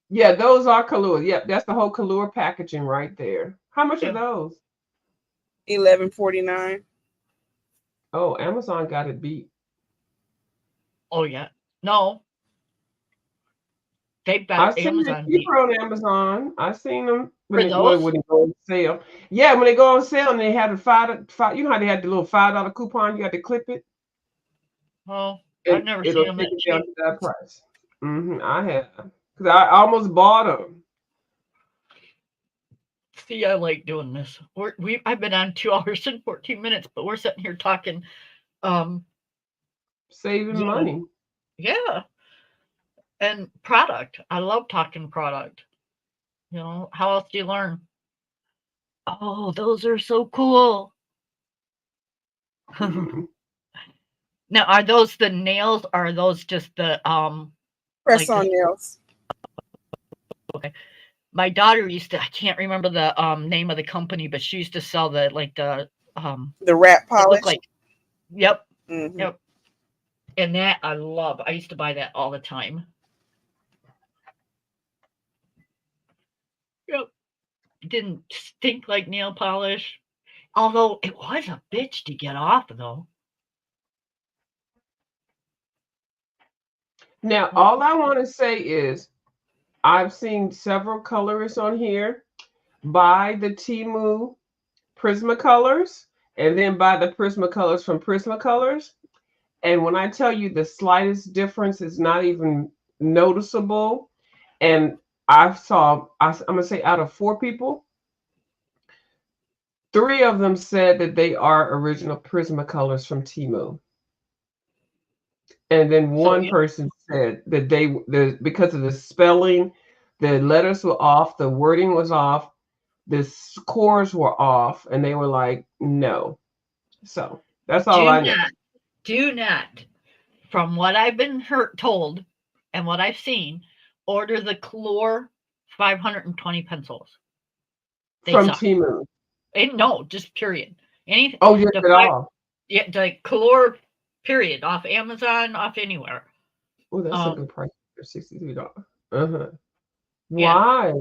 Yeah, those are color. Yep, that's the whole color packaging right there. How much are those? $11.49. Oh, Amazon got it beat. Oh yeah. No. They've got I've seen Amazon them cheaper on Amazon. I've seen them when they go on sale. Yeah, when they go on sale and they have the five, you know how they had the little $5 coupon, you had to clip it. Oh, I've never seen them take that it down cheap. to that price. I have because I almost bought them. See, I like doing this. I've been on 2 hours and 14 minutes, but we're sitting here talking saving money. Yeah. And product. I love talking product. How else do you learn? Oh, those are so cool. Now, are those the nails or are those just the press on nails? Okay. My daughter used to, I can't remember the name of the company, but she used to sell the The wrap it looked polish. like, yep, Mhm. yep. And that I love. I used to buy that all the time. Yep. Didn't stink like nail polish. Although it was a bitch to get off though. Now, all I want to say is I've seen several colorists on here buy the Timu Prismacolors and then buy the Prismacolors from Prismacolors. And when I tell you the slightest difference is not even noticeable, and I'm gonna say out of 4 people, 3 of them said that they are original Prismacolors from Timu. And then So one person said that because of the spelling, the letters were off, the wording was off, the scores were off, and they were like, no. So that's all do I know. not, from what I've been told and what I've seen, order the Color 520 pencils. They From suck. Timu. No, just period. Anything. Oh, yes, at all. Yeah, the Color period off Amazon, off anywhere. Oh, that's a good price. For $63. Yeah. Why?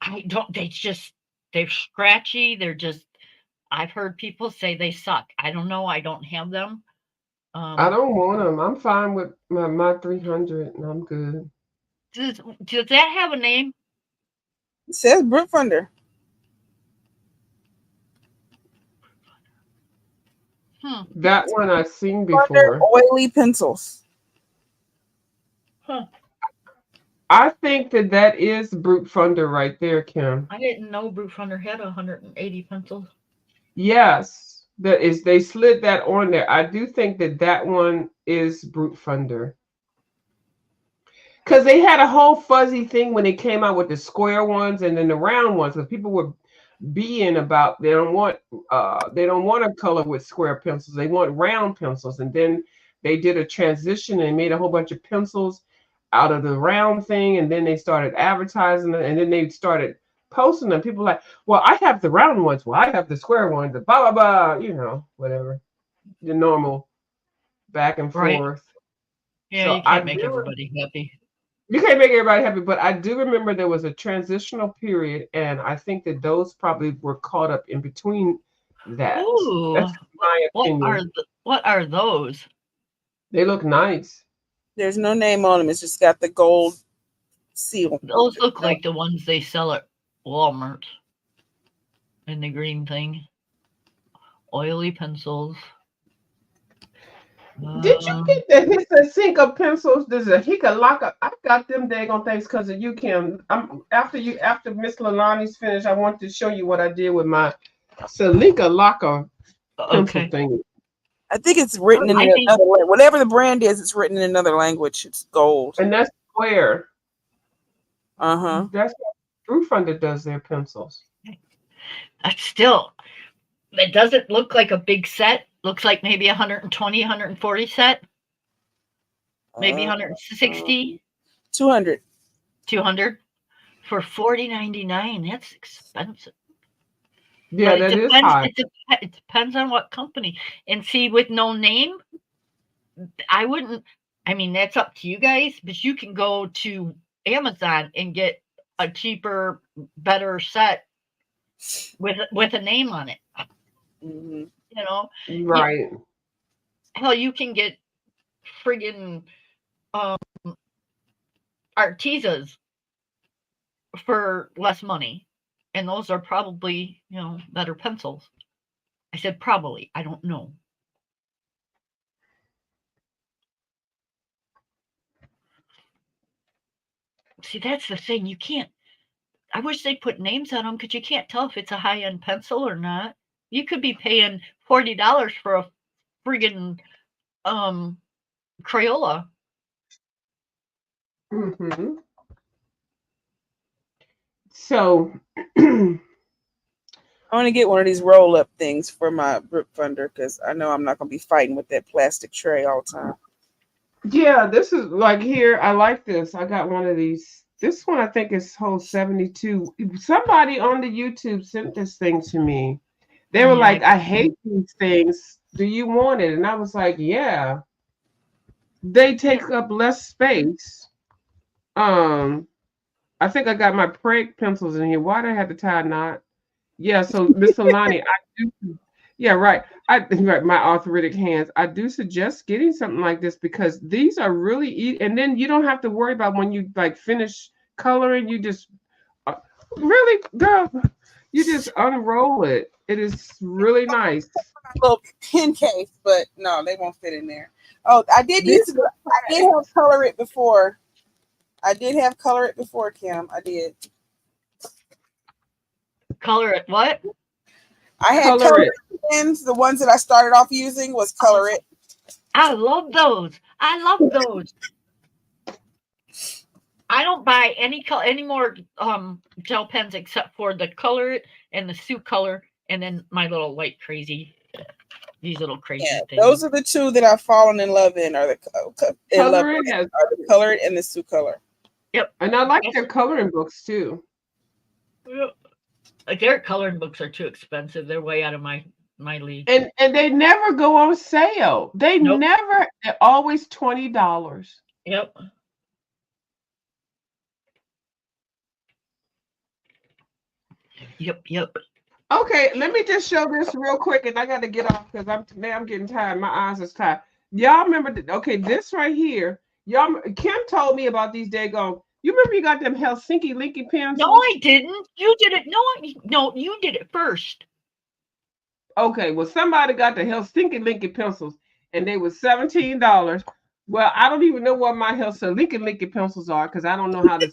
I don't. They're scratchy. They're just. I've heard people say they suck. I don't know. I don't have them. I don't want them. I'm fine with my 300, and I'm good. Does that have a name? It says Brook Thunder. That one I've seen Thunder before. oily pencils. Huh. I think that is Brute Thunder right there, Kim. I didn't know Brute Thunder had 180 pencils. Yes, they slid that on there. I do think that one is Brute Thunder. Because they had a whole fuzzy thing when they came out with the square ones and then the round ones. Because people were being about they don't want a color with square pencils. They want round pencils. And then they did a transition and made a whole bunch of pencils out of the round thing. And then they started advertising it. And then they started posting them. People like, well, I have the round ones. Well, I have the square ones. The blah blah blah. Whatever. The normal back and Right. forth. Yeah, So you can't make everybody happy. You can't make everybody happy, but I do remember there was a transitional period, and I think that those probably were caught up in between that. Ooh, that's my opinion. What are those? They look nice. There's no name on them. It's just got the gold seal. Those look like the ones they sell at Walmart. In the green thing. Oily pencils. Did you get the Hissa Cinco pencils? There's a Hikalaka. I got them daggone things because of you, Kim. After Miss Lalani's finished, I want to show you what I did with my Salika Laka pencil thing. I think it's written in another whatever the brand is, it's written in another language. It's gold. And that's square. Uh-huh. That's what Brute Thunder does their pencils. That's still, it doesn't look like a big set. Looks like maybe 120, 140 set. Maybe 160. 200. 200 for $40.99. That's expensive. Yeah, that is high. It depends on what company. And see, with no name, I wouldn't. I mean, that's up to you guys. But you can go to Amazon and get a cheaper, better set with a name on it. Mm-hmm. Right. Hell, you can get friggin' Artezas for less money, and those are probably better pencils. I said probably. I don't know. See, that's the thing. You can't. I wish they'd put names on them because you can't tell if it's a high-end pencil or not. You could be paying $40 for a friggin' Crayola. Mm-hmm. So I want to get one of these roll-up things for my Brook Thunder because I know I'm not going to be fighting with that plastic tray all the time. Yeah, this is like here. I like this. I got one of these This one I think is whole 72. Somebody on the YouTube sent this thing to me. They were Yeah, like, I hate these things. Do you want it? And I was like, yeah. They take up less space. I think I got my Preg pencils in here. Why did I have to tie a knot? Yeah, so Miss Solani, I do. Yeah, right. Right, my arthritic hands. I do suggest getting something like this because these are really easy, and then you don't have to worry about when you like finish coloring. You just really, girl, you just unroll it. It is really nice. Little pin case, but no, they won't fit in there. Oh, I did This used to. I did have color it before. I did have color it before, Kim. I did. color it. What? I had Color color it. pens. The ones that I started off using was color it. I love those. I love those. I don't buy any more gel pens except for the color it and the Sue color, and then my little white crazy, these little crazy Yeah, things. those are the two that I've fallen in love in. Are the Color it has, are the color it and the Sue color. Yep. and I like their coloring books too. Their coloring books are too expensive. They're way out of my league. And they never go on sale. They Nope. never. They're always $20. Yep. Yep. Okay, let me just show this real quick, and I got to get off because I'm getting tired. My eyes is tired. Y'all remember? Okay, this right here. Y'all, Kim told me about these daggone. You remember you got them Helsinki Linky pens? No, I didn't. You did it. No, you did it first. Okay, well, somebody got the Helsinki Linky pencils, and they were $17. Well, I don't even know what my Helsinki Linky pencils are because I don't know how to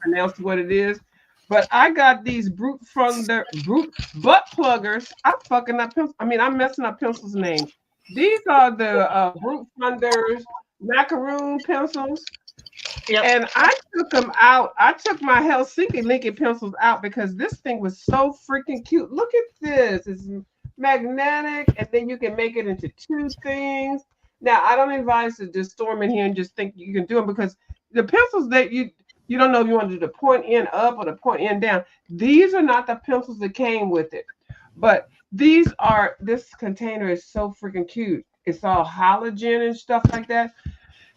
pronounce what it is. But I got these brute butt pluggers. I'm fucking up pencils. I mean, I'm messing up pencils' names. These are the brute funders macaroon pencils. Yep. And I took them out. I took my Helsinki Lincoln pencils out because this thing was so freaking cute. Look at this. It's magnetic, and then you can make it into two things. Now, I don't advise to just storm in here and just think you can do them because the pencils that you don't know if you want to do the point end up or the point end down. These are not the pencils that came with it. But this container is so freaking cute. It's all halogen and stuff like that.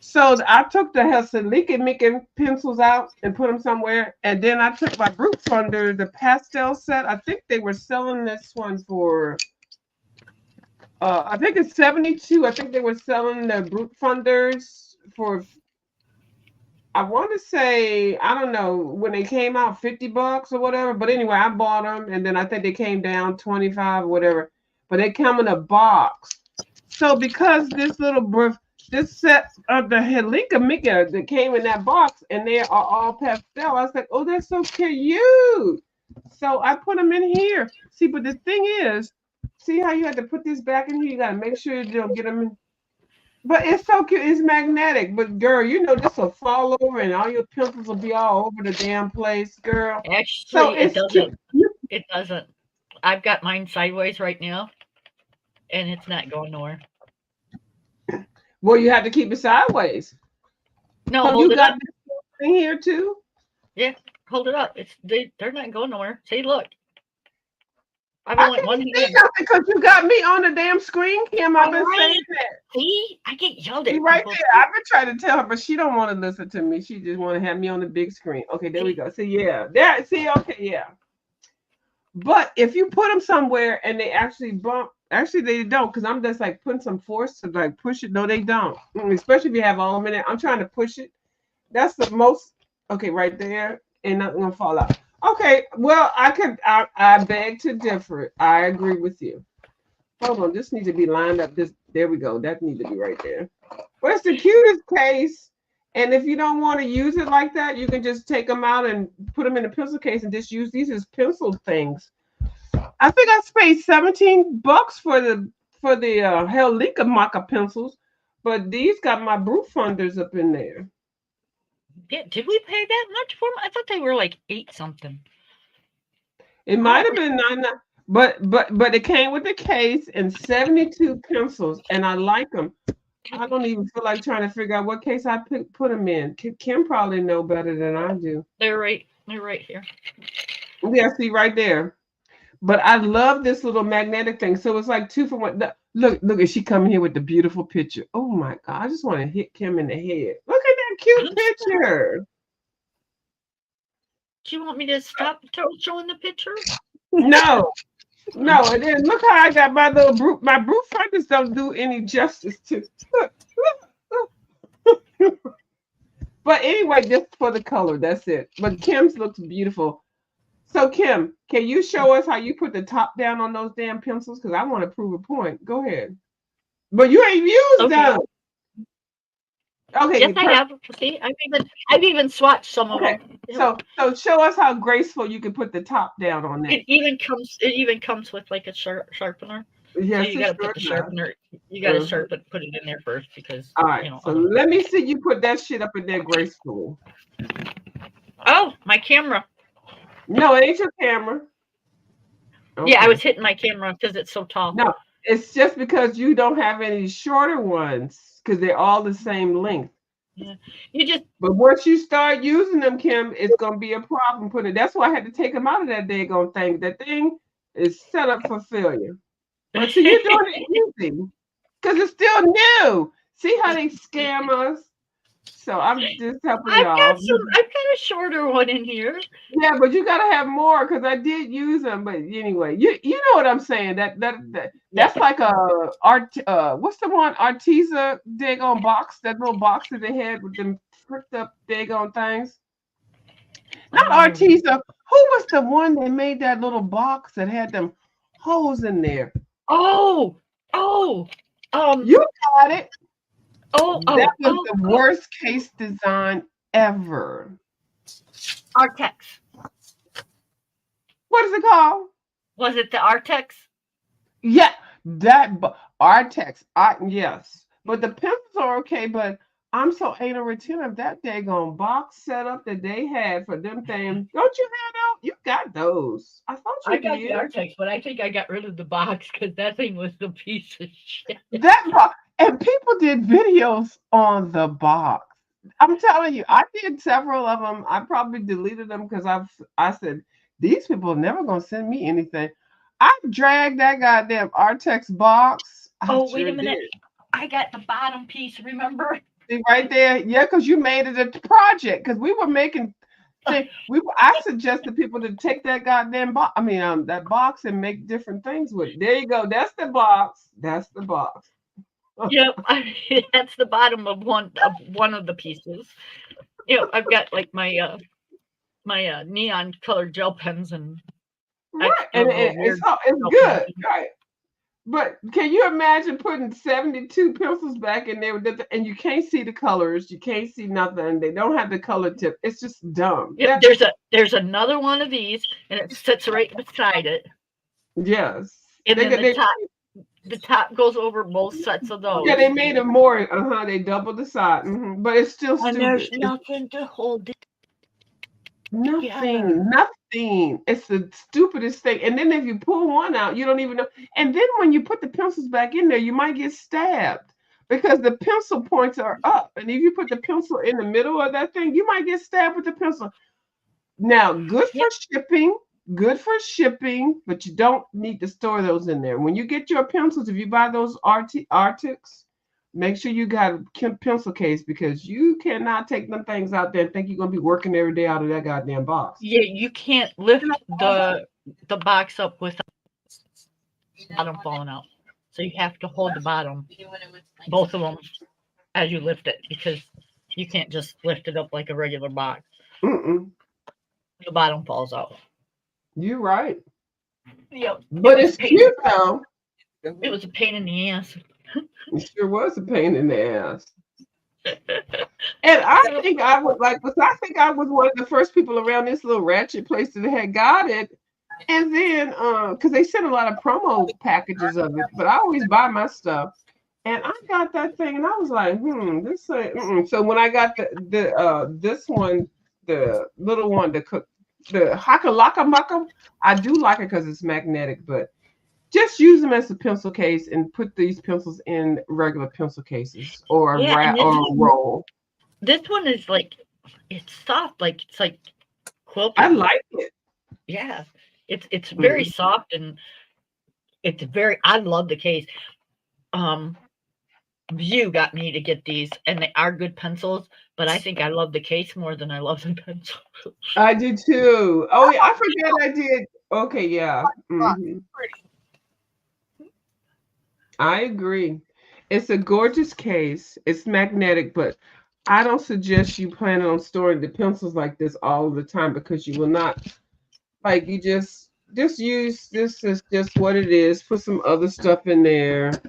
So I took the Helsinki pencils out and put them somewhere. And then I took my Brute Funder, the pastel set. I think they were selling this one for, I think it's 72. I think they were selling the Brute Funders for, I want to say, I don't know, when they came out, $50 or whatever. But anyway, I bought them. And then I think they came down 25 or whatever. But they come in a box. So because this set of the Helika Mika that came in that box, and they are all pastel. I was like, oh, that's so cute. So I put them in here. See, but the thing is, see how you had to put this back in here? You got to make sure you don't get them in. But it's so cute. It's magnetic. But, girl, you know this will fall over and all your pencils will be all over the damn place, girl. Actually, So it doesn't. It doesn't. I've got mine sideways right now, and it's not going nowhere. Well, you have to keep it sideways. No, So hold you it got up. this thing here too? Yeah, hold it up. They're not going nowhere. See, look. I've I only can one see hand. nothing because you got me on the damn screen, Kim. I've been saying that. See, I get yelled at. See right people. there. I've been trying to tell her, but she don't want to listen to me. She just want to have me on the big screen. Okay, there we go. See, yeah, there. See, okay, yeah. But if you put them somewhere and they actually bump, actually they don't, because I'm just like putting some force to like push it. No, they don't. Especially if you have all in it. I'm trying to push it. That's the most. Okay, right there, and nothing gonna fall out. Okay, well, I beg to differ. I agree with you. Hold on, this needs to be lined up. There we go. That needs to be right there. Well, it's the cutest case. And if you don't want to use it like that, you can just take them out and put them in a pencil case and just use these as pencil things. I think I paid $17 for the Helika Maka pencils, but these got my Brute Funders up in there. Yeah, did we pay that much for them? I thought they were like 8 something. It might have been 99, but it came with the case and 72 pencils, and I like them. I don't even feel like trying to figure out what case I put them in. Kim probably know better than I do. They're right here. Yeah, see right there. But I love this little magnetic thing. So it's like 2 for 1. Look, is she coming here with the beautiful picture? Oh my God, I just want to hit Kim in the head. Look at that cute picture. Do you want me to stop showing the picture? No. And then look how I got my little brute. My brute feathers don't do any justice to. But anyway, just for the color, that's it. But Kim's looks beautiful. So Kim, can you show us how you put the top down on those damn pencils? Because I want to prove a point. Go ahead. But you ain't used them. Okay. Yes, I have. See, I've even swatched some of them. So show us how graceful you can put the top down on that. It even comes with like a sharpener. Yes, so you gotta put the sharpener. You gotta put it in there first because. All right. So let me see you put that shit up in there gracefully. Oh, my camera. No, it ain't your camera. Okay. Yeah, I was hitting my camera because it's so tall. No, it's just because you don't have any shorter ones because they're all the same length. Yeah, But once you start using them, Kim, it's gonna be a problem putting it. That's why I had to take them out of that daggone thing. That thing is set up for failure. But so you're doing it easy because it's still new. See how they scam us? So I'm just helping y'all. I've got a shorter one in here. Yeah, but you gotta have more because I did use them. But anyway, you know what I'm saying? That's like a what's the one Arteza daggone box? That little box that they had with them fricked up daggone things. Not Arteza. Who was the one that made that little box that had them holes in there? You got it. That was the worst case design ever. Artex. What is it called? Was it the Artex? Yeah, that Artex. Yes, but the pencils are okay. But I'm so anal retentive. That daggone box setup that they had for them things. Don't you have those? You got those. I thought you did. I got the Artex, but I think I got rid of the box because that thing was the piece of shit. That box. And people did videos on the box. I'm telling you, I did several of them. I probably deleted them because I said, these people are never going to send me anything. I dragged that goddamn Artex box. Wait a minute. I got the bottom piece, remember? See right there? Yeah, because you made it a project. Because we were making... I suggested people to take that goddamn box. That box and make different things with it. There you go. That's the box. That's the box. Yep, that's the bottom of one of the pieces. I've got like my neon colored gel pens and it's good, right? But can you imagine putting 72 pencils back in there and you can't see the colors, you can't see nothing. They don't have the color tip. It's just dumb. Yeah, there's another one of these, and it sits right beside it. Yes, and then the top goes over both sets of those. Yeah, they made it more. They doubled the size, but it's still stupid. And there's nothing to hold it. Nothing. It's the stupidest thing. And then if you pull one out, you don't even know. And then when you put the pencils back in there, you might get stabbed because the pencil points are up. And if you put the pencil in the middle of that thing, you might get stabbed with the pencil. Now, good for shipping, but you don't need to store those in there. When you get your pencils, if you buy those Arctics, make sure you got a pencil case because you cannot take them things out there and think you're going to be working every day out of that goddamn box. Yeah, you can't lift the box up without the bottom falling out. So you have to hold the bottom, both of them, as you lift it because you can't just lift it up like a regular box. The bottom falls out. You're right. Yep. But it's cute though. It was a pain in the ass. It sure was a pain in the ass. And I think I was one of the first people around this little ratchet place that had got it. And then because they sent a lot of promo packages of it, but I always buy my stuff. And I got that thing and I was like, this ain't. So when I got this one, the little one, the Hakalaka Muckum, I do like it because it's magnetic, but just use them as a pencil case and put these pencils in regular pencil cases or a Yeah, and or a roll. this one is like, it's soft, like it's like I quilted. like it. Yeah, it's very soft, and it's very. I love the case. You got me to get these, and they are good pencils, but I think I love the case more than I love the pencil. I did too. Oh yeah, I forgot I did. Okay, yeah. Pretty. I agree. It's a gorgeous case. It's magnetic, but I don't suggest you plan on storing the pencils like this all the time because you will not like you just use this as just what it is. Put some other stuff in there,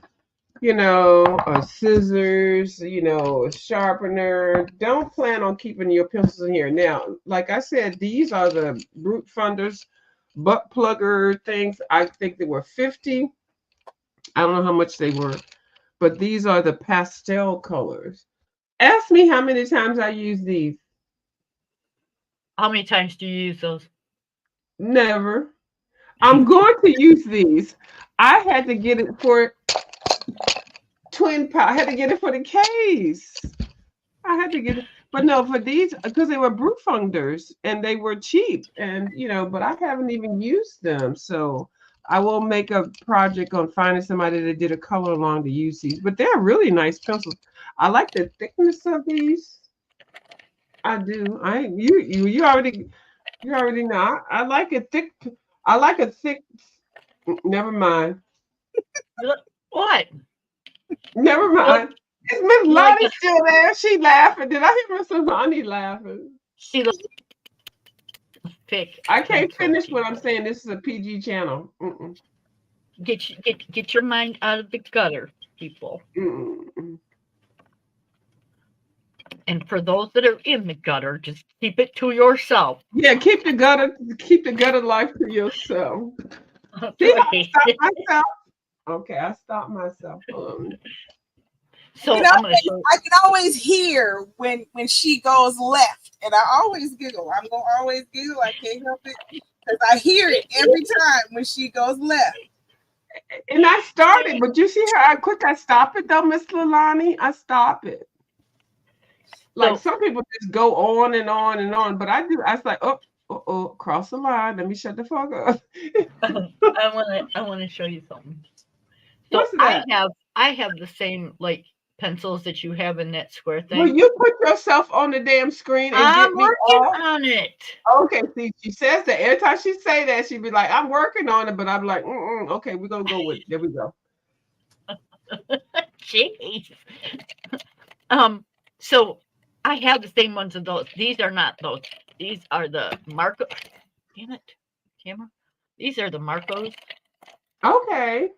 scissors, a sharpener. Don't plan on keeping your pencils in here. Now, like I said, these are the root funders, butt plugger things. I think they were 50. I don't know how much they were, but these are the pastel colors. Ask me how many times I use these. How many times do you use those? Never. I'm going to use these. I had to get it for twin power. I had to get it for the case. I had to get it, but no, for these because they were brute funders and they were cheap, and but I haven't even used them. So I will make a project on finding somebody that did a color along to use these. But they're really nice pencils. I like the thickness of these. I do. You already know. I like a thick. I like a thick. Never mind. What? Never mind. Is Miss You like Lonnie still there? She laughing. Did I hear Miss Lonnie laughing? She looks thick. I can't pencil finish what I'm people. saying. This is a PG channel. Get your mind out of the gutter, people. Mm-mm. And for those that are in the gutter, just keep it to yourself. Yeah, keep the gutter life to yourself. See how I stopped myself? Okay, I stopped myself. So You know, I'm going to show. I can always hear when she goes left, and I always giggle. I'm gonna always giggle. I can't help it because I hear it every time when she goes left. And I started, but you see how quick I stop it though, Miss Lalani? I stop it. Like some people just go on and on and on, but I do. I was like, oh, cross the line. Let me shut the fuck up. I want to show you something. So What's that? I have the same like pencils that you have in that square thing. Will you put yourself on the damn screen and I'm get me working off? on it. Okay, see, she says that every time she say that, she'd be like, "I'm working on it," but I'm like, "Okay, we're gonna go with it." There we go. Jeez. So I have the same ones of those. These are not those. These are the Marco. Damn it, camera. These are the Marcos Okay.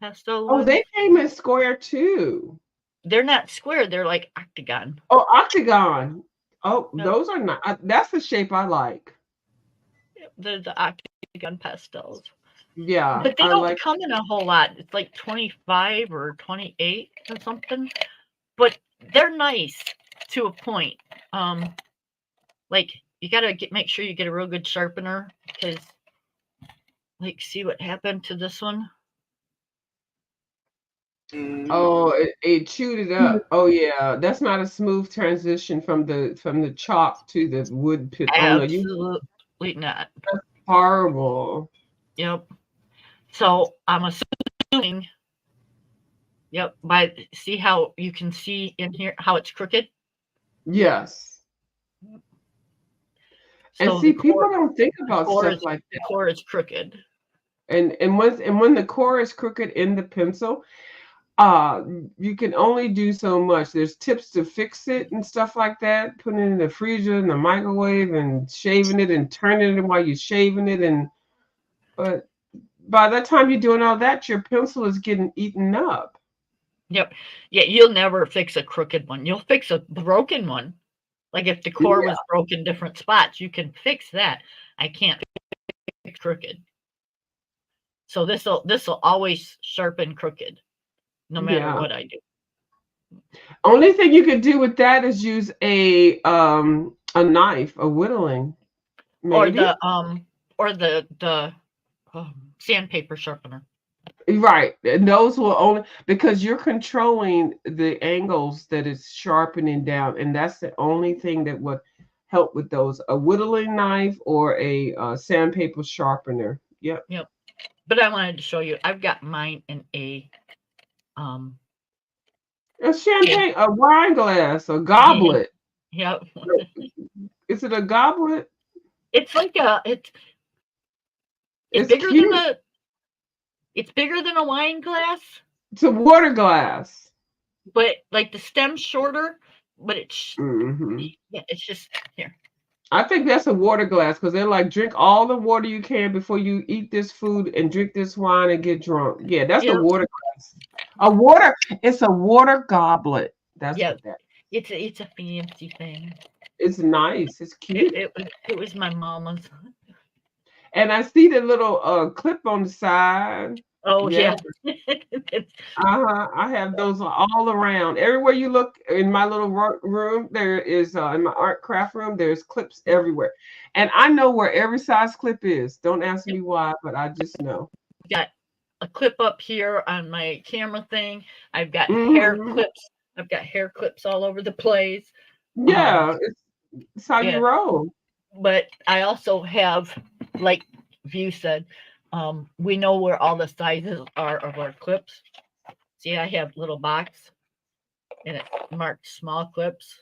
pastel Oh, ones. they came in square too. They're not square. They're like octagon. Oh, octagon. Oh, Yep. those are not. That's the shape I like. They're the octagon pastels. Yeah, But they I don't like. come in a whole lot. It's like 25 or 28 or something. But they're nice to a point. Like you gotta make sure you get a real good sharpener because, like, see what happened to this one. Oh, it chewed it up. Oh yeah, that's not a smooth transition from the chalk to the wood pit. Oh no, Absolutely not. that's horrible. Yep. So I'm assuming. Yep. See how you can see in here how it's crooked. Yes. And So see, people don't think about stuff is, like the that. core is crooked. And when the core is crooked in the pencil, you can only do so much. There's tips to fix it and stuff like that. Putting it in the freezer, in the microwave, and shaving it and turning it while you're shaving it. But by the time you're doing all that, your pencil is getting eaten up. Yep. Yeah, you'll never fix a crooked one. You'll fix a broken one. Like if the core was broken different spots, you can fix that. I can't fix crooked. So this'll always sharpen crooked, no matter what I do. Only thing you could do with that is use a knife, a whittling, maybe. Or the sandpaper sharpener. Right. And those will only because you're controlling the angles that it's sharpening down, and that's the only thing that would help with those. A whittling knife or a sandpaper sharpener. Yep. Yep. But I wanted to show you. I've got mine in a um A champagne, a wine glass, a goblet. yep. Is it a goblet? It's like it's It's bigger than cute. it's bigger than a wine glass, It's a water glass. but like the stem's shorter, but Hmm. yeah, it's just here. I think that's a water glass because they're like drink all the water you can before you eat this food and drink this wine and get drunk. Yeah, that's a Yep. water glass. A water. It's a water goblet. That's Yeah. what that. It's a fancy thing. It's nice. It's cute. It was my mama's. And I see the little clip on the side. Oh Yeah. yeah. It's- I have those all around. Everywhere you look in my little room, there is in my art craft room, there's clips everywhere. And I know where every size clip is. Don't ask me why, but I just know. got a clip up here on my camera thing. I've got hair Mhm. clips. I've got hair clips all over the place. Yeah, it's how yeah. you roll. But I also have, like View said, we know where all the sizes are of our clips. See, I have little box and it marked small clips.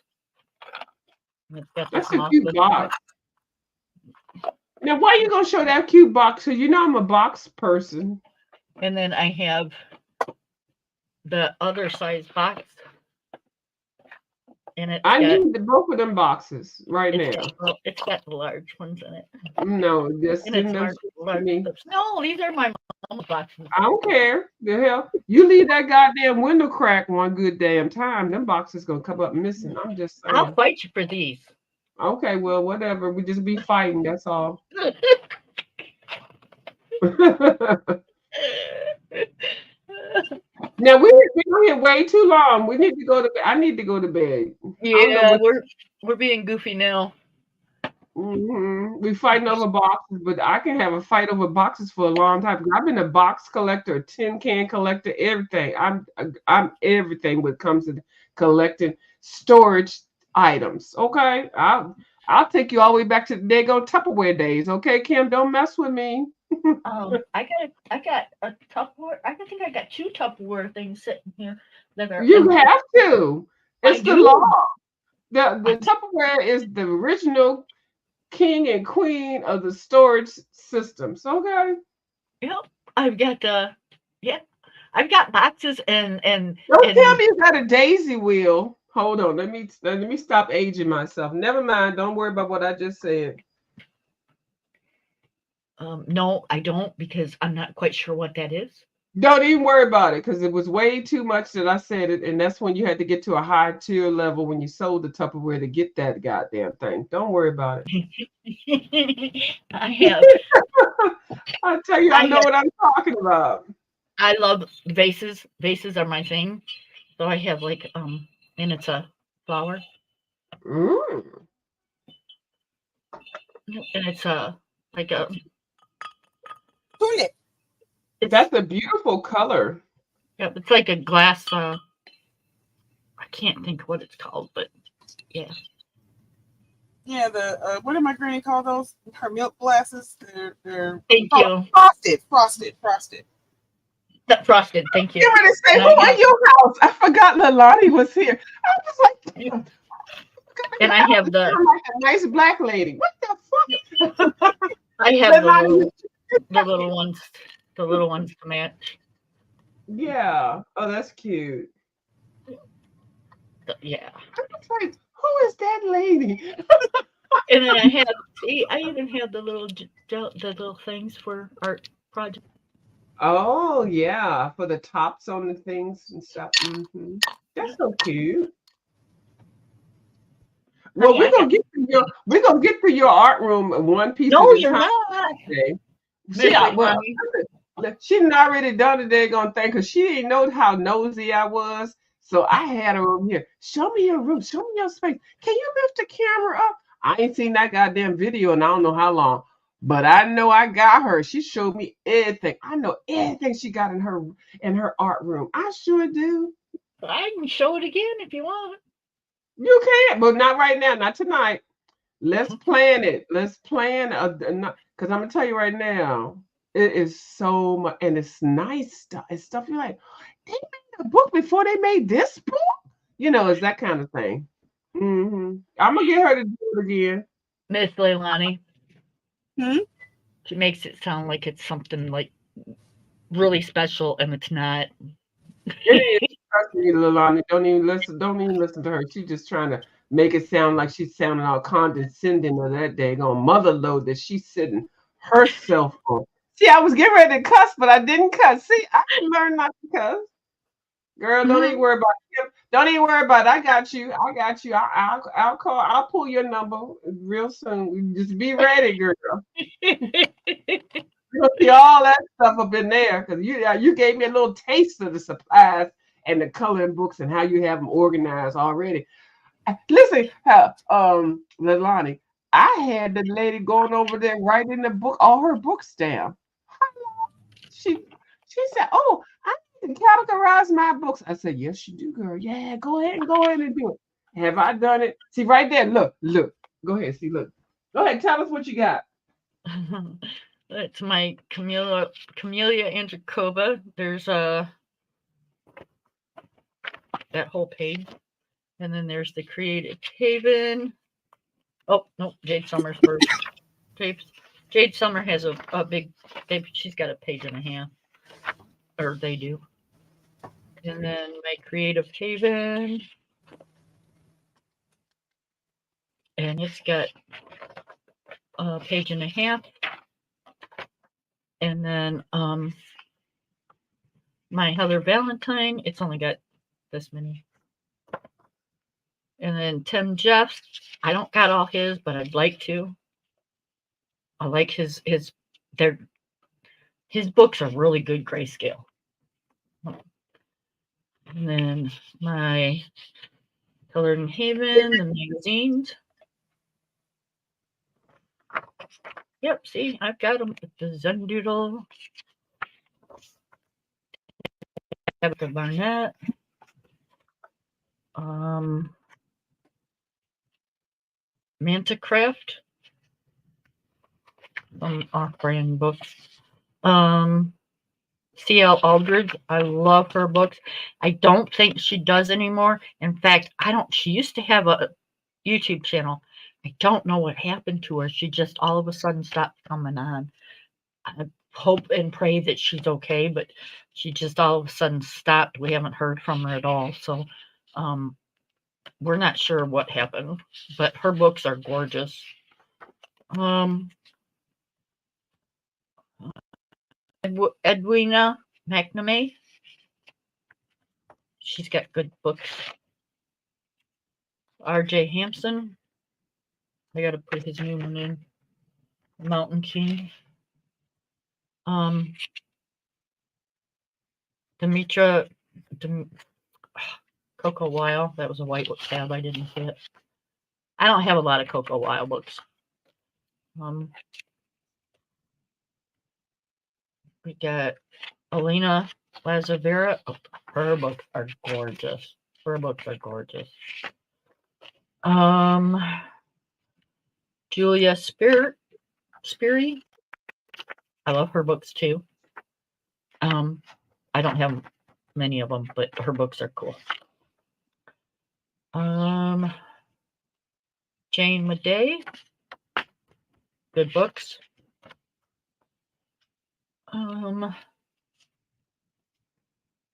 And it's got the That's a small cute clips. box. Now, why you gonna show that cute box? Because you know I'm a box person. And then I have the other size box. And I need both of them boxes right now. It's got the large ones in it. No, just And send it's them marked to large me. clips. No, these are my mom's boxes. I don't care. The hell, you leave that goddamn window crack one good damn time, them boxes gonna come up missing. I'm just saying. I'll fight you for these. Okay, well, whatever. We just be fighting. That's all. Now we're here way too long. We need to go to bed. I need to go to bed. Yeah, we're being goofy now. We fighting over boxes, but I can have a fight over boxes for a long time. I've been a box collector, a tin can collector, everything. I'm everything when it comes to collecting storage items. Okay, I'll take you all the way back to the daggone Tupperware days. Okay, Kim, don't mess with me. I got a Tupperware. I think I got 2 Tupperware things sitting here that are. You have to. It's the do. law. The Tupperware is the original king and queen of the storage systems. Okay. Yep, I've got I've got boxes and Don't tell me you got a daisy wheel. Hold on. Let me stop aging myself. Never mind. Don't worry about what I just said. No, I don't because I'm not quite sure what that is. Don't even worry about it because it was way too much that I said it, and that's when you had to get to a high tier level when you sold the Tupperware to get that goddamn thing. Don't worry about it. I have. I'll tell you, I know what I'm talking about. I love vases. Vases are my thing. So I have like and it's a flower. And it's like a tulip. That's a beautiful color. Yeah, it's like a glass. I can't think what it's called, but yeah. Yeah, the what did my granny call those? Her milk glasses. They're Thank you. Frosted. Frosted. Thank you. You were to say, who at your house? I forgot Leilani was here. I was like, and I have the like a nice black lady. What the fuck? I have the little ones. The little ones to match. Yeah. Oh, that's cute. Yeah. I was like, who is that lady? And then I even have the little things for art projects. Oh yeah, for the tops on the things and stuff. That's so cute. Well, we're gonna get to your art room one piece. No, at a you're time. not. She didn't already done the daggone thing because she didn't know how nosy I was. So I had her over here. Show me your room. Show me your space. Can you lift the camera up? I ain't seen that goddamn video in I don't know how long. But I know I got her. She showed me everything. I know everything she got in her art room. I sure do. I can show it again if you want. You can, but not right now, not tonight. Let's plan it. Let's plan because I'm gonna tell you right now, it is so much, and it's nice stuff. It's stuff you're like, they made a book before they made this book. It's that kind of thing. I'm gonna get her to do it again. Miss Leilani. Hmm? She makes it sound like it's something like really special, and it's not. It is. Trust me, Lalani. Don't even listen. Don't even listen to her. She's just trying to make it sound like she's sounding all condescending of that daggone mother load that she's sitting herself on. See, I was getting ready to cuss, but I didn't cuss. See, I learned not to cuss. Girl, don't even worry about it. Don't even worry about it. I got you. I got you. I'll call. I'll pull your number real soon. Just be ready, girl. You'll see all that stuff up in there because you gave me a little taste of the supplies and the coloring books and how you have them organized already. Listen, Leilani, I had the lady going over there writing the book, all her books down. She said, "Oh, I need to categorize my books." I said, "Yes, you do, girl. Yeah, go ahead and do it." Have I done it? See right there. Look. Go ahead. See, look. Go ahead. Tell us what you got. That's my Camellia Andrikova. There's that whole page, and then there's the Creative Haven. Oh no, Jade Summers first. Jade Summer has a big. She's got a page and a half, or they do. And then my Creative Haven, and it's got a page and a half. And then my Heather Valentine, it's only got this many. And then Tim Jeffs, I don't got all his, but I'd like to. I like his books are really good grayscale. And then my Colored in Haven, the magazines. Yep, see, I've got them. The Zen Doodle. Tabitha Barnett. Manta Craft. Some off-brand books. C.L. Aldridge. I love her books. I don't think she does anymore. In fact, she used to have a YouTube channel. I don't know what happened to her. She just all of a sudden stopped coming on. I hope and pray that she's okay, but she just all of a sudden stopped. We haven't heard from her at all. So we're not sure what happened, but her books are gorgeous. Edwina McNamee. She's got good books. R.J. Hampson. I got to put his new one in. Mountain King. Demetra Coco Weil. That was a white tab. I didn't see it. I don't have a lot of Coco Weil books. We got Elena Lazavera. Oh, her books are gorgeous. Julia Spiri. I love her books too. I don't have many of them, but her books are cool. Jane Madej. Good books.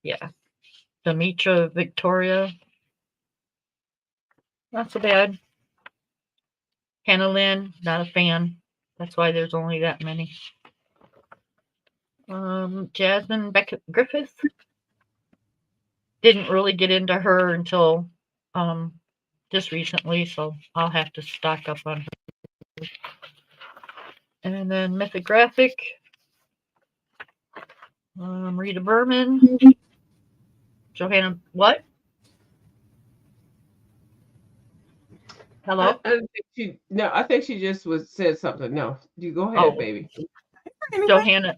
Yeah. Demetra Victoria. Not so bad. Hannah Lynn, not a fan. That's why there's only that many. Jasmine Beckett Griffith. Didn't really get into her until just recently, so I'll have to stock up on her. And then Mythographic. Rita Berman. Johanna, what? Hello? I don't think she. No, I think she just said something. No, you go ahead, Oh, baby. Anyway, Johanna.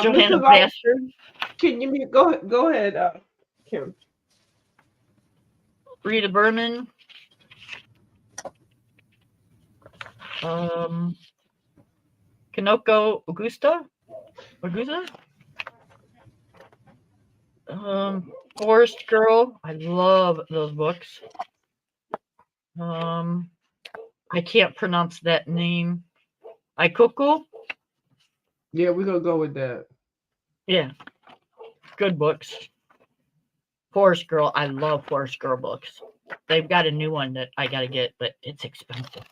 Johanna Mrs. Olive, Bastard, can you go ahead, Kim? Rita Berman, um, Kanoko Augusta, Forest Girl. I love those books. I can't pronounce that name. Ikoku. Yeah, we're gonna go with that. Yeah, good books. Forest Girl. I love Forest Girl books. They've got a new one that I gotta get, but it's expensive.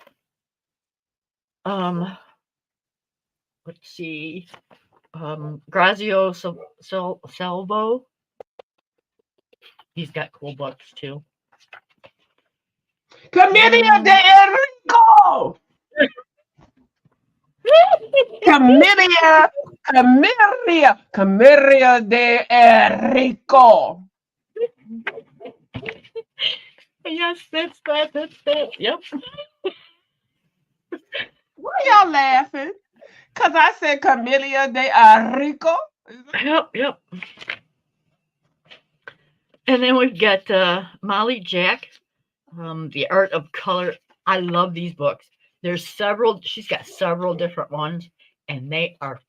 Let's see. Grazio Salvo. He's got cool books too. Camellia de Enrico. Camellia de Enrico. Yes, that's that. Yep. Why y'all laughing? Cause I said Camellia de Enrico. Yep. And then we've got Molly Jack, The Art of Color. I love these books. There's several. She's got several different ones, and they are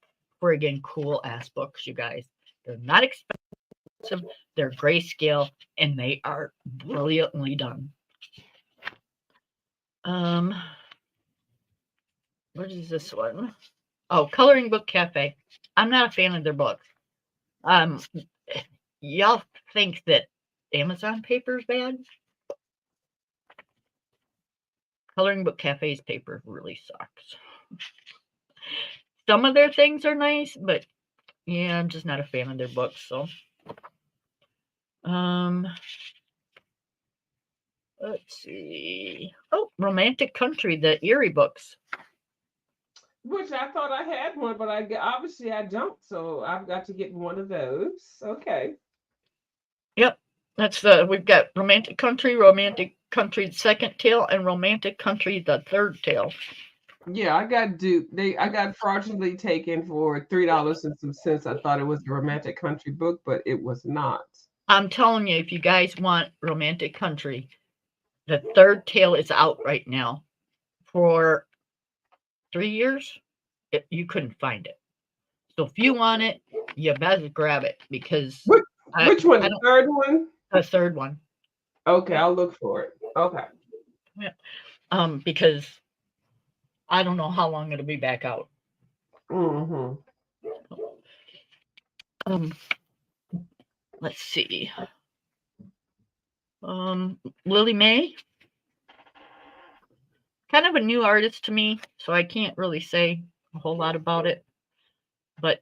friggin' cool ass books, you guys. They're not expensive. They're grayscale, and they are brilliantly done. What is this one? Oh, Coloring Book Cafe. I'm not a fan of their books. Y'all think that Amazon paper is bad? Coloring Book Cafe's paper really sucks. Some of their things are nice, but yeah, I'm just not a fan of their books. So, let's see. Oh, Romantic Country, the Erie books. Which I thought I had one, but obviously I don't. So I've got to get one of those. Okay. Yep, we've got Romantic Country the second tale, and Romantic Country the third tale. Yeah, I got duped. I got fraudulently taken for $3 and some cents. I thought it was a romantic country book, but it was not. I'm telling you, if you guys want Romantic Country, the third tale is out right now. For 3 years, you couldn't find it. So if you want it, you better grab it because Which one? The third one? The third one. Okay, I'll look for it. Okay. Yeah. Because I don't know how long it'll be back out. Mm-hmm. Let's see. Lily May. Kind of a new artist to me, so I can't really say a whole lot about it. But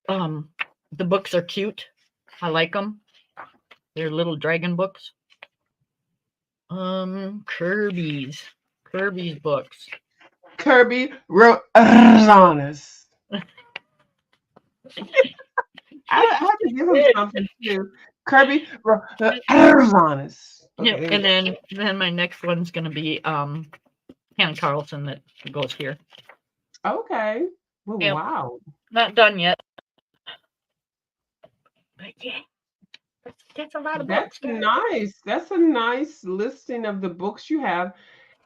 the books are cute. I like them. They're little dragon books. Kirby's books. Kirby Rosanes. I have to give him something too. Kirby Rosanes. Okay, yep, and then my next one's gonna be Hannah Carlson that goes here. Okay. Well, yep. Wow. Not done yet. But yeah. That's a lot of books. That's nice. That's a nice listing of the books you have,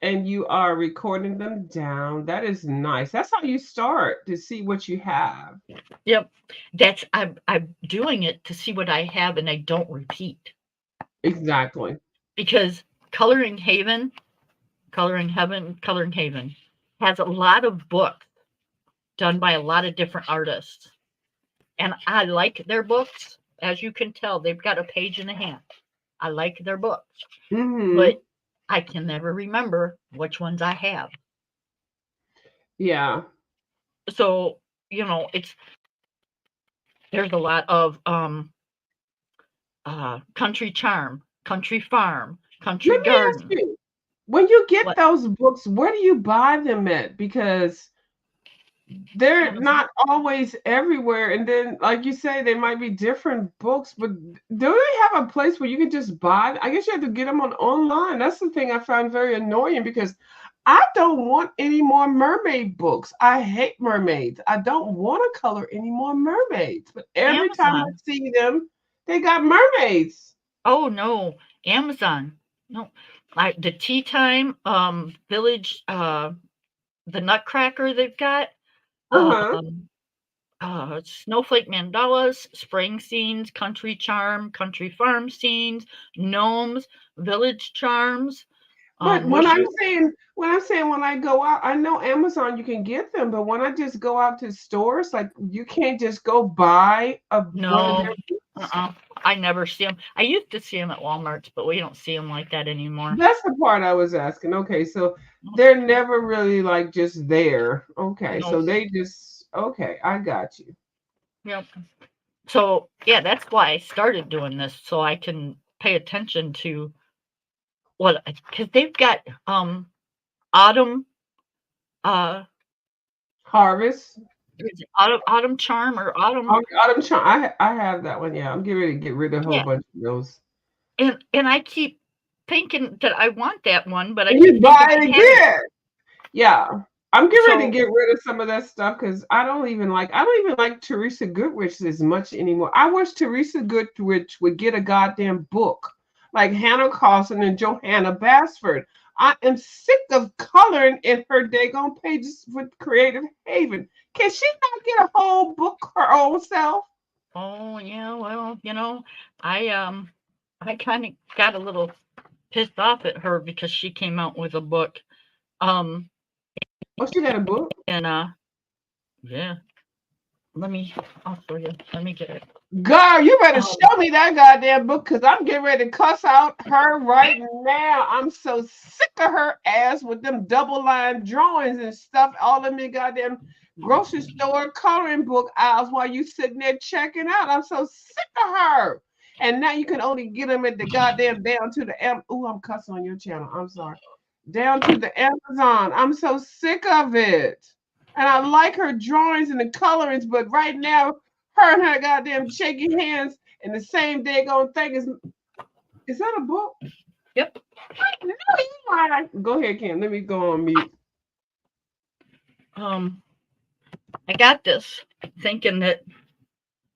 and you are recording them down. That is nice. That's how you start to see what you have. Yep. I'm doing it to see what I have and I don't repeat. Exactly. Because Coloring Haven has a lot of books done by a lot of different artists. And I like their books. As you can tell, they've got a page and a half. I like their books. Mm-hmm. But I can never remember which ones I have. Yeah. So, there's a lot of Country Charm, Country Farm, Country Let me Garden. ask you, when you get those books, where do you buy them at? Because they're Amazon. not always everywhere. And then, like you say, they might be different books, but do they have a place where you can just buy? I guess you have to get them online. That's the thing I found very annoying because I don't want any more mermaid books. I hate mermaids. I don't want to color any more mermaids. But every time I Amazon. see them, they got mermaids. Oh no, Amazon. No, like the Tea Time Village, the Nutcracker they've got, Uh-huh. um, Snowflake Mandalas, spring scenes, country charm, country farm scenes, gnomes, village charms, But wishes. when I go out, I know Amazon you can get them, but when I just go out to stores, like you can't just go buy one of No, their books. I never see them. I used to see them at Walmart's, but we don't see them like that anymore. That's the part I was asking. Okay, so they're never really like just there. Okay, No, so they just okay, I got you. yep. So yeah, that's why I started doing this, so I can pay attention to what, because they've got autumn, uh Harvest. is it autumn charm or autumn, Autumn Charm. I have that one. Yeah, I'm getting ready to get rid of a whole yeah. bunch of those. And I keep thinking that I want that one, but I And you keep thinking buy it I have it. again. Yeah. I'm getting ready to So get rid of some of that stuff because I don't even like Teresa Goodrich as much anymore. I wish Teresa Goodrich would get a goddamn book like Hannah Carlson and Johanna Basford. I am sick of coloring in her daggone pages with Creative Haven. Can she not get a whole book her own self? oh yeah, well, I kind of got a little pissed off at her because she came out with a book. Um Oh, she got a book. and yeah, I'll show you. Let me get it. Girl, you better Um show me that goddamn book because I'm getting ready to cuss out her right now. I'm so sick of her ass with them double line drawings and stuff all in the goddamn grocery store coloring book aisles while you sitting there checking out. I'm so sick of her. And now you can only get them at the goddamn down to the oh, I'm cussing on your channel. I'm sorry. Down to the Amazon. I'm so sick of it. And I like her drawings and the colorings, but right now her and her goddamn shaking hands and the same daggone thing is that a book? yep. No, you lying. Go ahead, Kim. Let me go on mute. I got this thinking that,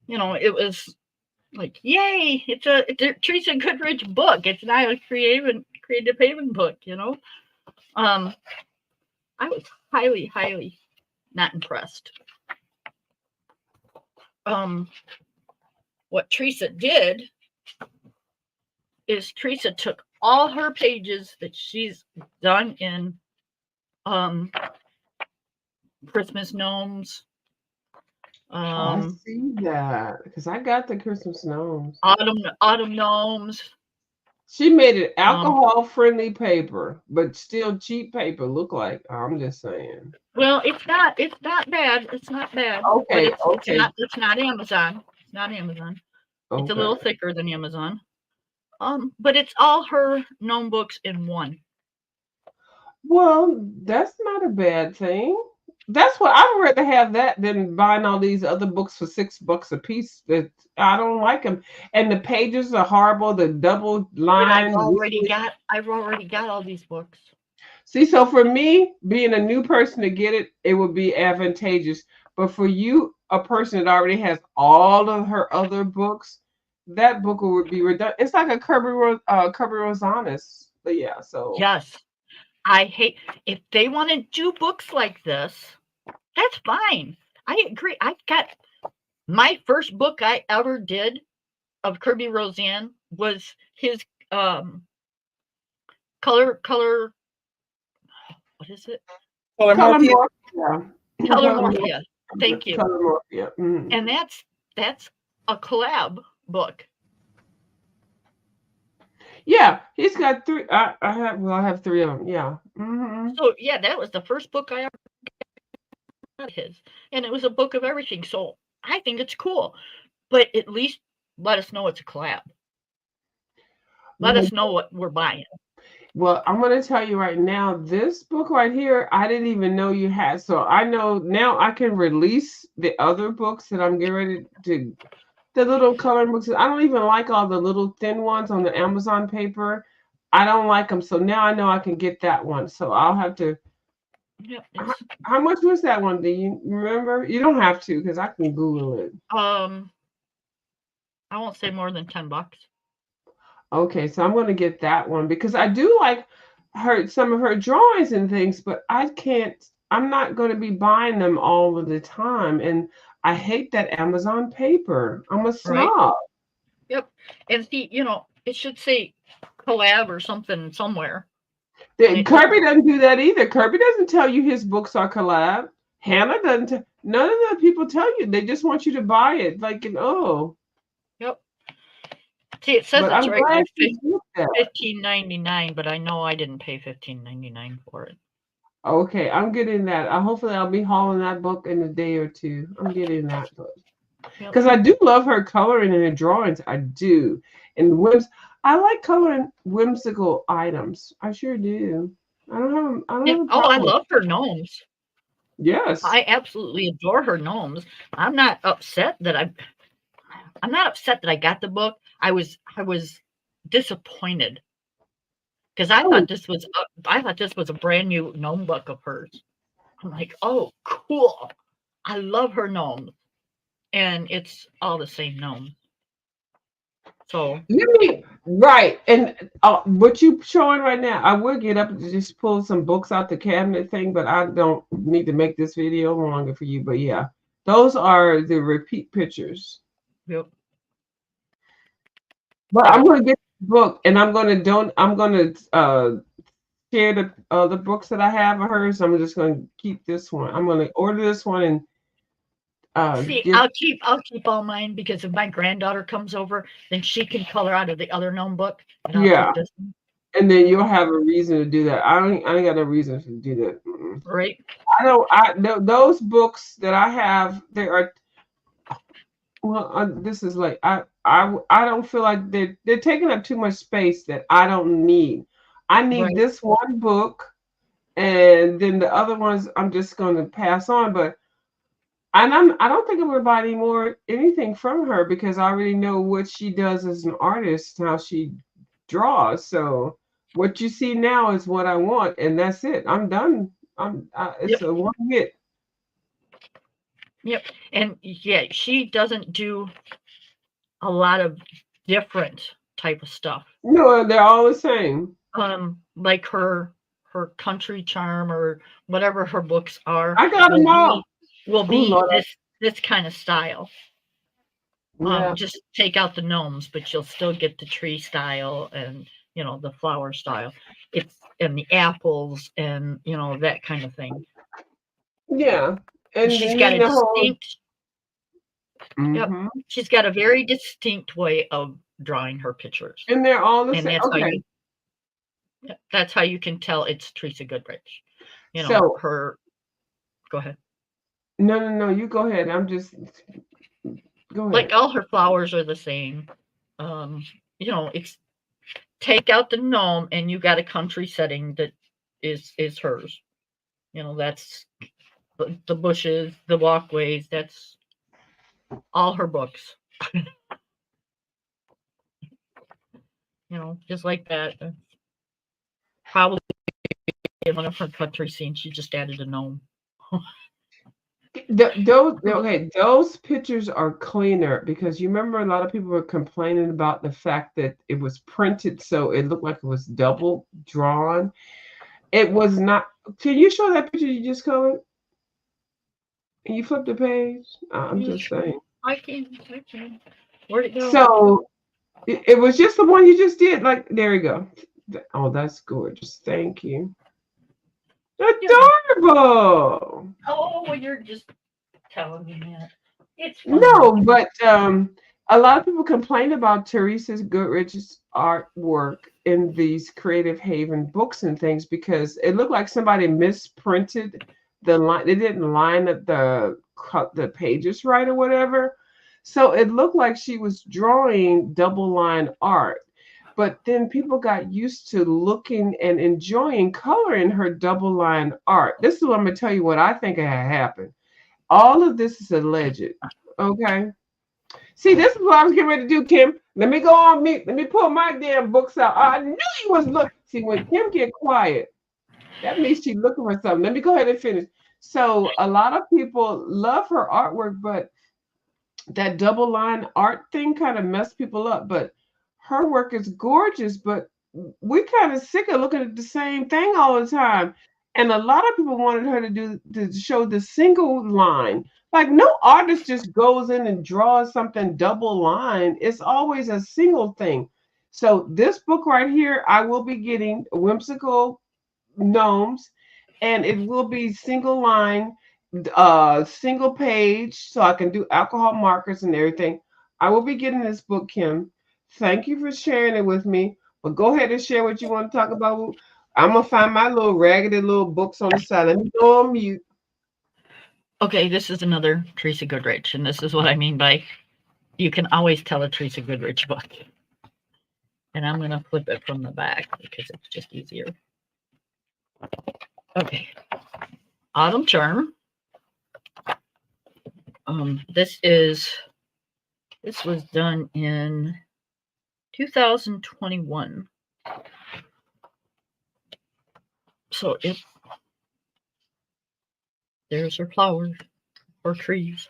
it was like, yay, it's a Teresa Goodrich book. It's not a creative haven book. Um I was highly, highly not impressed. Um what Teresa did is Teresa took all her pages that she's done in um Christmas gnomes, I um see that because I got the Christmas gnomes. autumn gnomes. She made it Um alcohol friendly paper, but still cheap paper. Look like I'm just saying. well, it's not bad. It's not bad. But Okay, okay, it's not Amazon. It's not Amazon. It's a okay. little thicker than Amazon. But it's all her gnome books in one. Well, that's not a bad thing. That's what I would rather have that than buying all these other books for $6 a piece. That I don't like them, and the pages are horrible. The double But line. I've already got all these books. See, so for me, being a new person to get it, it would be advantageous. But for you, a person that already has all of her other books, that book would be redundant. It's like a Kirby Rosanis. But yeah, so Yes. I hate if they want to do books like this, that's fine. I agree. I got my first book I ever did of Kirby Roseanne was his color what is it? Color color Morpheus. morphia. Color Color Morphia. Thank you. Color morphia. Mhm. And that's a collab book. Yeah, he's got three. I have three of them. Yeah. So yeah, that was the first book I ever got his. And it was a book of everything. So I think it's cool. But at least let us know it's a collab. Let Well, us know what we're buying. Well, I'm going to tell you right now, this book right here, I didn't even know you had. So I know now I can release the other books that I'm getting ready to, the little coloring books. I don't even like all the little thin ones on the Amazon paper. I don't like them. So now I know I can get that one. So I'll have to. Yep. How much was that one? Do you remember? You don't have to because I can Google it. I won't say more than $10. Okay, so I'm going to get that one because I do like some of her drawings and things, but I can't. I'm not going to be buying them all of the time, and I hate that Amazon paper. I'm a Right. snob. Yep. And see, it should say collab or something somewhere. Kirby doesn't do that either. Kirby doesn't tell you his books are collab. Hannah doesn't. None of the people tell you. They just want you to buy it. Like, oh. Yep. See, it says But it's I'm right glad now, you did that. $15.99, but I know I didn't pay $15.99 for it. Okay, I'm getting that. Hopefully, I'll be hauling that book in a day or two. I'm getting that book. Yep. Because I do love her coloring and her drawings. I do. And I like coloring whimsical items. I sure do. I don't have a Oh, I problem. love her gnomes. Yes. I absolutely adore her gnomes. I'm not upset that I got the book. I was disappointed because I thought this was a brand new gnome book of hers. I'm like, oh, cool. I love her gnomes, and it's all the same gnome. So Right. And what you showing right now, I would get up and just pull some books out the cabinet thing, but I don't need to make this video longer for you. But yeah, those are the repeat pictures. yep. But I'm going to get the book, and I'm going to share the books that I have of hers. I'm just going to keep this one. I'm going to order this one and See, I'll keep all mine because if my granddaughter comes over, then she can color out of the other gnome book, and I'll yeah. take this one. And then you'll have a reason to do that. I ain't got no reason to do that. Right. Those books that I have, they are. Well, this is like I don't feel like they're taking up too much space that I don't need. I need Right. this one book, and then the other ones I'm just going to pass on. But I don't think I'm going to buy anything from her because I already know what she does as an artist, how she draws. So what you see now is what I want, and that's it. I'm done. It's a one hit. Yep. And yeah, she doesn't do a lot of different type of stuff. No, they're all the same. Like her country charm or whatever her books are. I got them all. Will be this kind of style. Yeah. Just take out the gnomes, but you'll still get the tree style and the flower style. And the apples and that kind of thing. Yeah. And she's got a distinct Mm-hmm. She's got a very distinct way of drawing her pictures. And they're all the same. That's how you can tell it's Teresa Goodrich. So her. Go ahead. No. You go ahead. I'm just. Go ahead. Like all her flowers are the same. It's take out the gnome and you got a country setting that is hers. That's the bushes, the walkways. That's all her books. Just like that. Probably in one of her country scenes, she just added a gnome. Those pictures are cleaner because you remember a lot of people were complaining about the fact that it was printed so it looked like it was double drawn. It was not. Can you show that picture you just colored? Can you flip the page? I'm just saying. I can. Where'd it go? So it was just the one you just did. Like, there you go. Oh, that's gorgeous. Thank you. Adorable. Oh, well, you're just telling me that. It's fun. No, but a lot of people complain about Teresa Goodrich's artwork in these Creative Haven books and things because it looked like somebody misprinted the line. They didn't line up the pages right or whatever. So it looked like she was drawing double line art. But then people got used to looking and enjoying color in her double line art. This is what I'm gonna tell you what I think had happened. All of this is alleged. Okay. See, this is what I was getting ready to do, Kim. Let me go on mute. Let me pull my damn books out. I knew you was looking. See, when Kim get quiet, that means she's looking for something. Let me go ahead and finish. So a lot of people love her artwork, but that double line art thing kind of messed people up. But her work is gorgeous, but we kind of sick of looking at the same thing all the time. And a lot of people wanted her to show the single line. Like no artist just goes in and draws something double line. It's always a single thing. So this book right here, I will be getting Whimsical Gnomes, and it will be single line, single page, so I can do alcohol markers and everything. I will be getting this book, Kim. Thank you for sharing it with me. But go ahead and share what you want to talk about. I'm gonna find my little raggedy little books on the side. Let me go on mute. Okay, this is another Teresa Goodrich, and this is what I mean by you can always tell a Teresa Goodrich book. And I'm going to flip it from the back because it's just easier. Okay, Autumn Charm. This was done in 2021. So there's her flowers or trees.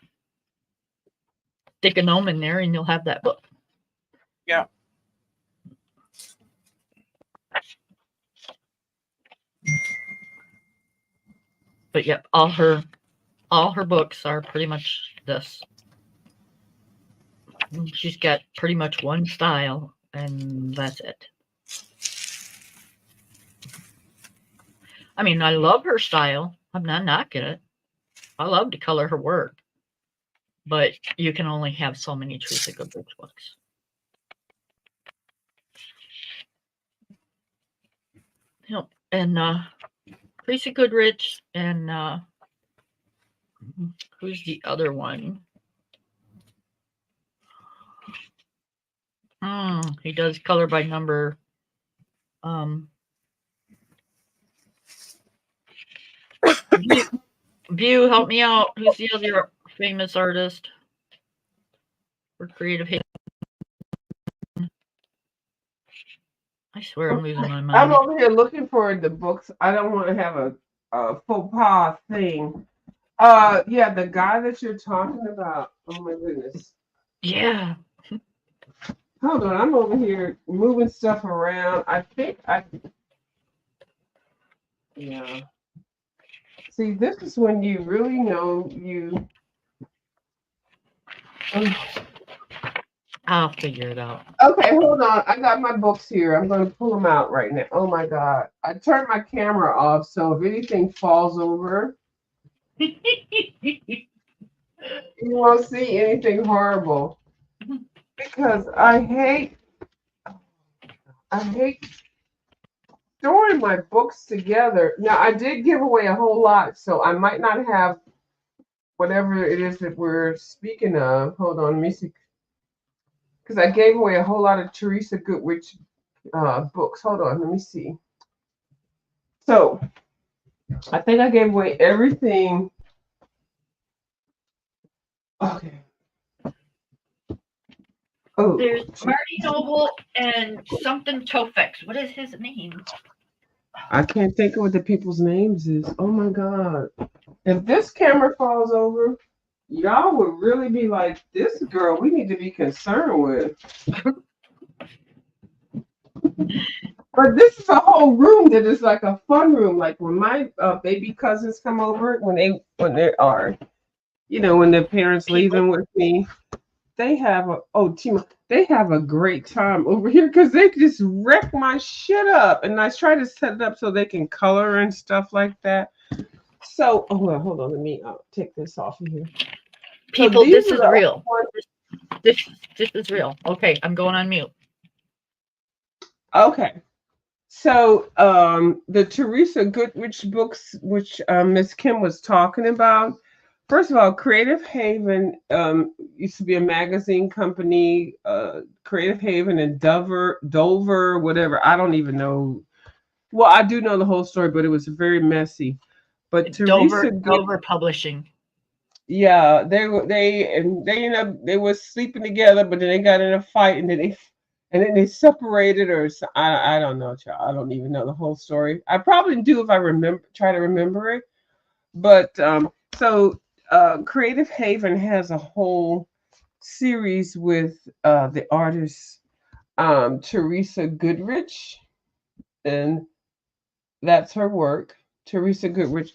Stick a gnome in there and you'll have that book. Yeah. But yep, all her books are pretty much this. She's got pretty much one style, and that's it. I mean, I love her style. I'm not knocking it. I love to color her work. But you can only have so many Teresa Goodrich books. Yep. And Teresa Goodrich and who's the other one? He does color by number. View, help me out. Who's the other famous artist for creative hate? I swear I'm losing my mind. I'm over here looking for the books. I don't want to have a faux pas thing. Yeah, the guy that you're talking about. Oh my goodness. Yeah. Hold on, I'm over here moving stuff around. Yeah. See, this is when you really know you. I'll figure it out. Okay, hold on. I got my books here. I'm going to pull them out right now. Oh my God. I turned my camera off, so if anything falls over, you won't see anything horrible. Because I hate storing my books together. Now, I did give away a whole lot, so I might not have whatever it is that we're speaking of. Hold on, let me see. Because I gave away a whole lot of Teresa Goodrich books. Hold on, let me see. So, I think I gave away everything. Okay. Oh. There's Marty Noble and something Tofex. What is his name? I can't think of what the people's names is. Oh my God. If this camera falls over, y'all would really be like, this girl we need to be concerned with. But this is a whole room that is like a fun room. Like when my baby cousins come over, when they are, when their parents leave them with me, they have they have a great time over here because they just wreck my shit up. And I try to set it up so they can color and stuff like that. So, hold on, let me take this off of here. People, this is real. This is real. Okay, I'm going on mute. Okay. So, the Teresa Goodrich books, which Miss Kim was talking about, First of all, Creative Haven used to be a magazine company. Creative Haven and Dover, whatever. I don't even know. Well, I do know the whole story, but it was very messy. But Teresa, Dover Publishing. yeah, they ended up they were sleeping together, but then they got in a fight, and then they separated, or I don't know, child. I don't even know the whole story. I probably do if I try to remember it. But so Creative Haven has a whole series with the artist Teresa Goodrich, and that's her work. Teresa Goodrich.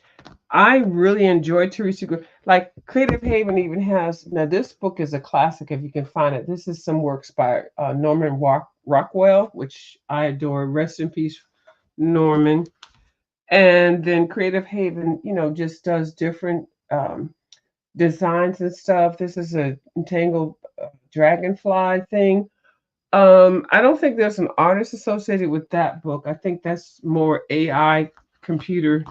I really enjoy Teresa Goodrich. Like Creative Haven even has now. This book is a classic if you can find it. This is some works by Norman Rockwell, which I adore. Rest in peace, Norman. And then Creative Haven, just does different designs and stuff. This is a entangled dragonfly thing. I don't think there's an artist associated with that book. I think that's more AI computer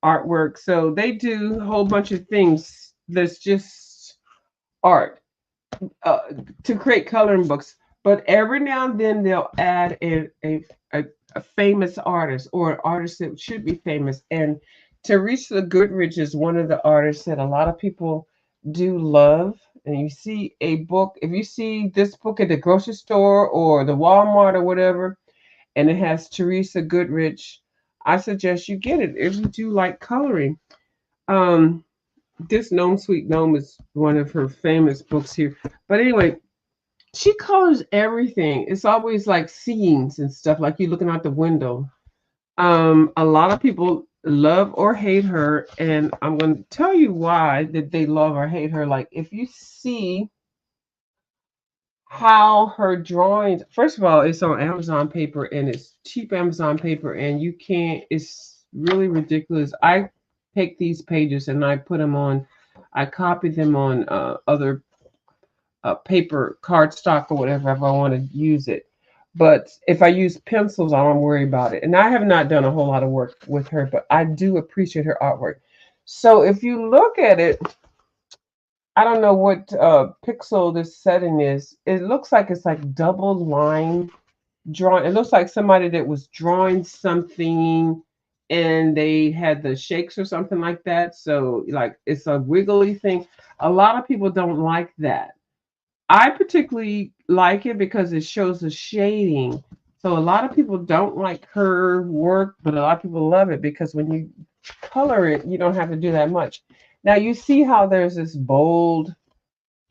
artwork. So they do a whole bunch of things that's just art uh, to create coloring books. But every now and then they'll add a famous artist or an artist that should be famous. And Teresa Goodrich is one of the artists that a lot of people do love. And you see a book, if you see this book at the grocery store or the Walmart or whatever, and it has Teresa Goodrich, I suggest you get it if you do like coloring. Um, this Gnome Sweet Gnome is one of her famous books here. But anyway, she colors everything. It's always like scenes and stuff, like you looking out the window. A lot of people love or hate her, and I'm going to tell you why that they love or hate her. Like if you see how her drawings, first of all, it's on Amazon paper and it's cheap Amazon paper, and you can't, it's really ridiculous. I take these pages and I put them on, I copy them on other paper cardstock or whatever if I want to use it. But if I use pencils, I don't worry about it. And I have not done a whole lot of work with her, but I do appreciate her artwork. So if you look at it, I don't know what pixel this setting is. It looks like it's like double line drawing. It looks like somebody that was drawing something and they had the shakes or something like that. So like it's a wiggly thing. A lot of people don't like that. I particularly like it because it shows the shading. So a lot of people don't like her work, but a lot of people love it because when you color it, you don't have to do that much. Now you see how there's this bold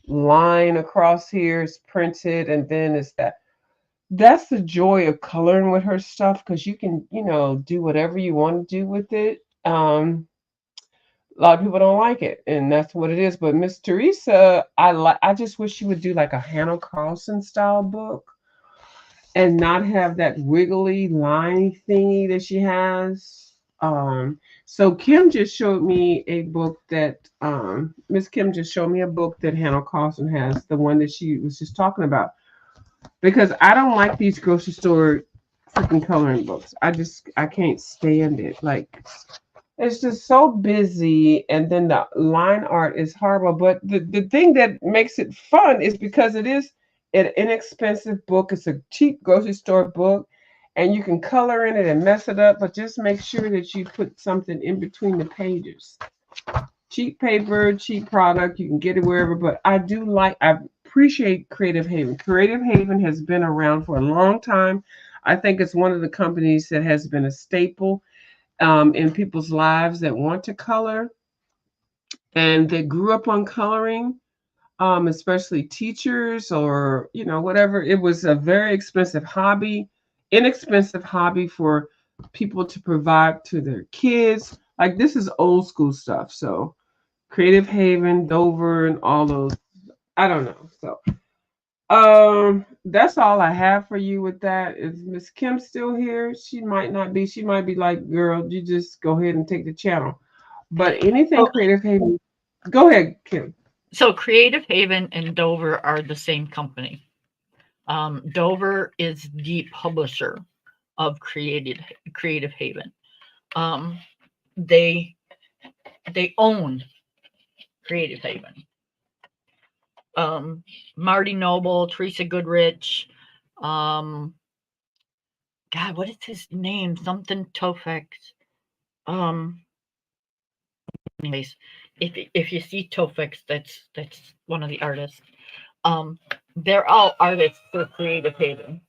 line across here, it's printed, and then it's that. That's the joy of coloring with her stuff because you can, do whatever you want to do with it. A lot of people don't like it, and that's what it is. But Miss Teresa, I just wish she would do like a Hannah Carlson style book and not have that wiggly line thingy that she has. So Kim just showed me a book that Miss Kim just showed me a book that Hannah Carlson has, the one that she was just talking about. Because I don't like these grocery store freaking coloring books. I can't stand it. Like it's just so busy, and then the line art is horrible. But the thing that makes it fun is because it is an inexpensive book. It's a cheap grocery store book, and you can color in it and mess it up. But just make sure that you put something in between the pages. Cheap paper, cheap product. You can get it wherever. But I appreciate Creative Haven. Creative Haven has been around for a long time. I think it's one of the companies that has been a staple in people's lives that want to color and they grew up on coloring, especially teachers or whatever. It was a very inexpensive hobby for people to provide to their kids. Like this is old school stuff. So Creative Haven, Dover, and all those. I don't know. So that's all I have for you with that. Is Miss Kim still here? She might not be. She might be like, girl, you just go ahead and take the channel. But anything Creative Haven, go ahead, Kim. So Creative Haven and Dover are the same company. Dover is the publisher of Creative Haven. They own Creative Haven. Marty Noble, Teresa Goodrich, God, what is his name? Something Tofex. Anyways, if you see Tofex, that's one of the artists. They're all artists for Creative Haven.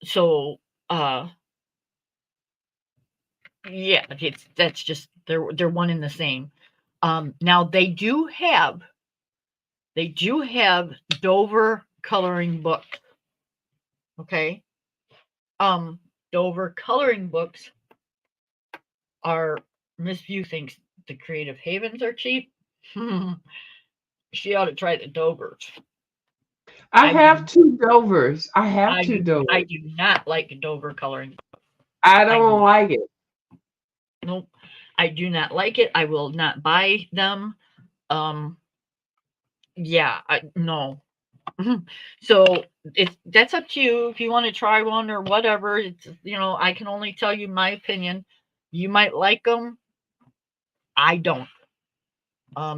So yeah, that's just they're one and the same. Now they do have Dover coloring books. Okay. Dover coloring books are, Miss View thinks the Creative Havens are cheap. She ought to try the Dovers. I have two Dovers. I have two Dovers. I do not like Dover coloring. I don't like it. Nope. I do not like it. I will not buy them. Yeah, no. So that's up to you if you want to try one or whatever. It's, I can only tell you my opinion. You might like them. I don't.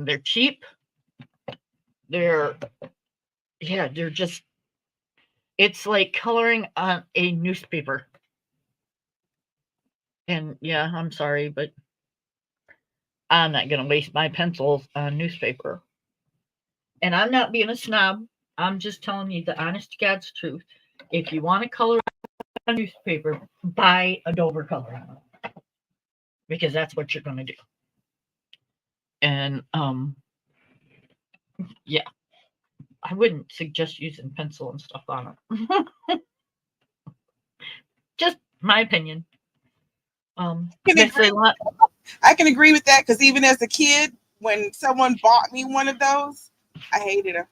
They're cheap. They're just, it's like coloring on a newspaper. And yeah, I'm sorry, but I'm not going to waste my pencils on newspaper. And I'm not being a snob. I'm just telling you the honest to God's truth. If you want to color a newspaper, buy a Dover coloring book, because that's what you're going to do. And yeah, I wouldn't suggest using pencil and stuff on it. Just my opinion. I can agree with that, because even as a kid, when someone bought me one of those, I hated them.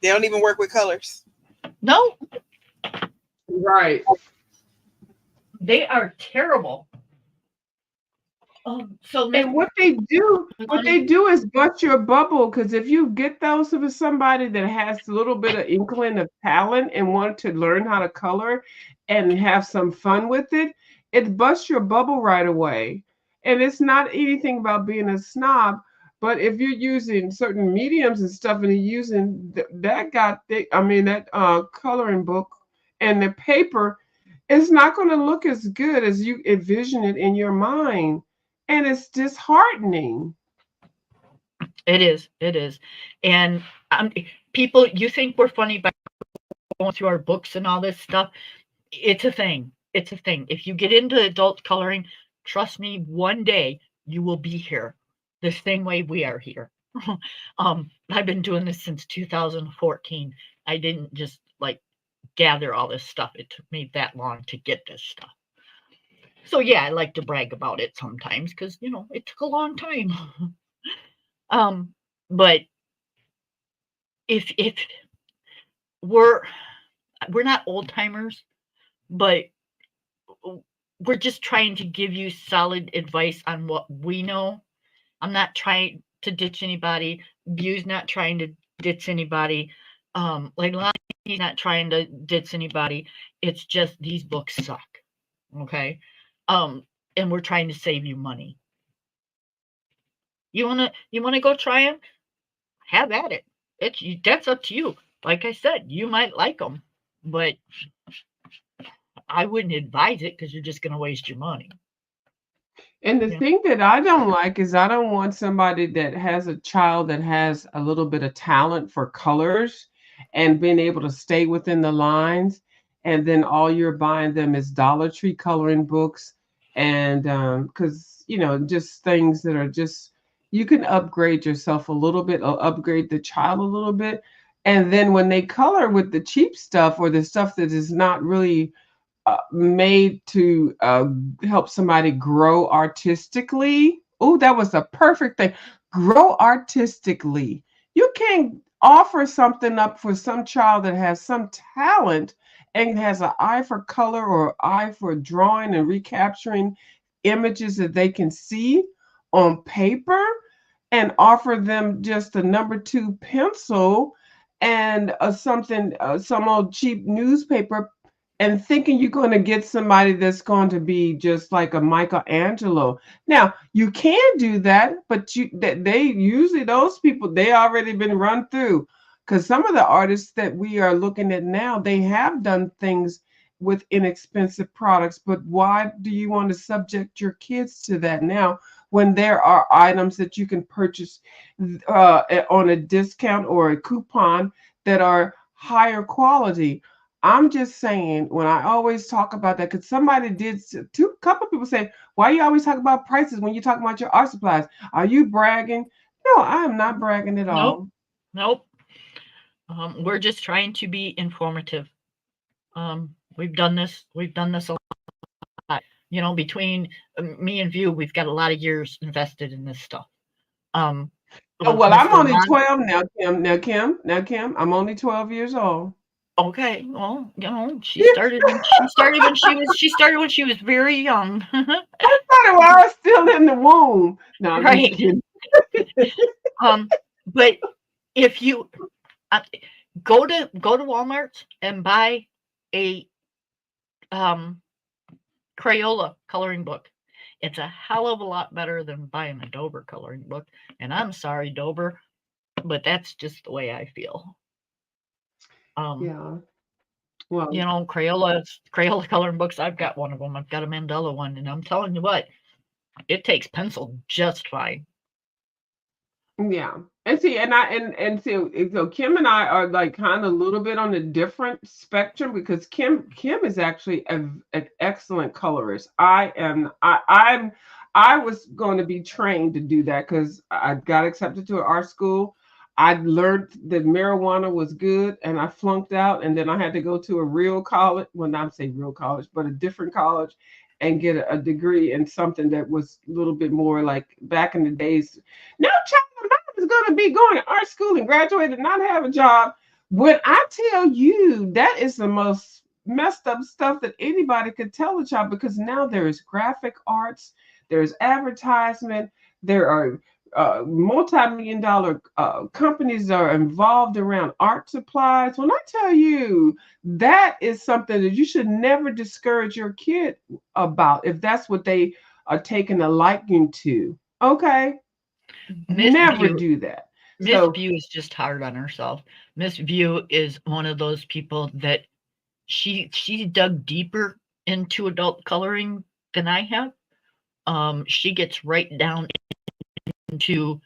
They don't even work with colors. No. Right. They are terrible. So and what they do is bust your bubble, because if you get those of somebody that has a little bit of inkling of talent and want to learn how to color and have some fun with it, it busts your bubble right away. And it's not anything about being a snob, but if you're using certain mediums and stuff, and you're using that coloring book and the paper, it's not going to look as good as you envision it in your mind. And it's disheartening. It is. And people, you think we're funny by going through our books and all this stuff. It's a thing. If you get into adult coloring, trust me, one day you will be here the same way we are here. I've been doing this since 2014. I didn't just gather all this stuff. It took me that long to get this stuff. So yeah, I like to brag about it sometimes, because it took a long time. But if we're not old timers, but we're just trying to give you solid advice on what we know. I'm not trying to ditch anybody. View's not trying to ditch anybody. Lonnie's not trying to ditch anybody. It's just these books suck. Okay. And we're trying to save you money. You wanna go try them? Have at it. That's up to you. Like I said, you might like them, but I wouldn't advise it, because you're just gonna waste your money. And the thing that I don't like is I don't want somebody that has a child that has a little bit of talent for colors and being able to stay within the lines, and then all you're buying them is Dollar Tree coloring books, and because just things that are just, you can upgrade yourself a little bit or upgrade the child a little bit, and then when they color with the cheap stuff or the stuff that is not really made to help somebody grow artistically. Oh, that was a perfect thing. Grow artistically. You can't offer something up for some child that has some talent and has an eye for color or eye for drawing and recapturing images that they can see on paper, and offer them just a number 2 pencil and some old cheap newspaper and thinking you're going to get somebody that's going to be just like a Michelangelo. Now, you can do that, but they usually, those people, they already been run through, because some of the artists that we are looking at now, they have done things with inexpensive products. But why do you want to subject your kids to that now, when there are items that you can purchase on a discount or a coupon that are higher quality? I'm just saying, when I always talk about that, because somebody did, couple people say, why you always talk about prices when you talk about your art supplies? Are you bragging? No, I am not bragging at Nope. all. Nope. We're just trying to be informative. We've done this a lot. You know, between me and View, we've got a lot of years invested in this stuff. Oh, well, I'm only 12 now, Kim. Now, Kim, I'm only 12 years old. Okay, well, you know, she started when she was very young. I thought it was still in the womb. No, I'm Right. just kidding. But if you go to Walmart and buy a Crayola coloring book, it's a hell of a lot better than buying a Dober coloring book. And I'm sorry, Dober, but that's just the way I feel. Yeah. Well, You know, Crayola coloring books, I've got one of them. I've got a Mandela one, and I'm telling you what, it takes pencil just fine. yeah. And see, and so Kim and I are like kind of a little bit on a different spectrum, because Kim is actually an excellent colorist. I was going to be trained to do that because I got accepted to an art school. I learned that marijuana was good, and I flunked out, and then I had to go to a real college. Well, not say real college, but a different college, and get a degree in something that was a little bit more like back in the days. No child of mine is going to be going to art school and graduate and not have a job. When I tell you, that is the most messed up stuff that anybody could tell a child, because now there is graphic arts, there's advertisement, there are multi-million dollar companies are involved around art supplies. When I tell you, that is something that you should never discourage your kid about, if that's what they are taking a liking to. Okay, never do that. Miss View is just hard on herself. Miss View is one of those people that she dug deeper into adult coloring than I have. She gets right down into,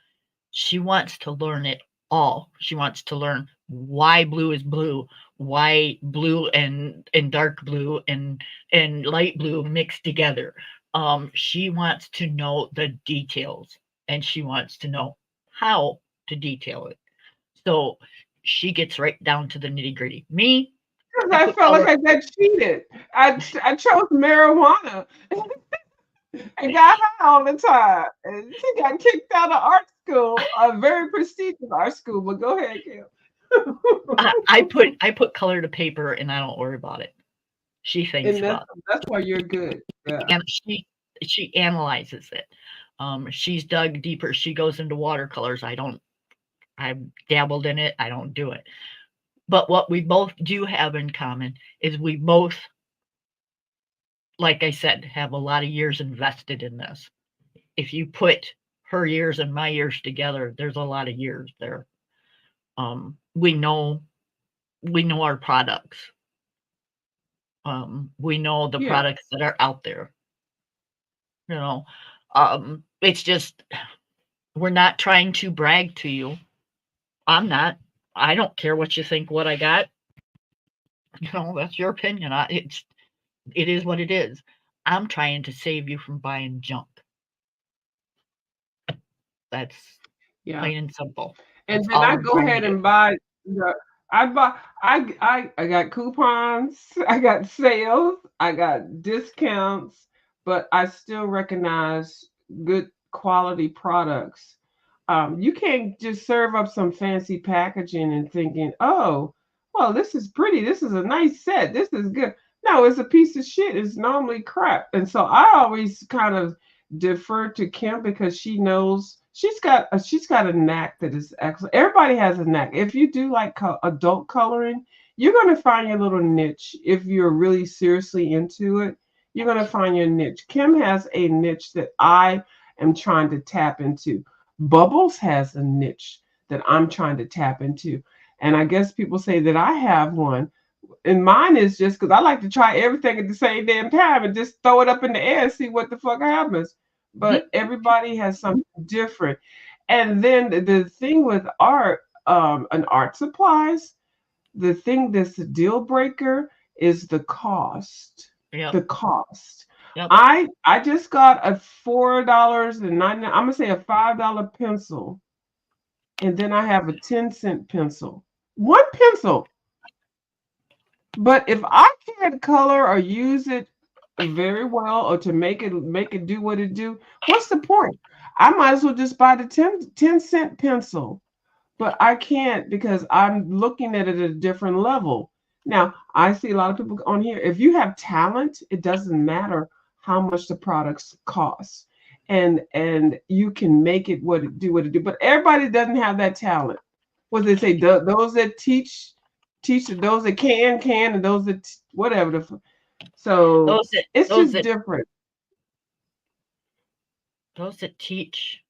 she wants to learn it all. She wants to learn why blue is blue, why blue and dark blue and light blue mix together. She wants to know the details, and she wants to know how to detail it. So she gets right down to the nitty gritty. Me, I felt like I got cheated. I chose marijuana and got high all the time. And she got kicked out of art school, a very prestigious art school. But go ahead, Kim. I put color to paper, and I don't worry about it. She thinks about it. That's why you're good. Yeah. And she analyzes it. She's dug deeper. She goes into watercolors. I've dabbled in it. I don't do it. But what we both do have in common is we both, like I said, have a lot of years invested in this. If you put her years and my years together, there's a lot of years there. We know our products. We know the products that are out there. You know, it's just, we're not trying to brag to you. I'm not. I don't care what you think, what I got. You know, that's your opinion. It is what it is. I'm trying to save you from buying junk. That's plain and simple. And then I go ahead and buy I got coupons, I got sales, I got discounts, but I still recognize good quality products. You can't just serve up some fancy packaging and thinking, oh, well, this is pretty. This is a nice set. This is good. No, it's a piece of shit. It's normally crap. And so I always kind of defer to Kim, because she knows she's got a knack that is excellent. Everybody has a knack. If you do like adult coloring, you're going to find your little niche. If you're really seriously into it, you're going to find your niche. Kim has a niche that I am trying to tap into. Bubbles has a niche that I'm trying to tap into. And I guess people say that I have one. And mine is just because I like to try everything at the same damn time and just throw it up in the air and see what the fuck happens. But everybody has something different. And then the thing with art, and art supplies, the thing that's a deal breaker is the cost. Yep. The cost. Yep. I just got a $4.99, I'm gonna say a $5 pencil, and then I have a 10-cent pencil. One pencil. But if I can't color or use it very well, or to make it do what it do, what's the point? I might as well just buy the 10-cent pencil. But I can't, because I'm looking at it at a different level. Now, I see a lot of people on here. If you have talent, it doesn't matter how much the products cost. And you can make it what it do. But everybody doesn't have that talent. What they say, those that teach, those that can, and those that whatever. So it's just different. Those that teach.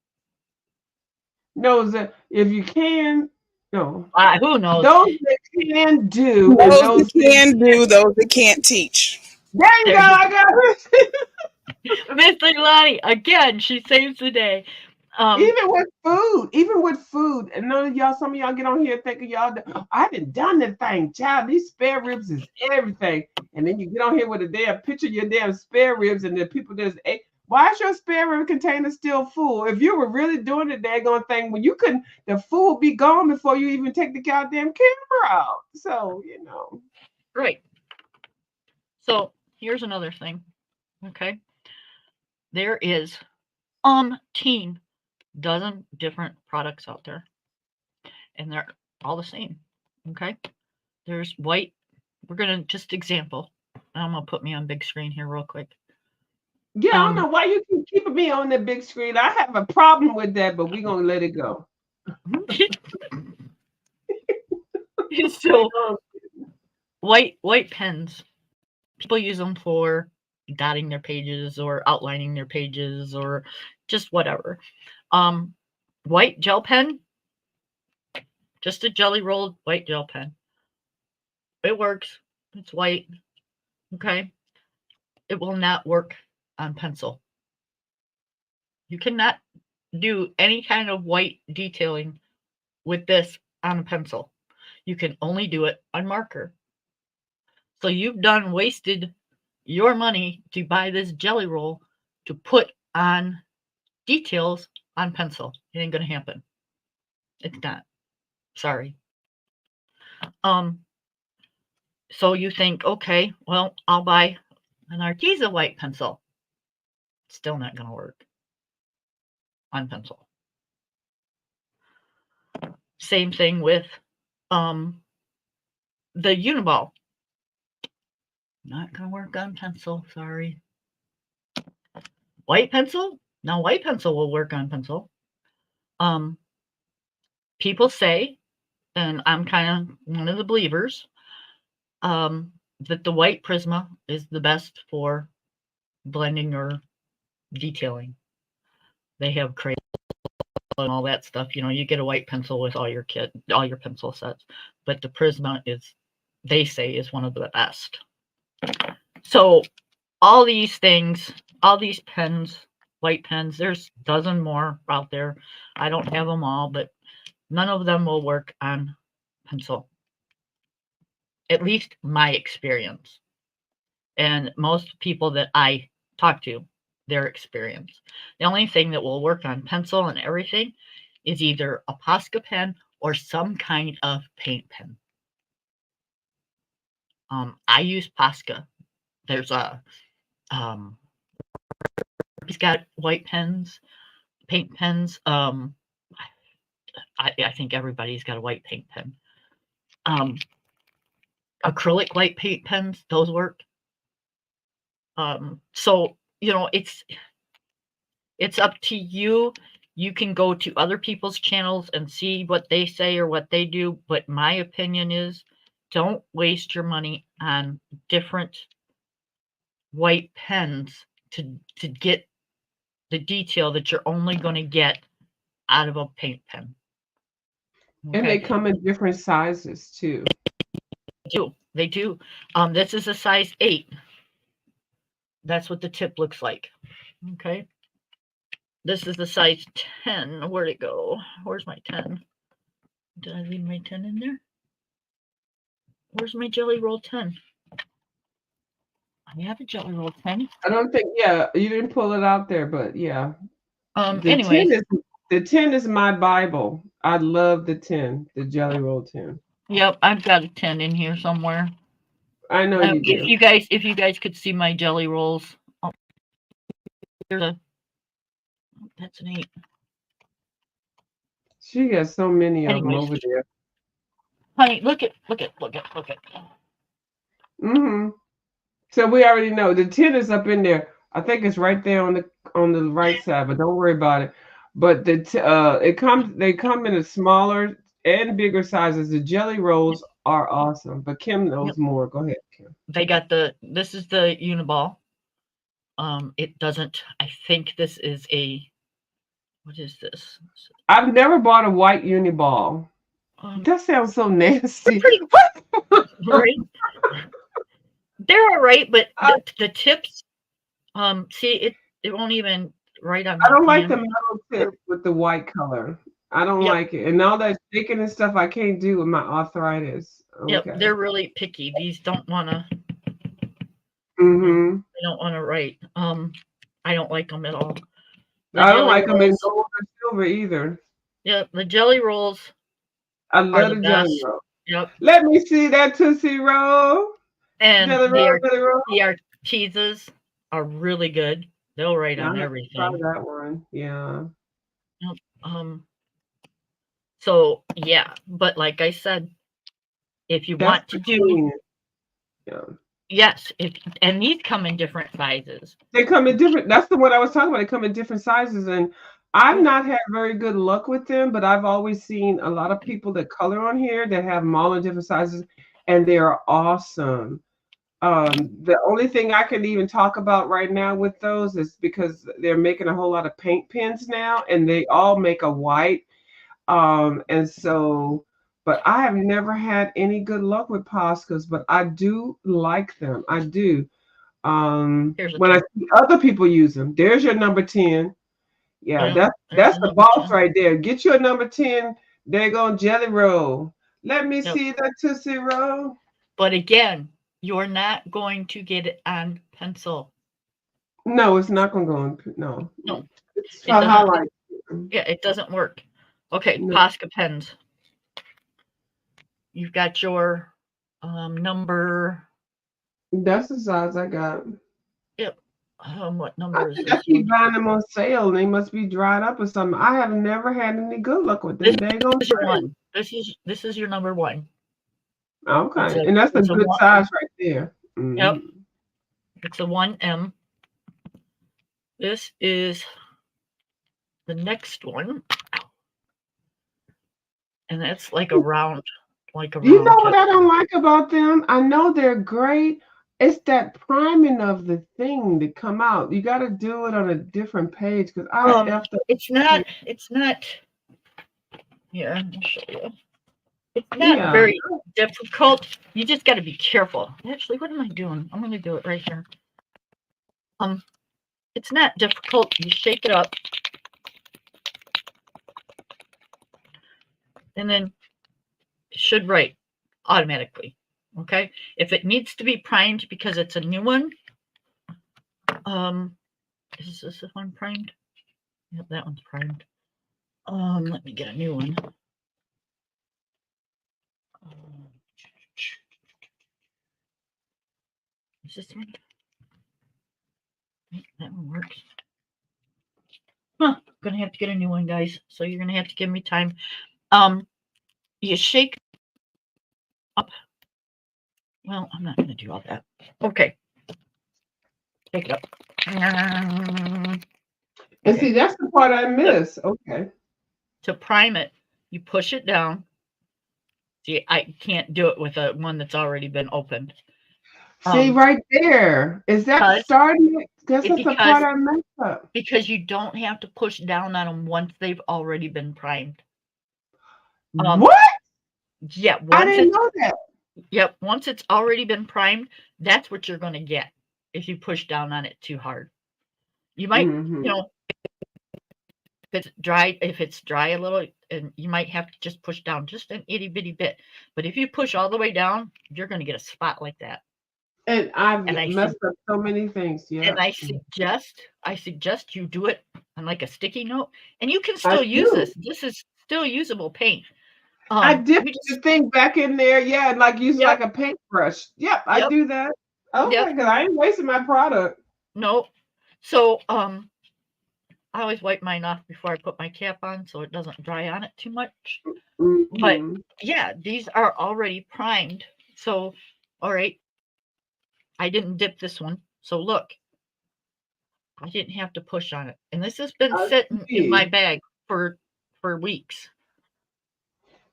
Knows that if you can, no. Who knows? Those that can do. Those that can do, those that can't teach. There you go. I got it. Mr. Lonnie, again, she saves the day. Even with food, and none of y'all, some of y'all get on here thinking y'all, I done done that thing, child. These spare ribs is everything, and then you get on here with a damn picture of your damn spare ribs, and the people just, why is your spare rib container still full? If you were really doing the daggone thing, when you couldn't, the food be gone before you even take the goddamn camera out. So right. So here's another thing. Okay, there is dozen different products out there, and they're all the same. Okay, there's white. We're gonna just example. I'm gonna put me on big screen here real quick. Yeah, I don't know why you keep keeping me on the big screen. I have a problem with that, but we're gonna let it go. So white pens. People use them for dotting their pages or outlining their pages or just whatever. White gel pen, just a jelly rolled white gel pen. It works. It's white. Okay. It will not work on pencil. You cannot do any kind of white detailing with this on a pencil. You can only do it on marker. So you've wasted your money to buy this jelly roll to put on details on pencil. It ain't gonna happen. It's not. Sorry. So you think, okay, well, I'll buy an Arteza white pencil. Still not gonna work on pencil. Same thing with the Uniball. Not gonna work on pencil, sorry. White pencil? Now white pencil will work on pencil. People say, and I'm kind of one of the believers, that the white Prisma is the best for blending or detailing. They have Crayola and all that stuff. You get a white pencil with all your pencil sets, but the Prisma they say, is one of the best. So all these things, all these pens, white pens, there's a dozen more out there. I don't have them all, but none of them will work on pencil. At least my experience. And most people that I talk to, their experience. The only thing that will work on pencil and everything is either a Posca pen or some kind of paint pen. I use Posca. There's he's got white pens, paint pens. I think everybody's got a white paint pen. Acrylic white paint pens, those work. So it's up to you You can go to other people's channels and see what they say or what they do, but my opinion is don't waste your money on different white pens to get the detail that you're only going to get out of a paint pen. And they come in different sizes too. They do. This is a size 8. That's what the tip looks like. Okay. This is the size 10. Where'd it go? Where's my 10? Did I leave my 10 in there? Where's my Jelly Roll 10? I have a Jelly Roll 10. I don't think, yeah, you didn't pull it out there, but yeah. Anyways. The 10 is my Bible. I love the 10, the Jelly Roll 10. Yep, I've got a 10 in here somewhere. I know you do. If you guys could see my Jelly Rolls. Oh, that's an 8. She has so many of them over there. Honey, look at. Mm-hmm. So we already know the 10 is up in there. I think it's right there on the right side, but don't worry about it. But they come in a smaller and bigger sizes. The Jelly Rolls are awesome, but Kim knows more. Go ahead, Kim. They got this is the Uniball. It doesn't. I think this is a. What is this? I've never bought a white Uniball. That sounds so nasty. Right? They're all right, but the tips. See it won't even write on. I don't like the metal tip with the white color. I don't like it, and all that shaking and stuff I can't do with my arthritis. Okay. Yep, they're really picky. These don't want to. Mm-hmm. They don't want to write. I don't like them at all. I don't like them in gold or silver either. Yep, the Jelly Rolls. I love the Jelly Roll. Yep. Let me see that Tootsie Roll. And the cheeses are really good. They'll write on everything. Try that one. Yeah. Yep. So yeah, but like I said, if you want to do, yes, and these come in different sizes. They come in different. That's the one I was talking about. They come in different sizes, and I've not had very good luck with them. But I've always seen a lot of people that color on here that have them all in different sizes, and they are awesome. The only thing I can even talk about right now with those is because they're making a whole lot of paint pens now, and they all make a white. And so, but I have never had any good luck with Poscas, but I do like them. I do. When I see other people use them, there's your number 10. Yeah, that's the boss right there. Get your number 10. There you go, Jelly Roll. Let me see that Tootsie Roll. But again, you're not going to get it on pencil. No, it's not going to go on. No. It's for highlight. Yeah, it doesn't work. Okay, Posca pens. You've got your number. That's the size I got. Yep. What number is this? I keep buying them on sale, and they must be dried up or something. I have never had any good luck with them. This is your number 1. Okay, and that's a good size right there. Mm-hmm. Yep. It's a 1M. This is the next one. And that's like a round. You know what I don't like about them? I know they're great. It's that priming of the thing to come out. You got to do it on a different page because It's not. Here, I'll show you. It's not very difficult. You just got to be careful. Actually, what am I doing? I'm going to do it right here. It's not difficult. You shake it up. And then it should write automatically. Okay. If it needs to be primed because it's a new one, is this one primed? Yep, that one's primed. Let me get a new one. Is this one? That one works. Gonna have to get a new one, guys. So you're gonna have to give me time. You shake up. Well, I'm not gonna do all that. Okay. Shake it up. And Okay. see, that's the part I miss. Okay. To prime it, you push it down. See, I can't do it with a one that's already been opened. See right there. Is that Because starting it? Guess that's the part because I messed up. because you don't have to push down on them once they've already been primed. Um, What? yeah, I didn't know that. once it's already been primed, that's what you're going to get if you push down on it too hard. You might, Hmm. if it's dry a little, and you might have to just push down just an itty bitty bit. But if you push all the way down, you're going to get a spot like that. And I've And messed up so many things. Yeah. I suggest you do it on like a sticky note, and you can I still use do. this. This is still usable paint. I dip You the just thing back in there. Yeah, and like use it Yep, like a paintbrush. Yep, I yep, do that. yep. Okay, because I ain't wasting my product. No. So I always wipe mine off before I put my cap on so it doesn't dry on it too much. But Hmm. yeah, these are already primed. So all right, I didn't dip this one. So look, I didn't have to push on it. And this has been I sitting in my see. bag for weeks.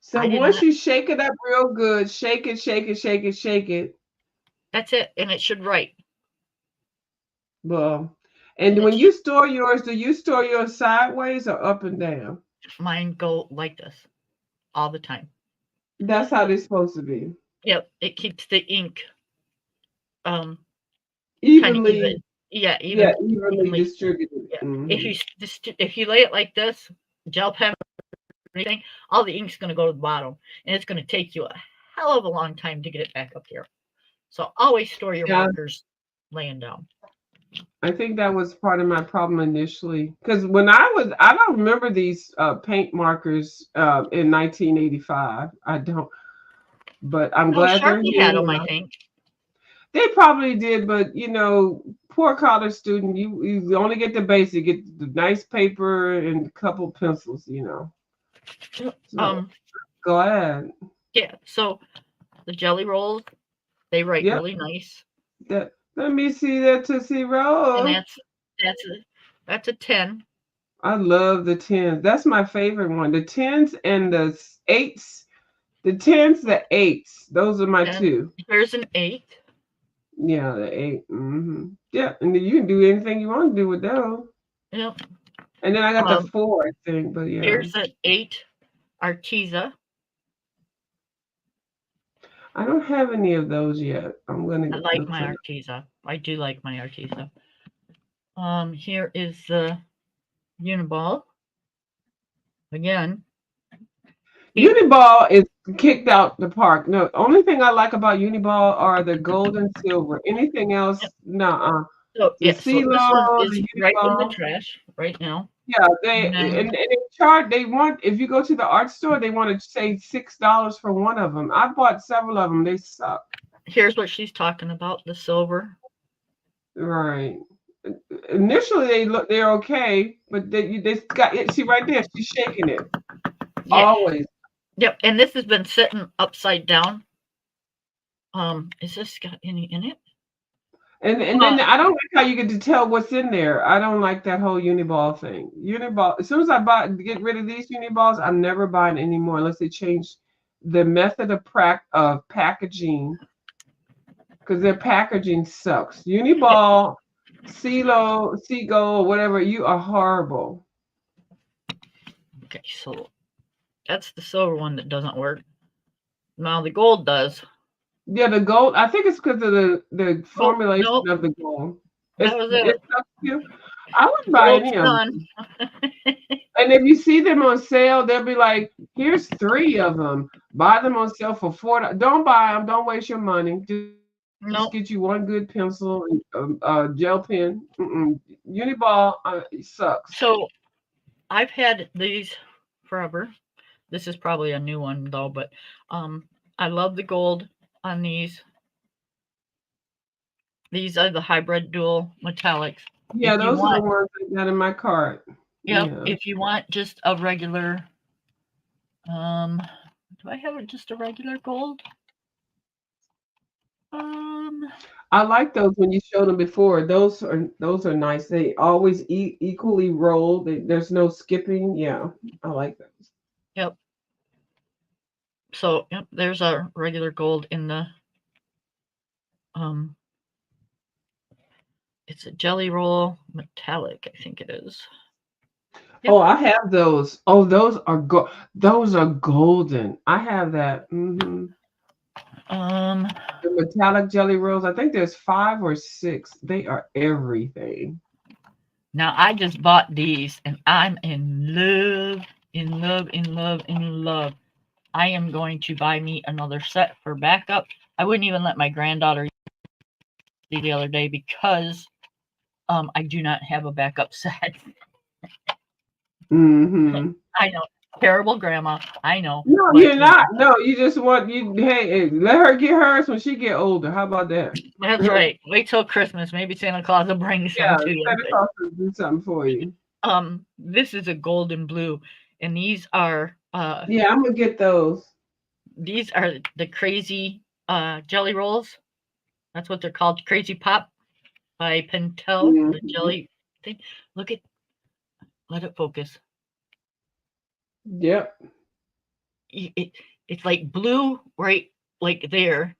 So I once didn't you shake it up real good, shake it, shake it, shake it, shake it. That's it, and it should write. Well, and It when you should store yours, do you store yours sideways or up and down? Mine go like this all the time. That's how they're supposed to be. Yep, it keeps the ink um kind of even. Evenly, Yeah, yeah, evenly evenly. distributed. Yeah. Hmm. If you lay it like this, gel pen or anything, all the ink's going to go to the bottom, and it's going to take you a hell of a long time to get it back up here. So always store your Yeah, markers laying down. I think that was part of my problem initially. Because I don't remember these paint markers in 1985. I don't, but I'm No, glad they're Sharpie had here them, I now. think. They probably did, but poor college student, you only get the basic, get the nice paper and a couple pencils. So Um, go ahead. yeah. So the jelly rolls, they write Yep. really nice, Let me see that Tootsie and Roll. that's a 10. I love the tens. That's my favorite one. The tens and the eights. The tens, the eights. Those are my And two. here's an 8. Yeah, the 8. Yeah, and then you can do anything you want to do with those. Yep. And then I got the Um, 4, I think. But yeah, here's an 8 Arteza. I don't have any of those yet. I'm I gonna like look my for them. Arteza. I do like my Arteza. Here is the Uniball. Again, it, Uniball is kicked out the park. No, only thing I like about Uniball are the gold and silver. Anything else, nah. The so this one CeeLo, is the right in the Uniball. trash right now. Yeah, And then and they charge. They want if you go to the art store, they want to say $6 for one of them. I bought several of them. They suck. here's what she's talking about, the silver. Right. Initially, they're okay, but they got it. See right there, she's shaking it Yeah. always. Yep. And this has been sitting upside down. Is this got any in it? And then I don't like how you get to tell what's in there. I don't like that whole Uniball thing. Uniball. As soon as I get rid of these Uniballs, I'm never buying anymore unless they change the method of packaging because their packaging sucks. Uniball, CeeLo, Seagull, whatever. You are horrible. Okay, so that's the silver one that doesn't work. Now the gold does. Yeah, the gold. I think it's because of the Oh, formulation nope, of the gold. that was It it. sucks too. I wouldn't buy Gold's any of them. done. And if you see them on sale, they'll be like, "Here's 3 of them. Buy them on sale for $4. Don't buy them. Don't waste your money. Just Nope. get you one good pencil and gel pen. Uniball sucks. So I've had these forever. This is probably a new one though, but I love the gold on these. These are the hybrid dual metallics. Yeah, If you those are the want, ones I got in my cart. yep, Yeah. if you want just a regular, do I have just a regular gold? Um, I like those when you showed them before. Those are nice. They always equally roll. There's no skipping. Yeah, I like those. Yep. So yep, there's our regular gold in the um it's a jelly roll metallic, I think it is. Yep. Oh, I have those. Oh, those are golden. I have that. Um The metallic jelly rolls. I think there's 5 or 6. They are everything. Now I just bought these and I'm in love, in love, in love, in love. I am going to buy me another set for backup. I wouldn't even let my granddaughter use the other day because I do not have a backup set. Mm-hmm. I know, terrible grandma. I know, No, but you're not. No, you just want you. Hey, let her get hers when she get older. How about that? that's right. Wait till Christmas. Maybe Santa Claus will bring some Yeah, to you. Santa Claus will do something for you. This is a golden blue, and these are Yeah, I'm gonna get those. the crazy jelly rolls. That's what they're called, Crazy Pop by Pentel. The Mhm. jelly thing. Look at, let it focus. Yep. It, it's like blue right like there,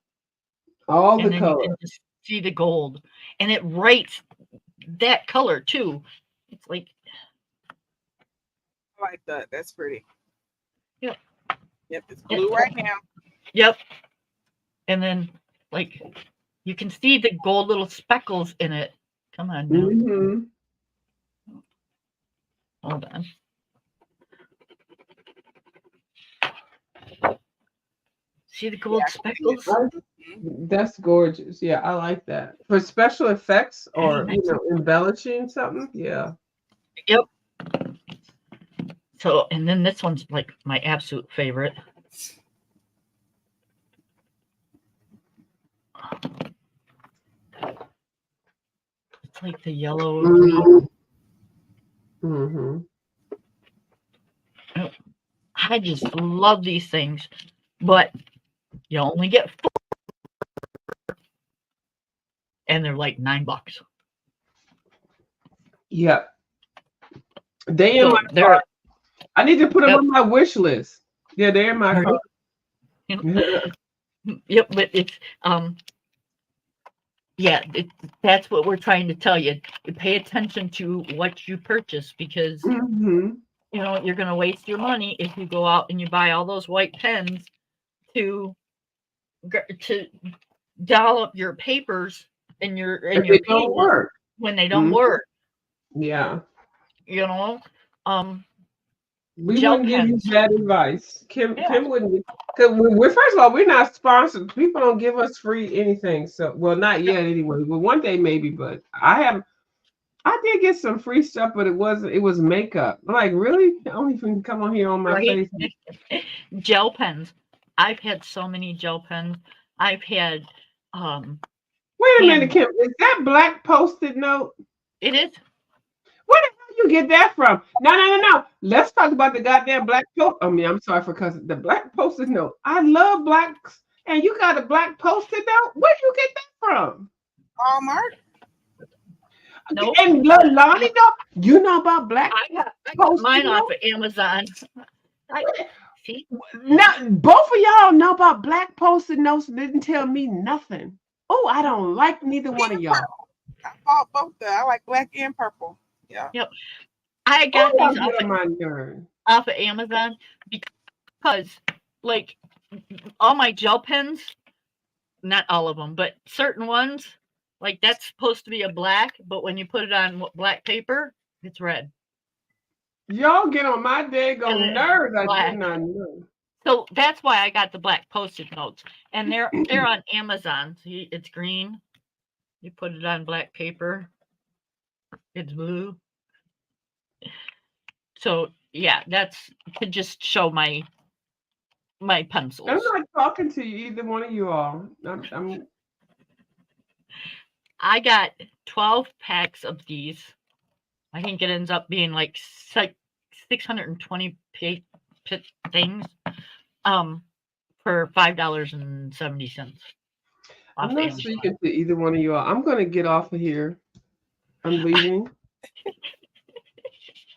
All and the then you colors. can just see the gold, and it writes that color too. It's like, I like that. That's pretty. yep, Yep, it's blue right now. yep, and then like you can see the gold little speckles in it. Come on now, Mm-hmm. hold on. See the gold speckles? That's gorgeous. Yeah, I like that. For special effects Hey, or embellishing something. Yeah. yep. So, and then this one's like my absolute favorite. It's like the yellow green. Mm-hmm. I just love these things, but you only get 4, and they're like $9. Yeah. They in my So they're cart. I need to put them yep, on my wish list. Yeah, they're in my right? cart. You know, yep, but it's yeah, that's what we're trying to tell you. You pay attention to what you purchase because Mm-hmm. you're going to waste your money if you go out and you buy all those white pens to to doll up your papers and If your it don't pages work. when they don't Mhm. work. Yeah. You know, um, We gel wouldn't give you pens. bad advice. Yeah, Kim wouldn't. Because we're first of all, we're not sponsored. People don't give us free anything. So, well, not yep, yet anyway. Well, one day maybe, but I did get some free stuff, but it was makeup. I'm like, really? I don't even come on here on my right. face. Gel pens. I've had so many gel pens. I've had Wait a minute, hand. Kim. Is that black post-it note? It is. Where the hell you get that from? No, no, no, no. Let's talk about the goddamn black post. I mean, I'm sorry for cussing. The black post-it note. I love blacks, and you got a black post-it note. Where you get that from? Walmart. Nope. And Lonnie, know you know about black I got post-it mine off note? of Amazon. I see. Now, both of y'all know about black post-it notes. Didn't tell me nothing. Oh, I don't like neither one of y'all. I bought both. I like black and purple. Yeah. Yep. I Oh, got y'all these get on my nerve. off of Amazon because, like, all my gel pens, not all of them, but certain ones, like that's supposed to be a black, but when you put it on black paper, it's red. Y'all get on my And daggone it's nerves. I did black. not know. So that's why I got the black post-it notes, and they're on Amazon. See, it's green. You put it on black paper, it's blue. So yeah, that's to just show my I'm pencils. not talking to you, either one of you all. I got 12 packs of these. I think it ends up being like 620 things for $5.70. I'm off not Amazon. speaking to either one of y'all. I'm gonna get off of here. I'm leaving.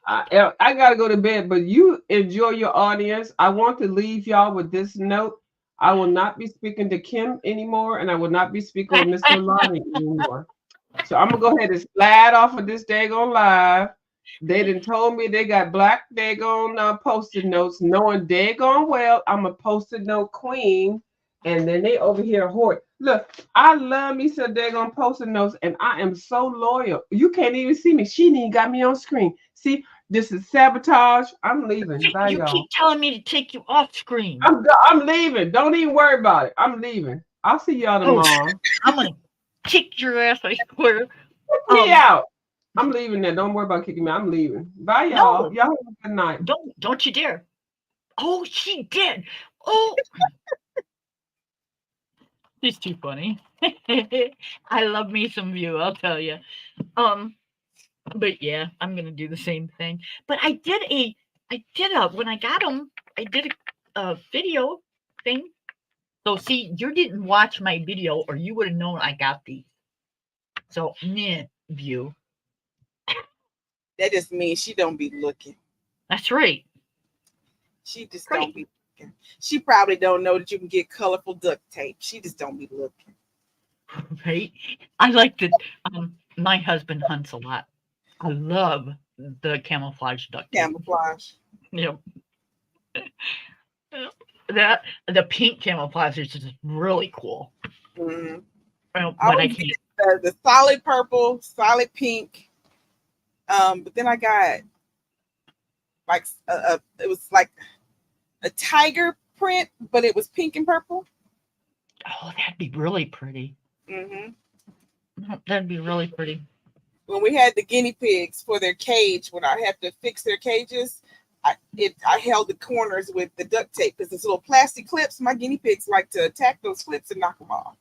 I gotta go to bed, but you enjoy your audience. I want to leave y'all with this note. I will not be speaking to Kim anymore, and I will not be speaking with Mr. Lonnie anymore. So I'm gonna go ahead and slide off of this daggone live. They done told me they got black daggone post-it notes, knowing daggone well I'm a post-it note queen. And then they over here hoard. Look, I love me some daggone post-it notes, and I am so loyal. You can't even see me. She ain't even got me on screen. See, this is sabotage. I'm leaving. Bye, You y'all. keep telling me to take you off screen. I'm leaving. Don't even worry about it. I'm leaving. I'll see y'all tomorrow. I'm gonna kick your ass, I swear. Kick me out. I'm leaving there. Don't worry about kicking me. I'm leaving. Bye, y'all. No. Y'all have a good night. Don't you dare. Oh, she did. Oh. It's too funny. I love me some View, I'll tell you. But yeah, I'm gonna do the same thing. But I did when I got them, I did a video thing. So see, you didn't watch my video, or you would have known I got these. So View. That just means she don't be looking. That's right. She just Right. don't be looking. She probably don't know that you can get colorful duct tape. She just don't be looking. Right. I like that. My husband hunts a lot. I love the camouflage duct tape. Camouflage. Yep. That the pink camouflage is just really cool. Mm-hmm. But I I would can't. get the solid purple, solid pink. But then I got like it was like a tiger print, but it was pink and purple. Oh, that'd be really pretty. Mm-hmm. That'd be really pretty. When we had the guinea pigs for their cage, when I have to fix their cages, I held the corners with the duct tape because it's little plastic clips. My guinea pigs like to attack those clips and knock them off.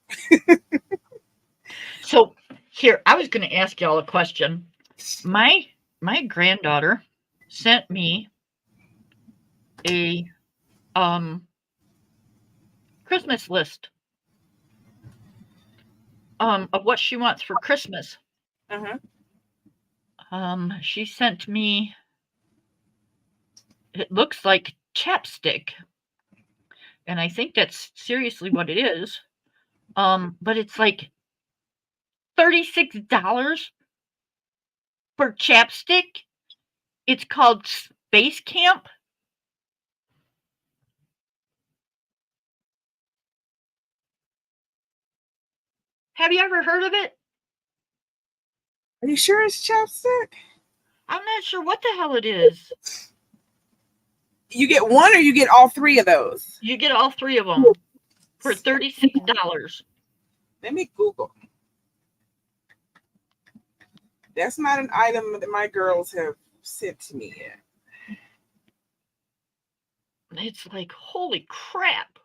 So here, I was going to ask y'all a question. My granddaughter sent me a Christmas list of what she wants for Christmas. Uh-huh. She sent me, it looks like chapstick, and I think that's seriously what it is. But it's like $36 for chapstick. It's called Space Camp. Have you ever heard of it? Are you sure it's chapstick? I'm not sure what the hell it is. You get one or you get all three of those? You get all three of them for $36. Let me Google. That's not an item that my girls have sent to me yet. It's like, holy crap.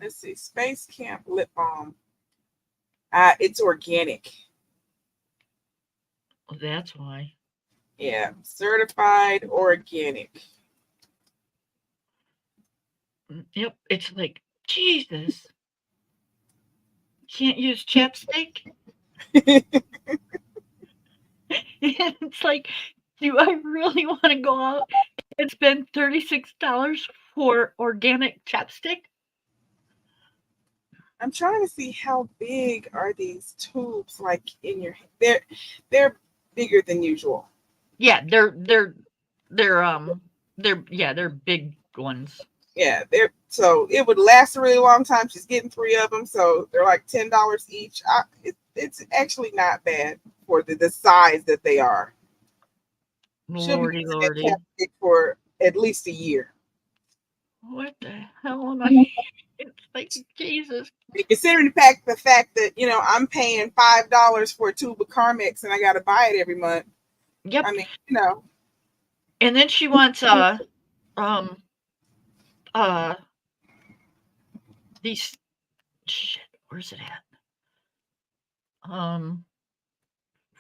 Let's see. Space Camp lip balm. It's organic. Well, that's why. Yeah, certified organic. Yep, it's like, Jesus. Can't use chapstick? It's like, do I really want to go out and spend $36 for organic chapstick? I'm trying to see how big are these tubes like in your they're bigger than usual. Yeah, they're big ones. Yeah, so it would last a really long time. She's getting 3 of them, so they're like $10 each. It's actually not bad for the size that they are. Lordy, lordy. For at least a year. What the hell am I? It's like, Jesus. Considering the fact that I'm paying $5 for a tube of Carmex and I got to buy it every month. Yep. I mean, And then she wants these shit. Where's it at?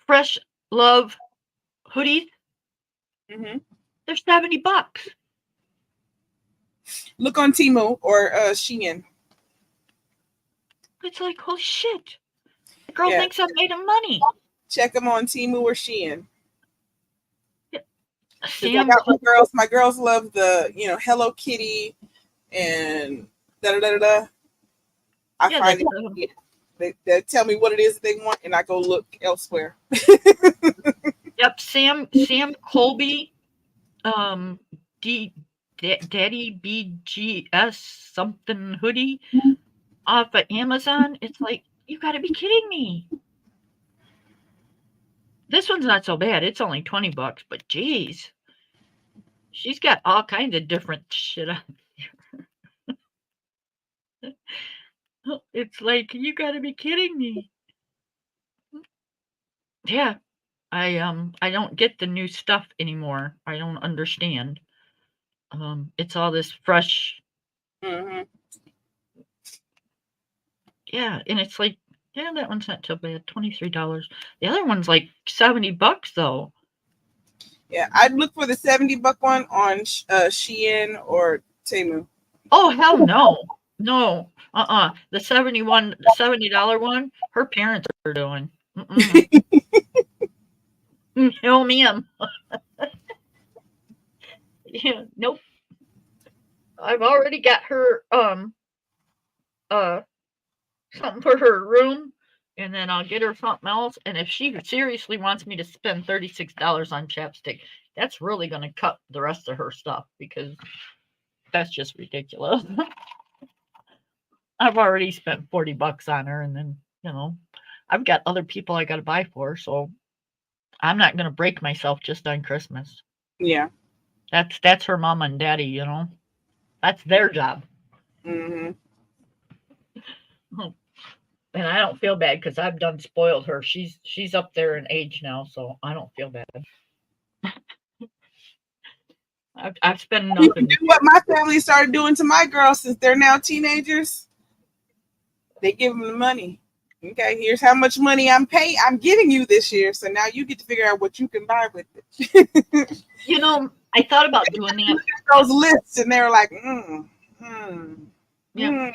Fresh Love hoodies. Mm-hmm. They're $70. Look on Temu or Shein. It's like, holy shit. The girl Yeah. thinks I made him money. Check them on Temu or Shein. Sam, My girls love the, Hello Kitty and da da da da. I yeah, find that's, they tell me what it is that they want, and I go look elsewhere. yep, Sam Colby, D Daddy BGS something hoodie off of Amazon. It's like, you got to be kidding me. This one's not so bad. It's only $20, but geez, she's got all kinds of different shit on here. It's like, you got to be kidding me. Yeah, I don't get the new stuff anymore. I don't understand. It's all this fresh. Mm-hmm. Yeah, and it's like, yeah, that one's not too bad. $23. The other one's like $70 though. Yeah, I'd look for the $70 one on Shein or Temu. Oh hell no, no, the $70 one. Her parents are doing. No, ma'am. Yeah, nope. I've already got her something for her room, and then I'll get her something else. And if she seriously wants me to spend $36 on chapstick, that's really going to cut the rest of her stuff, because that's just ridiculous. I've already spent $40 on her, and then, I've got other people I got to buy for, so I'm not going to break myself just on Christmas. Yeah. That's her mom and daddy, That's their job. Mm-hmm. And I don't feel bad because I've done spoiled her. She's up there in age now, so I don't feel bad. I've spent nothing. What my family started doing to my girls since they're now teenagers, they give them the money. Okay, here's how much money I'm giving you this year. So now you get to figure out what you can buy with it. I thought about doing that. Those lists, and they were like, Yeah.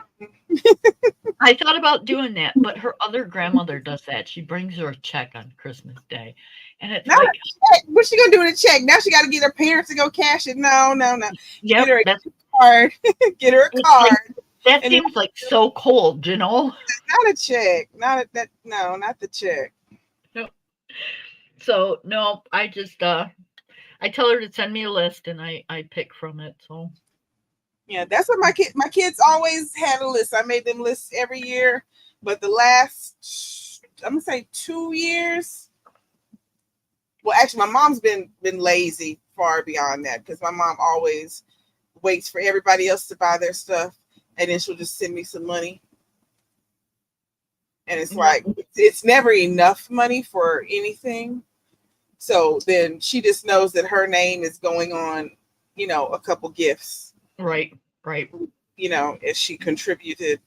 I thought about doing that, but her other grandmother does that. She brings her a check on Christmas Day. And it's not like, a check. What's she gonna do with a check? Now she gotta get her parents to go cash it. No. Yep, get her a card. Get her a card. Like, that seems like so cold, Not a check. Not the check. No. So no, I just I tell her to send me a list, and I pick from it. So yeah, that's what my kids always had a list. I made them lists every year, but the last, I'm gonna say 2 years. Well, actually, my mom's been lazy far beyond that, because my mom always waits for everybody else to buy their stuff, and then she'll just send me some money. And it's like, it's never enough money for anything. So then she just knows that her name is going on, a couple gifts. Right. As she contributed.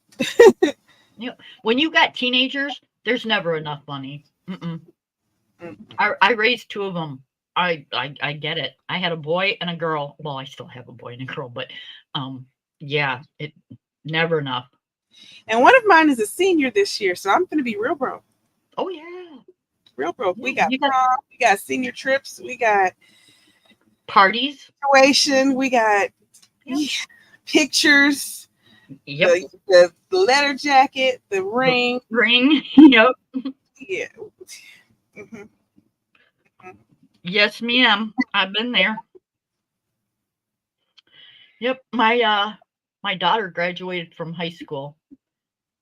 When you got teenagers, there's never enough money. I raised 2 of them. I get it. I had a boy and a girl. Well, I still have a boy and a girl, but yeah, it never enough. And one of mine is a senior this year, so I'm going to be real broke. Oh yeah, real broke. We got prom, we got senior trips, we got parties, graduation, we got pictures. Yep. The letter jacket, the ring. Yep. Yeah. Mm-hmm. Yes, ma'am. I've been there. Yep. My daughter graduated from high school,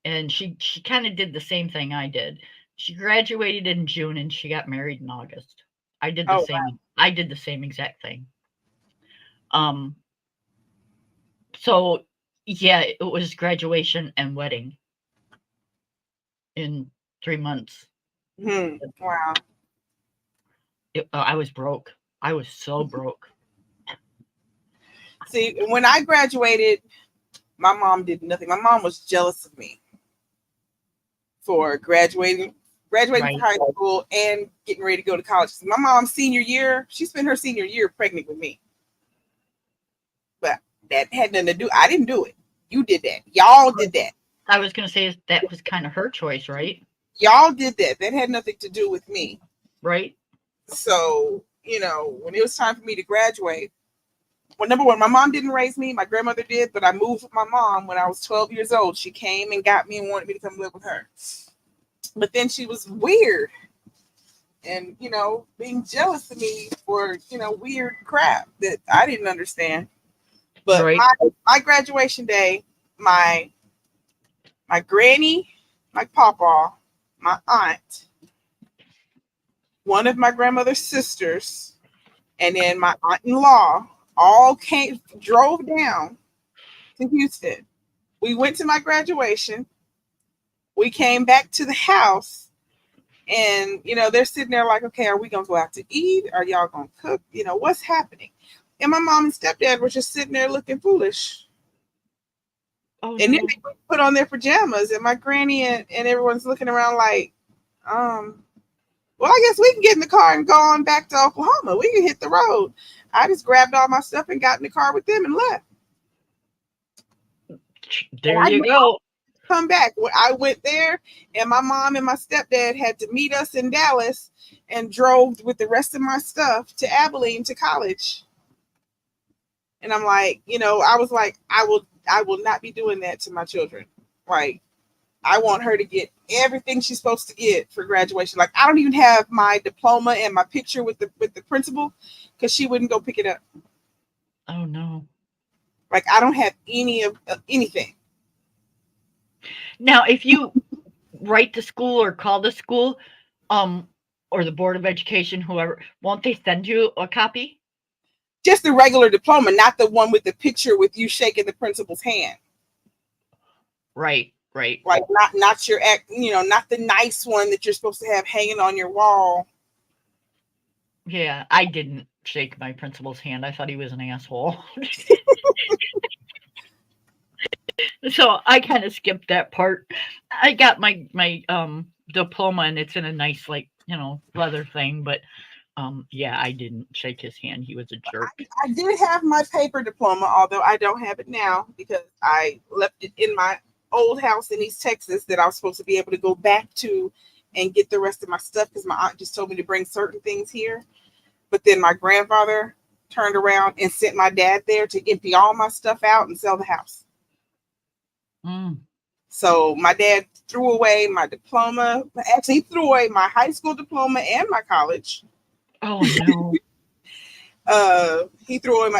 and she kind of did the same thing I did. She graduated in June and she got married in August. I did the same. Wow. I did the same exact thing. So yeah, it was graduation and wedding in 3 months. Wow. I was broke. I was so broke. See, when I graduated, my mom did nothing. My mom was jealous of me for graduating right. From high school and getting ready to go to college. My mom's senior year, she spent her senior year pregnant with me. But that had nothing to do. I didn't do it. You did that. Y'all did that. I was going to say that was kind of her choice, right? Y'all did that. That had nothing to do with me. Right. So, when it was time for me to graduate, well, number one, my mom didn't raise me. My grandmother did, but I moved with my mom when I was 12 years old. She came and got me and wanted me to come live with her. But then she was weird and, being jealous of me for, weird crap that I didn't understand. But Right. my graduation day, my granny, my papa, my aunt, one of my grandmother's sisters, and then my aunt-in-law all drove down to Houston. We went to my graduation. We came back to the house, and they're sitting there like, okay, are we gonna go out to eat? Are y'all gonna cook? What's happening? And my mom and stepdad were just sitting there looking foolish. Oh, And no. then they put on their pajamas, and my granny and everyone's looking around like, well, I guess we can get in the car and go on back to Oklahoma. We can hit the road. I just grabbed all my stuff and got in the car with them and left. There you go. Come back. When I went there, and my mom and my stepdad had to meet us in Dallas and drove with the rest of my stuff to Abilene to college. And I'm like, I was like, I will not be doing that to my children. Like, I want her to get everything she's supposed to get for graduation. Like, I don't even have my diploma and my picture with the principal because she wouldn't go pick it up. Oh, no. Like, I don't have any of anything. Now, if you write the school or call the school, or the Board of Education, whoever, won't they send you a copy? Just the regular diploma, not the one with the picture with you shaking the principal's hand. Right. Like, not your act, not the nice one that you're supposed to have hanging on your wall. Yeah, I didn't shake my principal's hand. I thought he was an asshole. So I kind of skipped that part. I got my diploma, and it's in a nice, like, leather thing, but yeah, I didn't shake his hand. He was a jerk. I did have my paper diploma, although I don't have it now because I left it in my old house in East Texas that I was supposed to be able to go back to and get the rest of my stuff because my aunt just told me to bring certain things here. But then my grandfather turned around and sent my dad there to empty all my stuff out and sell the house. So my dad threw away my diploma. Actually, he threw away my high school diploma and my college. Oh, no. He threw away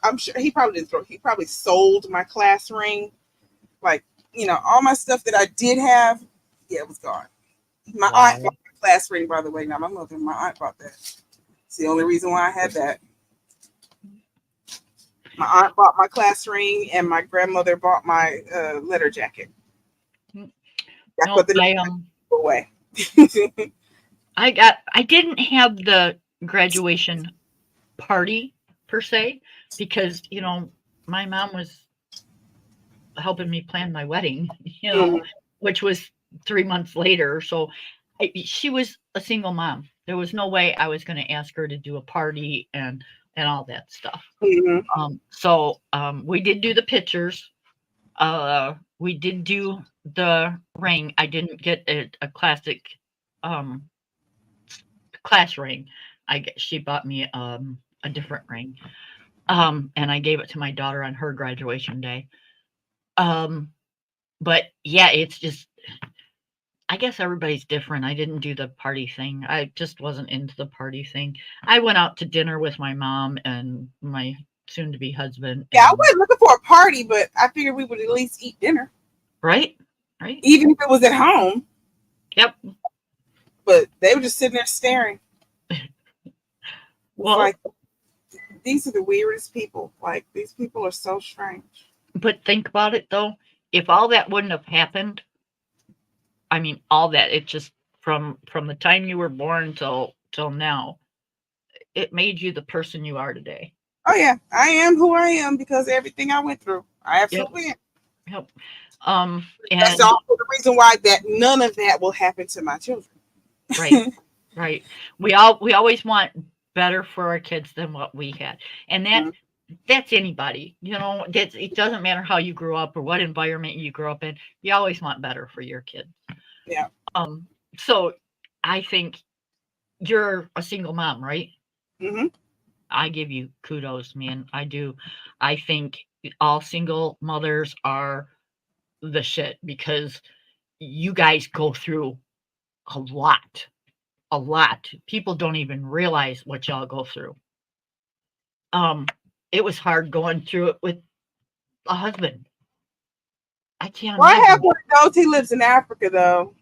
I'm sure he probably didn't throw. He probably sold my class ring. Like, all my stuff that I did have, it was gone. My aunt bought my class ring, by the way. Not my mother. My aunt bought that. It's the only reason why I had that. My aunt bought my class ring, and my grandmother bought my letter jacket. That's what away. I didn't have the graduation party per se because my mom was helping me plan my wedding, which was 3 months later. So she was a single mom. There was no way I was going to ask her to do a party and all that stuff. So we did do the pictures. We did do the ring. I didn't get a classic class ring. She bought me a different ring. And I gave it to my daughter on her graduation day. But yeah, it's just, I guess everybody's different. I didn't do the party thing. I just wasn't into the party thing. I went out to dinner with my mom and my soon-to-be husband. Yeah, I wasn't looking for a party, but I figured we would at least eat dinner. Right. Even if it was at home. Yep. But they were just sitting there staring. Well, like, these are the weirdest people. Like, these people are so strange. But think about it, though. If all that wouldn't have happened, I mean, all that, it just from the time you were born till now, it made you the person you are today. Oh yeah, I am who I am because of everything I went through. I absolutely am. Yep. And that's also the reason why that none of that will happen to my children. Right. We always want better for our kids than what we had, and that that's anybody, it doesn't matter how you grew up or what environment you grew up in. You always want better for your kid. Yeah. So I think you're a single mom, right? Hmm. I give you kudos, man. I do. I think all single mothers are the shit because you guys go through a lot. A lot. People don't even realize what y'all go through. Um, it was hard going through it with a husband. I can't Well, I have imagine. one of those. He lives in Africa, though.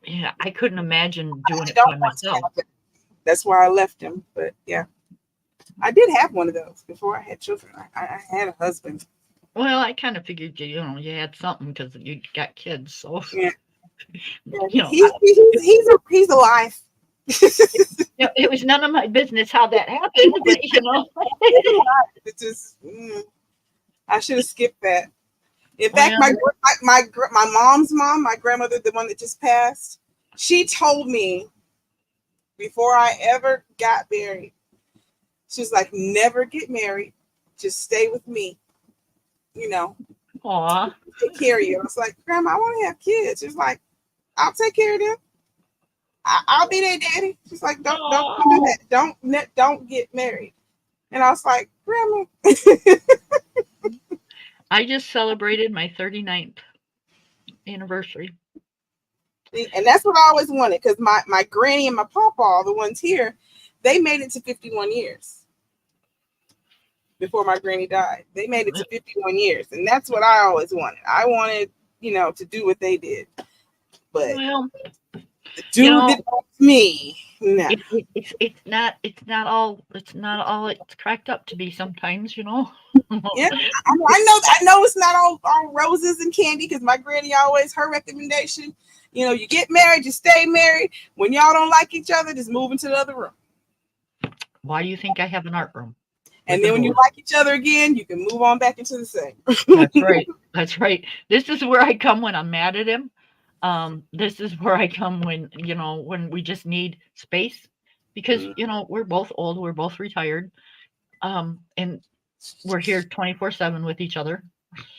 Yeah, I couldn't imagine doing I it by don't want to myself. have it. That's why I left him. But yeah, I did have one of those before I had children. I had a husband. Well, I kind of figured you had something because you got kids. So Yeah, yeah. you know, He's alive. it was none of my business how that happened, but He's alive. It's just I should have skipped that. In fact, well, my mom's mom, my grandmother, the one that just passed, she told me before I ever got married, she was like, "Never get married, just stay with me. You know, aw, take care of you." I was like, "Grandma, I want to have kids." She's like, "I'll take care of them. I'll be their daddy." She's like, "Don't aw. do that. Don't get married." And I was like, "Grandma." I just celebrated my 39th anniversary. And that's what I always wanted because my granny and my papa, the ones here, they made it to 51 years before my granny died. They made it to 51 years. And that's what I always wanted. I wanted, to do what they did. But Well, the you dude know, that loves me, no. it's not all it's cracked up to be sometimes. Yeah, I know it's not all roses and candy because my granny always, her recommendation, you get married, you stay married. When y'all don't like each other, just move into the other room. Why do you think I have an art room? And then when you like each other again, you can move on back into the same. That's right. That's right. This is where I come when I'm mad at him. This is where I come when we just need space because we're both old, we're both retired, and we're here 24/7 with each other.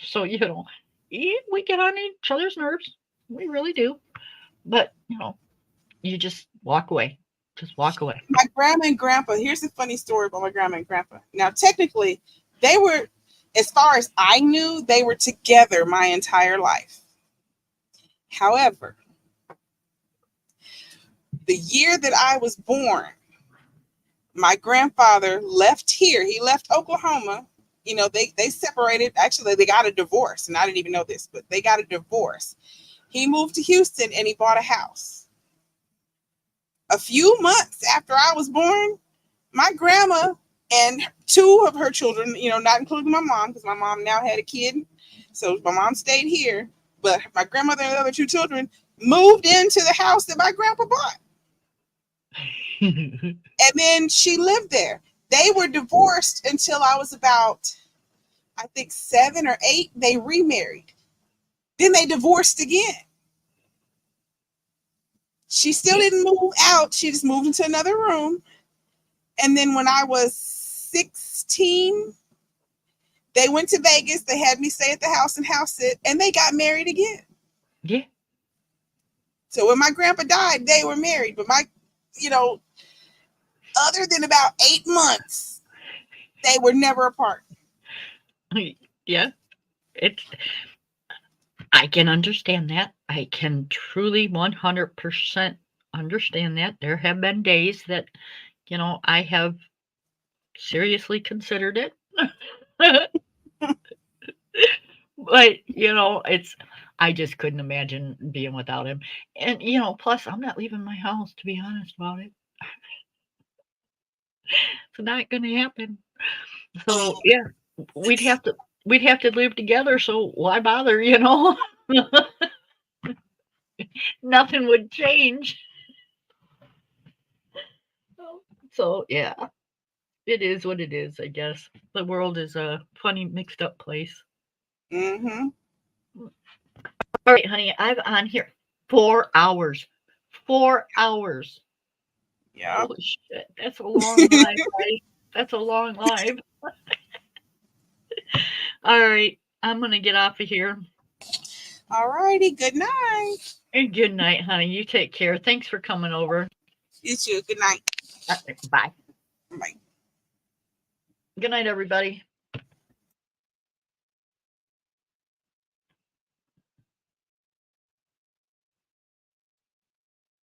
So we get on each other's nerves. We really do. But you just walk away. Just walk away. My grandma and grandpa, here's a funny story about my grandma and grandpa. Now, technically, they were, as far as I knew, they were together my entire life. However, the year that I was born, my grandfather left here. He left Oklahoma. They separated. Actually, they got a divorce, and I didn't even know this, but they got a divorce. He moved to Houston, and he bought a house. A few months after I was born, my grandma and two of her children, not including my mom, because my mom now had a kid. So my mom stayed here. But my grandmother and the other two children moved into the house that my grandpa bought. And then she lived there. They were divorced until I was about, I think, 7 or 8. They remarried. Then they divorced again. She still didn't move out. She just moved into another room. And then when I was 16, they went to Vegas. They had me stay at the house and house sit, and they got married again. Yeah. So when my grandpa died, they were married. But other than about 8 months, they were never apart. Yeah. I can understand that. I can truly 100% understand that. There have been days that, I have seriously considered it. But, I just couldn't imagine being without him. And, plus I'm not leaving my house, to be honest about it. It's not going to happen. So, yeah, we'd have to live together. So why bother, Nothing would change. So, yeah, it is what it is, I guess. The world is a funny, mixed up place. Mm-hmm. All right, honey, I'm on here 4 hours. 4 hours. Yeah. Holy shit. That's a long life, right? That's a long life. All right. I'm going to get off of here. All righty. Good night. And good night, honey. You take care. Thanks for coming over. You too. Good night. Bye. Bye. Good night, everybody.